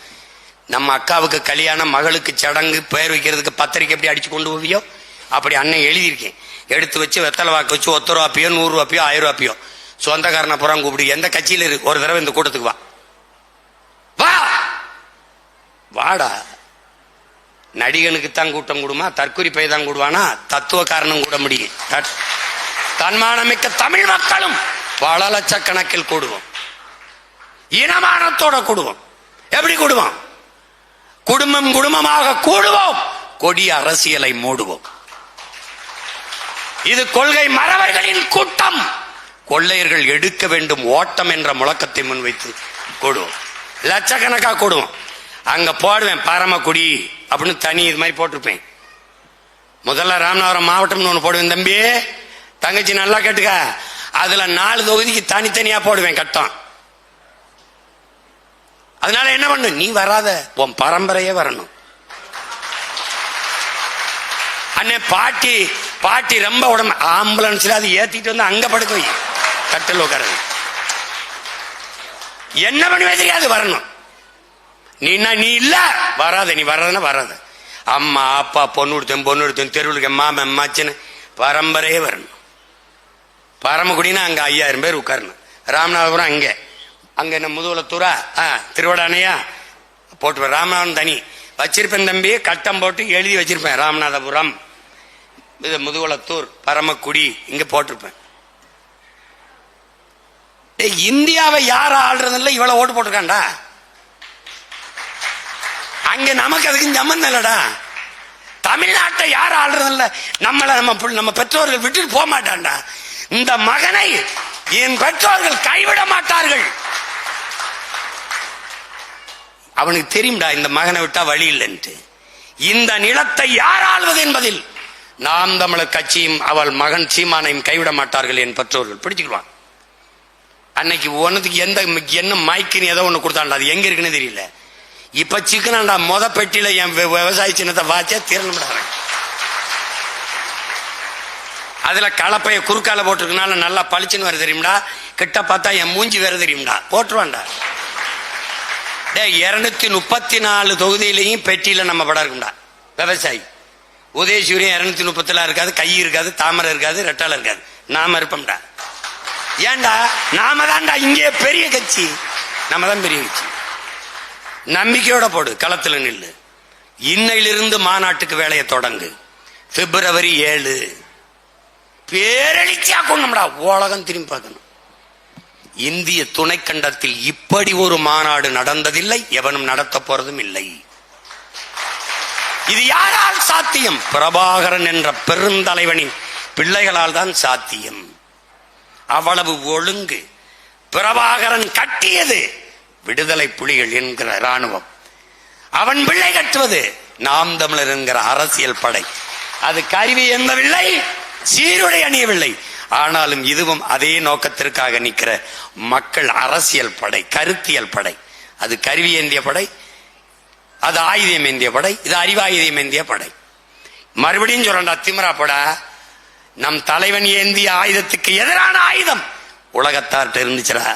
நம்ம அக்காவுக்கு கல்யாணம், மகளுக்கு சடங்கு, பெயர் வைக்கிறதுக்கு பத்திரிக்கை எப்படி அடிச்சு கொண்டு போவியோ அப்படி அண்ணன் எழுதியிருக்கேன். எடுத்து வச்சு வெத்தலை வாக்கு வச்சு 1 ரூபாப்பியோ 100 ரூபாப்பியோ 1000 ரூபாப்பியோ சொந்தக்காரனை புறம் கூப்பிடு. எந்த கட்சியில் இருக்கு, ஒரு தடவை இந்த கூட்டத்துக்கு வா. வாடா. நடிகனுக்குத்தான் கூட்டம் கூடுமா, தற்கொலை பை தான் கூடுவானா, தத்துவ காரணம் கூட முடியும். தன்மானமிக்க தமிழ் மக்களும் பல லட்சக்கணக்கில் கூடுவோம். இனமானத்தோட கூடுவோம். எப்படி கூடுவோம்? குடும்பம் குடும்பமாக கூடுவோம். கொடிய அரசியலை மூடுவோம். இது கொள்கை மறவர்களின் கூட்டம். கொள்ளையர்கள் எடுக்க வேண்டும் ஓட்டம் என்ற முழக்கத்தை முன்வைத்து கூடுவோம். லட்சக்கணக்கா கூடுவோம். அங்க போடுவேன் பரமக்குடி அப்படின்னு தனி இது மாதிரி போட்டிருப்பேன். முதல்ல ராமநாதபுரம் மாவட்டம்னு ஒண்ணு போடுவேன். தம்பி தங்கச்சி நல்லா கேட்டுக்க. அதுல 4 தொகுதிக்கு தனித்தனியா போடுவேன் கட்டம். அதனால என்ன பண்ணு, நீ வராத, உன் பரம்பரையே வரணும். அண்ணே பாட்டி ரொம்ப உடம்பு ஆம்புலன்ஸ்ல அது ஏத்திட்டு வந்து அங்க படுக்க வை, கட்டில் உட்கார. என்ன பண்ணுவே தெரியாது, வரணும். நீ இல்ல வராத. நீ வர்றதுன்னா வராத. அம்மா அப்பா பொண்ணு எடுத்தேன் தெருவுக்கு மாமன் மச்சன் பரம்பரையே வரணும். பரமக்குடினா அங்க 5000 பேர் உட்காரணும். ராமநாதபுரம் அங்க என்ன முதுகுலத்தூரா திருவடானையா போட்டு ராமநாதபுரம் தனி வச்சிருப்பேன் தம்பி. கட்டம் போட்டு எழுதி வச்சிருப்பேன். ராமநாதபுரம், இது முதுகுலத்தூர், பரமக்குடி இங்க போட்டிருப்பேன். இந்தியாவை யாரும் ஆள்றது இல்லை, இவ்வளவு ஓட்டு போட்டிருக்காண்டா. அங்க நமக்கு அதுக்கு சம்பந்தம் இல்லடா. தமிழ்நாட்டை யாரும் ஆள்றது இல்ல. நம்ம பெற்றோர்கள் விட்டுட்டு போக மாட்டான்டா. இந்த மகனை என் பெற்றோர்கள் கைவிட மாட்டார்கள். அவனுக்கு தெரியும்டா இந்த மகனை விட்டா வழி இல்லைன்ட்டு. இந்த நிலத்தை யார் ஆள்வது என்பதில் நாம் தமிழர் கட்சியும் அவள் மகன் சீமானையும் கைவிட மாட்டார்கள் என் பெற்றோர்கள். பிடிச்சுக்குவான். அன்னைக்கு ஒன்னுக்கு என்ன மைக்குன்னு ஏதோ ஒண்ணு கொடுத்தாண்டா, அது எங்க இருக்குன்னு தெரியல. இப்ப சிக்கனாண்டா பெட்டியில என் விவசாய சின்னத்தை வாச்சா திறனும்டா. அதுல கலப்பைய குறுக்கால போட்டிருக்கனால நல்லா பளிச்சுன்னு வர தெரியும்டா. கிட்ட பார்த்தா என் மூஞ்சி வேற தெரியும்டா. போட்டுருவான்டா. 234 தொகுதியிலையும் பெட்டியில நம்ம படம் இருக்கும்டா. விவசாயி உதயசூரியன் 230 இருக்காது, கை இருக்காது, தாமரை இருக்காது, ரெட்டால இருக்காது. நாம இருப்போம்டா. ஏண்டா நாம தான்டா இங்கே பெரிய கட்சி. நம்ம தான் பெரிய கட்சி. நம்பிக்கையோட போடு, களத்துல நில்லு. இன்னையிலிருந்து மாநாட்டுக்கு வேலையை தொடங்கு. பிப்ரவரி 7 பேரழிச்சியா கொண்டோம்டா. உலகம் திரும்பி பார்க்கணும். இந்திய துணைக்கண்டத்தில் இப்படி ஒரு மாநாடு நடந்ததில்லை, எவனும் நடத்த போறதும் இல்லை. இது யாரால் சாத்தியம்? பிரபாகரன் என்ற பெருந்தலைவனின் பிள்ளைகளால் தான் சாத்தியம். அவ்வளவு ஒழுங்கு. பிரபாகரன் கட்டியது விடுதலை புலிகள் என்கிற ராணுவம், அவன் பிள்ளை கட்டுவது நாம் தமிழர் என்கிற அரசியல் படை. அது கருவி எந்தவில்லை, சீருடை அணியவில்லை. ஆனாலும் இதுவும் அதே நோக்கத்திற்காக நிற்கிற மக்கள் அரசியல் படை, கருத்தியல் படை. அது கருவி ஏந்திய படை, அது ஆயுதம் ஏந்திய படை, இது அறிவாயுதம் ஏந்திய படை. மறுபடியும் சொல்றா, திமிரா படா, நம் தலைவன் ஏந்திய ஆயுதத்துக்கு எதிரான ஆயுதம் உலகத்தார்ட்ட இருந்துச்சுரா.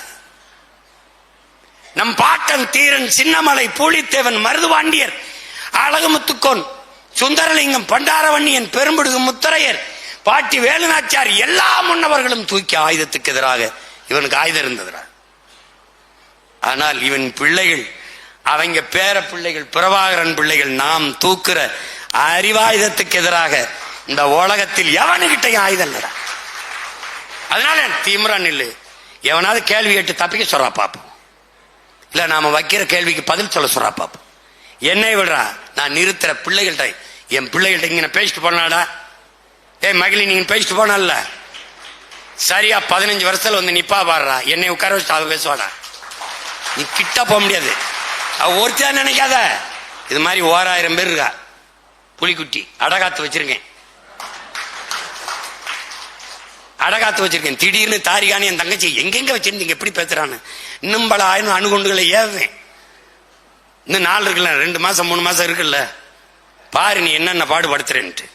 நம் பாட்டன் தீரன் சின்னமலை, பூலித்தேவன், மருதுபாண்டியர், அழகுமுத்துக்கோன், சுந்தரலிங்கம், பண்டாரவன்னியன், பெரும்புடுகு முத்தரையர், பாட்டி வேலுநாச்சியார் எல்லா முன்னவர்களும் தூக்கி ஆயுதத்துக்கு எதிராக இவனுக்கு ஆயுதம் இருந்ததுரா. ஆனால் இவன் பிள்ளைகள், அவங்க பேர பிள்ளைகள், பிரபாகரன் பிள்ளைகள், நாம் தூக்குற அறிவாயுதத்துக்கு எதிராக இந்த உலகத்தில் எவனுகிட்டையும் ஆயுதம் இல்லடா. அதனால திமிரன் இல்லை. எவனாவது கேள்வி கேட்டு தப்பிக்க சொல்றா பாப்போம், இல்ல நாம வைக்கிற கேள்விக்கு பதில் சொல்ல சொல்றா பாப்போம். என்னை விடுறா, நான் நிறுத்துற பிள்ளைகள்கிட்ட, என் பிள்ளைகள்ட்ட இங்க பேசிட்டு போனாடா, ஏய் மகிழி நீங்க பேசிட்டு போனல்ல, சரியா 15 வருஷத்துல வந்து நிப்பா பாடுறா, என்னை உட்கார வச்சு அவ பேசுவாடா. நீ கிட்ட போக முடியாது. அவ ஒருத்தா நினைக்காத, இது மாதிரி 1000 பேர் இருக்கா. புலிக்குட்டி அடகாத்து வச்சிருக்கேன், அடகாத்து வச்சிருக்கேன். திடீர்னு தாரிகானி என் தங்கச்சி எங்கெங்க வச்சிருந்தீங்க, எப்படி பேசுறான்னு இன்னும் பல 1000 அணுகுண்டுகளை ஏவேன். இன்னும் 4 இருக்குல்ல, 2 மாசம் 3 மாசம் இருக்குல்ல, பாரு நீ என்னென்ன பாடுபடுத்துறேன்ட்டு.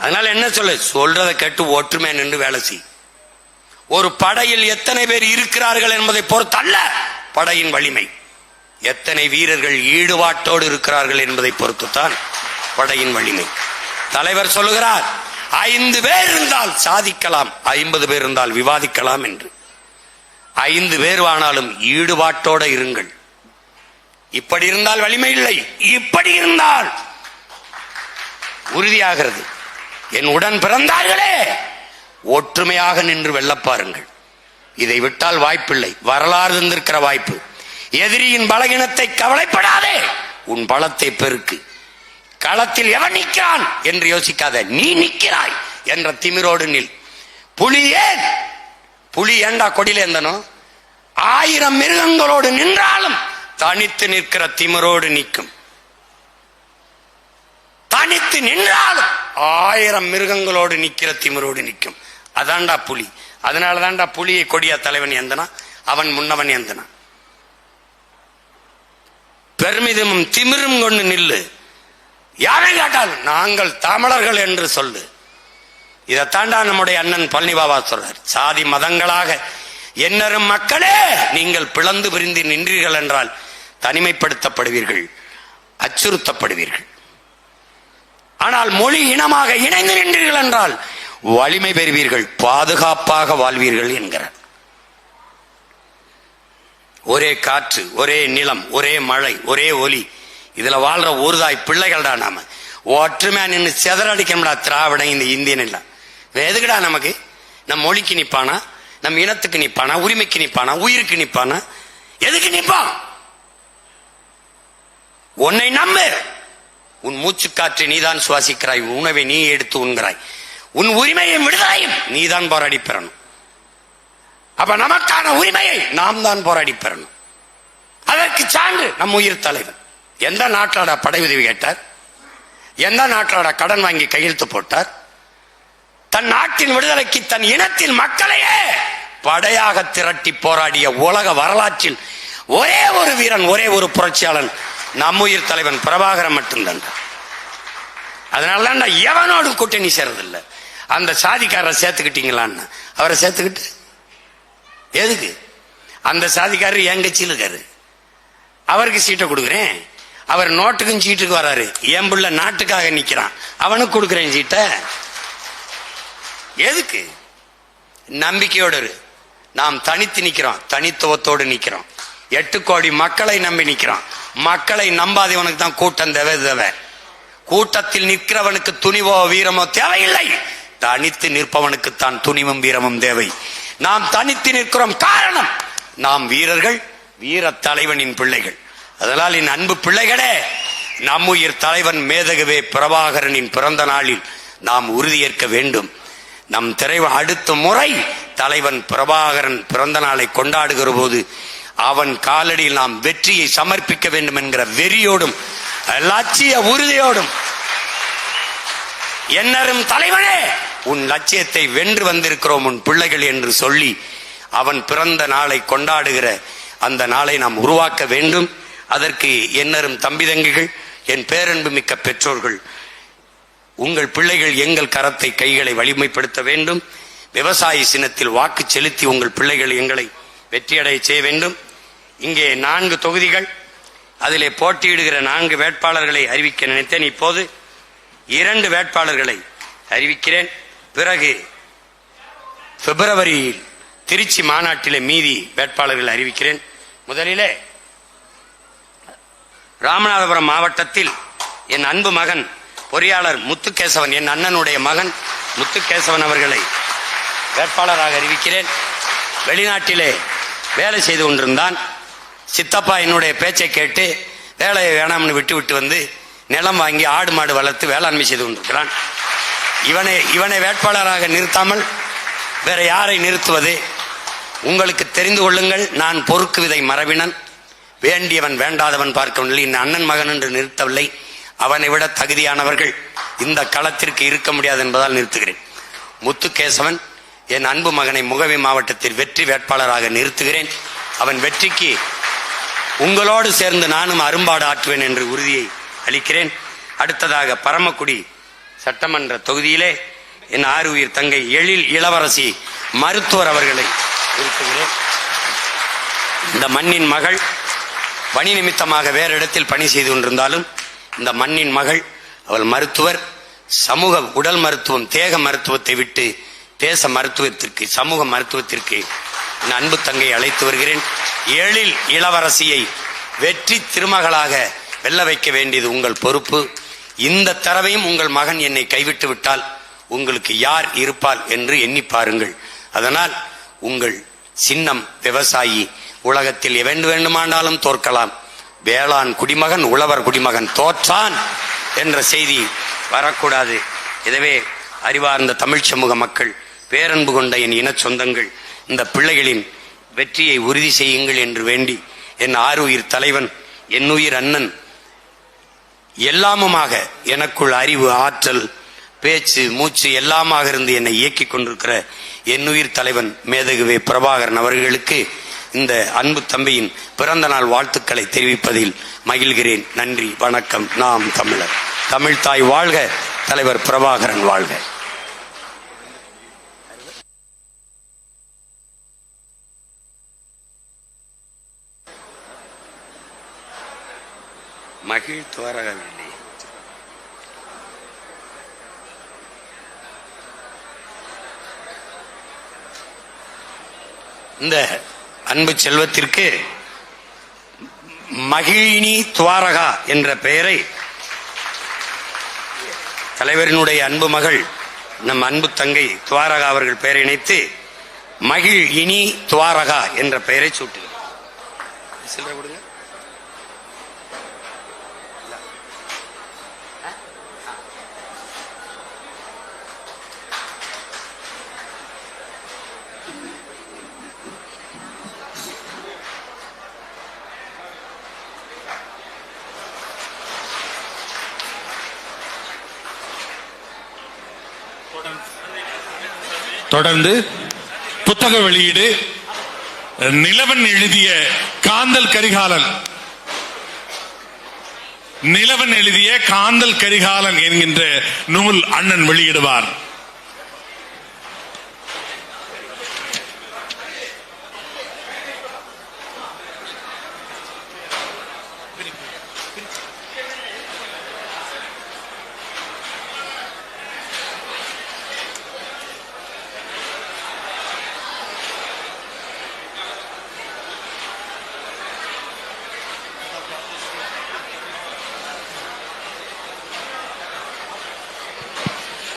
அதனால என்ன சொல்றதை கேட்டு ஒற்றுமை நின்று வேலை செய். ஒரு படையில் எத்தனை பேர் இருக்கிறார்கள் என்பதை பொறுத்தல்ல படையின் வலிமை, எத்தனை வீரர்கள் ஈடுபாட்டோடு இருக்கிறார்கள் என்பதை பொறுத்துத்தான் படையின் வலிமை. தலைவர் சொல்லுகிறார், 5 பேர் இருந்தால் சாதிக்கலாம், 50 பேர் இருந்தால் விவாதிக்கலாம் என்று. 5 பேர் ஆனாலும் ஈடுபாட்டோட இருங்கள். இப்படி இருந்தால் வலிமை இல்லை, இப்படி இருந்தால் உறுதியாகிறது. என் உடன் பிறந்தார்களே, ஒற்றுமையாக நின்று வெல்லப்பாருங்கள். இதை விட்டால் வாய்ப்பில்லை, வரலாறு இருந்திருக்கிற வாய்ப்பு. எதிரியின் பலகீனத்தை கவலைப்படாதே, உன் பலத்தை பெருக்கு. களத்தில் எவன் நிற்கிறான் என்று யோசிக்காத, நீ நிற்கிறாய் என்ற திமிரோடு நில். புலி ஏன், புலி ஏண்டா கொடியில இருந்தனும், 1000 மிருகங்களோடு நின்றாலும் தனித்து நிற்கிற திமிரோடு நிற்கும். தனித்து நின்றாலும் 1000 மிருகங்களோடு நிற்கிற திமிரோடு நிற்கும். அதான்டா புலி. அதனாலதான்டா புலியை கொடிய தலைவன் எந்தனா, அவன் முன்னவன் எந்தனா. பெருமிதமும் திமிரும் கொண்டு நில்லு. யாரை கேட்டால் நாங்கள் தமிழர்கள் என்று சொல்லு. இதைத்தாண்டா நம்முடைய அண்ணன் பழனி பாபா சொல்றார். சாதி மதங்களாக எண்ணரும் மக்களே, நீங்கள் பிளந்து பிரிந்து நின்றீர்கள் என்றால் தனிமைப்படுத்தப்படுவீர்கள், அச்சுறுத்தப்படுவீர்கள். ஆனால் மொழி இனமாக இணைந்து நின்றீர்கள் என்றால் வலிமை பெறுவீர்கள், பாதுகாப்பாக வாழ்வீர்கள் என்கிறார். ஒரே காற்று, ஒரே நிலம், ஒரே மழை, ஒரே ஒலி, இதுல வாழ்ற ஒருதாய் பிள்ளைகள்டா. நாம ஒற்றுமையா நின்று செதறடிக்கணும்டா. திராவிட இந்த இந்தியன் இல்ல எதுக்குடா நமக்கு? நம் மொழிக்கு நிப்பானா, நம் இனத்துக்கு நிப்பானா, உரிமைக்கு நிப்பானா, உயிருக்கு நிப்பானா, எதுக்கு நிப்பான்? உன்னை நம்பு. உன் மூச்சு காற்றை நீதான் சுவாசிக்கிறாய், உணவை நீ எடுத்து உண்கிறாய், உன் உரிமையை விடுதலையும் நீதான் போராடி பெறணும். அப்ப நமக்கான உரிமையை நாம் தான் போராடி பெறணும். அதற்கு சான்று நம் உயிர் தலைவர். எந்த நாட்டாட படை உதவி கேட்டார்? எந்த நாட்டாட கடன் வாங்கி கையெழுத்து போட்டார்? தன் நாட்டின் விடுதலைக்கு தன் இனத்தின் மக்களையே படையாக திரட்டி போராடிய உலக வரலாற்றில் ஒரே ஒரு வீரன், ஒரே ஒரு புரட்சியாளன் நம் உயிர் தலைவன் பிரபாகரன் மட்டும்தான். அதனாலதான் எவனோடு கூட்டணி சேர்றதில்லை. அந்த சாதிக்காரரை சேர்த்துக்கிட்டீங்களான்னு, அவரை சேர்த்துக்கிட்டு எதுக்கு? அந்த சாதிக்காரர் என் கட்சியில் இருக்காரு, அவருக்கு சீட்டை கொடுக்குறேன். அவர் நோட்டுக்கும் சீட்டுக்கு வராரு, என் புள்ள நாட்டுக்காக நிக்கிறான், அவனுக்கு கொடுக்குறேன் சீட்டை. எதுக்கு? நம்பிக்கையோடு நாம் தனித்து நிக்கிறோம், தனித்துவத்தோடு நிக்கிறோம். 8 கோடி மக்களை நம்பி நிக்கிறோம். மக்களை நம்பாதவனுக்கு தான் கூட்டம் தேவை. கூட்டத்தில் நிற்கிறவனுக்கு துணிவோ வீரமோ தேவையில்லை, தனித்து நிற்பவனுக்கு தான் துணிவும் வீரமும் தேவை. நாம் தனித்து நிற்கிறோம், காரணம் நாம் வீரர்கள், வீர தலைவனின் பிள்ளைகள். அதனால் என் அன்பு பிள்ளைகளே, நம்முயிர் தலைவன் மேதகவே பிரபாகரனின் பிறந்த நாளில் நாம் உறுதியேற்க வேண்டும். நம் அடுத்த முறை தலைவன் பிரபாகரன் பிறந்த நாளை கொண்டாடுகிற போது அவன் காலடியில் நாம் வெற்றியை சமர்ப்பிக்க வேண்டும் என்கிற வெறியோடும் லட்சிய உறுதியோடும், என்னரும் தலைவனே உன் லட்சியத்தை வென்று வந்திருக்கிறோம் உன் பிள்ளைகள் என்று சொல்லி அவன் பிறந்த நாளை கொண்டாடுகிற அந்த நாளை நாம் உருவாக்க வேண்டும். அதற்கு என்னரும் தம்பிதங்கிகள், என் பேரன்பு மிக்க பெற்றோர்கள், உங்கள் பிள்ளைகள் எங்கள் கரத்தை கைகளை வலிமைப்படுத்த வேண்டும். விவசாய சின்னத்தில் வாக்கு செலுத்தி உங்கள் பிள்ளைகள் எங்களை வெற்றியடைய செய்ய வேண்டும். இங்கே 4 தொகுதிகள், அதிலே போட்டியிடுகிற 4 வேட்பாளர்களை அறிவிக்க நினைத்தேன். இப்போது 2 வேட்பாளர்களை அறிவிக்கிறேன். பிறகு பிப்ரவரியில் திருச்சி மாநாட்டிலே மீதி வேட்பாளர்களை அறிவிக்கிறேன். முதலிலே ராமநாதபுரம் மாவட்டத்தில் என் அன்பு மகன் பொறியாளர் முத்துகேசவன், என் அண்ணனுடைய மகன் முத்துகேசவன் அவர்களை வேட்பாளராக அறிவிக்கிறேன். வெளிநாட்டிலே வேலை செய்து கொண்டிருந்தான். சித்தப்பா என்னுடைய பேச்சை கேட்டு வேலையை வேணாம்னு விட்டு வந்து நிலம் வாங்கி ஆடு மாடு வளர்த்து வேளாண்மை செய்து கொண்டிருக்கிறான். இவனை வேட்பாளராக நிறுத்தாமல் வேற யாரை நிறுத்துவது? உங்களுக்கு தெரிந்து கொள்ளுங்கள், நான் பொறுக்கு விதை மரபினன், வேண்டியவன் வேண்டாதவன் பார்க்கவில்லை. இந்த அண்ணன் மகன் என்று நிறுத்தவில்லை, அவனை விட தகுதியானவர்கள் இந்த களத்திற்கு இருக்க முடியாது என்பதால் நிறுத்துகிறேன். முத்துகேசவன் என் அன்பு மகனை முகவி மாவட்டத்தில் வெற்றி வேட்பாளராக நிறுத்துகிறேன். அவன் வெற்றிக்கு உங்களோடு சேர்ந்து நானும் அரும்பாடு ஆற்றுவேன் என்று உறுதியை அளிக்கிறேன். அடுத்ததாக பரமக்குடி சட்டமன்ற தொகுதியிலே என் ஆறுயிர் தங்கை எழில் இளவரசி மருத்துவர் அவர்களை நிறுத்துகிறேன். இந்த மண்ணின் மகள் பணி நிமித்தமாக வேறு இடத்தில் பணி செய்து கொண்டிருந்தாலும் இந்த மண்ணின் மகள், அவள் மருத்துவர். சமூக உடல் மருத்துவம், தேக மருத்துவத்தை விட்டு தேச மருத்துவத்திற்கு, சமூக மருத்துவத்திற்கு என் அன்பு தங்கை அழைத்து வருகிறேன். எழில் இளவரசியை வெற்றி திருமகளாக வெல்ல வைக்க வேண்டியது உங்கள் பொறுப்பு. இந்த தடவையும் உங்கள் மகன் என்னை கைவிட்டு விட்டால் உங்களுக்கு யார் இருப்பால் என்று எண்ணி பாருங்கள். அதனால் உங்கள் சின்னம் விவசாயி. உலகத்தில் எவன் வேண்டுமானாலும் தோற்கலாம், வேளாண் குடிமகன் உழவர் குடிமகன் தோற்றான் என்ற செய்தி வரக்கூடாது. எனவே அறிவார்ந்த தமிழ் சமூக மக்கள், பேரன்பு கொண்ட என் இன சொந்தங்கள், இந்த பிள்ளைகளின் வெற்றியை உறுதி செய்யுங்கள் என்று வேண்டி என் ஆறுயிர் தலைவன், என் உயிர் அண்ணன், எல்லாமுமாக எனக்குள் அறிவு, ஆற்றல், பேச்சு, மூச்சு எல்லாமாக இருந்து என்னை இயக்கிக் கொண்டிருக்கிற என் உயிர் தலைவன் மேதகுவே பிரபாகரன் அவர்களுக்கு இந்த அன்பு தம்பியின் பிறந்த நாள் வாழ்த்துக்களை தெரிவிப்பதில் மகிழ்கிறேன். நன்றி, வணக்கம். நாம் தமிழர். தமிழ் தாய் வாழ்க, தலைவர் பிரபாகரன் வாழ்க. மகிழ் துவரகவில்லை. இந்த அன்பு செல்வத்திற்கு மகிழினி துவாரகா என்ற பெயரை தலைவரினுடைய அன்பு மகள், நம் அன்பு தங்கை துவாரகா அவர்கள் பெயரை இணைத்து மகிழ் இனி துவாரகா என்ற பெயரை சூட்டுகிறார். சில்லறை கொடுங்க. தொடர்ந்து புத்தக வெளியீடு. நிலவன் எழுதிய காந்தல் கரிகாலன், நிலவன் எழுதிய காந்தல் கரிகாலன் என்கின்ற நூல் அண்ணன் வெளியிடுவார்.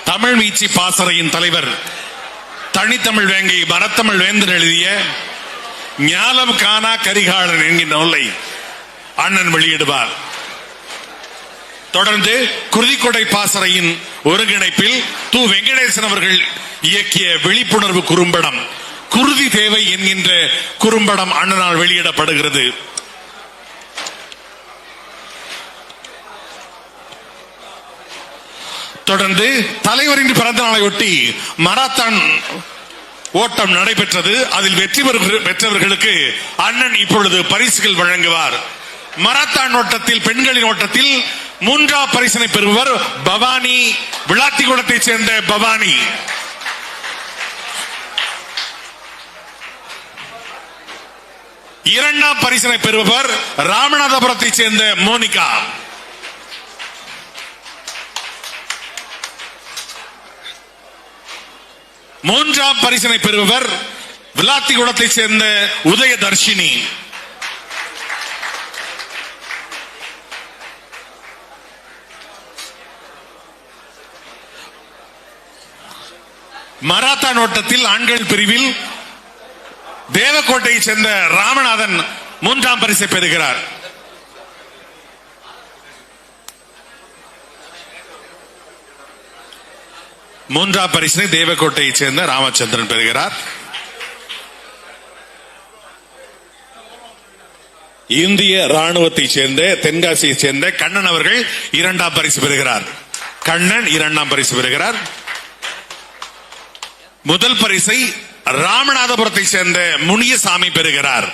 தமிழ் மீட்சி பாசறையின் தலைவர் தனித்தமிழ் வேங்கை மரத்தமிழ் வேந்தன் எழுதிய ஞாலம் காணா கரிகாலன் என்கின்ற நூலை அண்ணன் வெளியிடுவார். தொடர்ந்து குருதிக்கொடை பாசறையின் ஒருங்கிணைப்பில் து. வெங்கடேசன் அவர்கள் இயக்கிய விழிப்புணர்வு குறும்படம் குருதி தேவை என்கின்ற குறும்படம் அண்ணனால் வெளியிடப்படுகிறது. தொடர்ந்து தலைவரின் பிறந்த நாளையொட்டி மராத்தான் ஓட்டம் நடைபெற்றது. அதில் வெற்றி பெற்றவர்களுக்கு அண்ணன் இப்பொழுது பரிசுகள் வழங்குவார். மராத்தான் ஓட்டத்தில் பெண்களின் ஓட்டத்தில் 3ஆம் பரிசினை பெறுபவர் பவானி, விளாத்திகுளத்தை சேர்ந்த பவானி. இரண்டாம் பரிசினை பெறுபவர் ராமநாதபுரத்தை சேர்ந்த மோனிகா. மூன்றாம் பரிசினை பெறுபவர் விளாத்திகுளத்தை சேர்ந்த உதயதர்ஷினி. மராத்தான் ஓட்டத்தில் ஆண்கள் பிரிவில் தேவக்கோட்டையை சேர்ந்த ராமநாதன் 3ஆம் பரிசை பெறுகிறார். மூன்றாம் பரிசை தேவக்கோட்டையை சேர்ந்த ராமச்சந்திரன் பெறுகிறார். இந்திய ராணுவத்தை சேர்ந்த தென்காசியை சேர்ந்த கண்ணன் அவர்கள் 2ஆம் பரிசு பெறுகிறார். கண்ணன் 2ஆம் பரிசு பெறுகிறார். முதல் பரிசை ராமநாதபுரத்தை சேர்ந்த முனியசாமி பெறுகிறார்.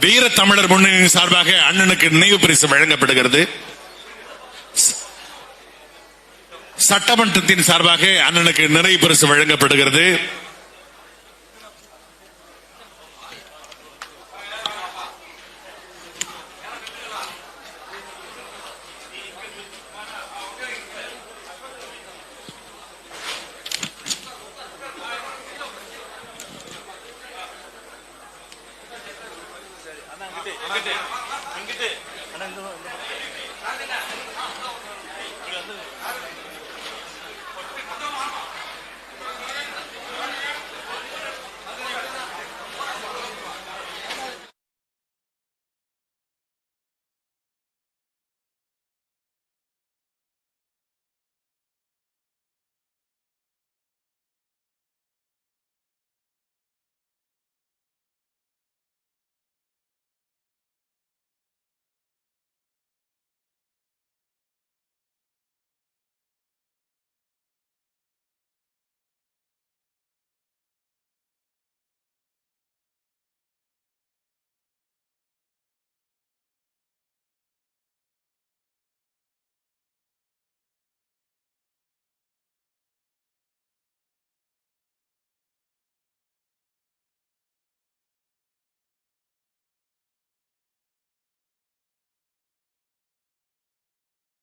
வீர தமிழர் முன்னணியின் சார்பாக அண்ணனுக்கு நினைவு பரிசு வழங்கப்படுகிறது. சட்டமன்றத்தின் சார்பாக அண்ணனுக்கு நிறைவு பரிசு வழங்கப்படுகிறது.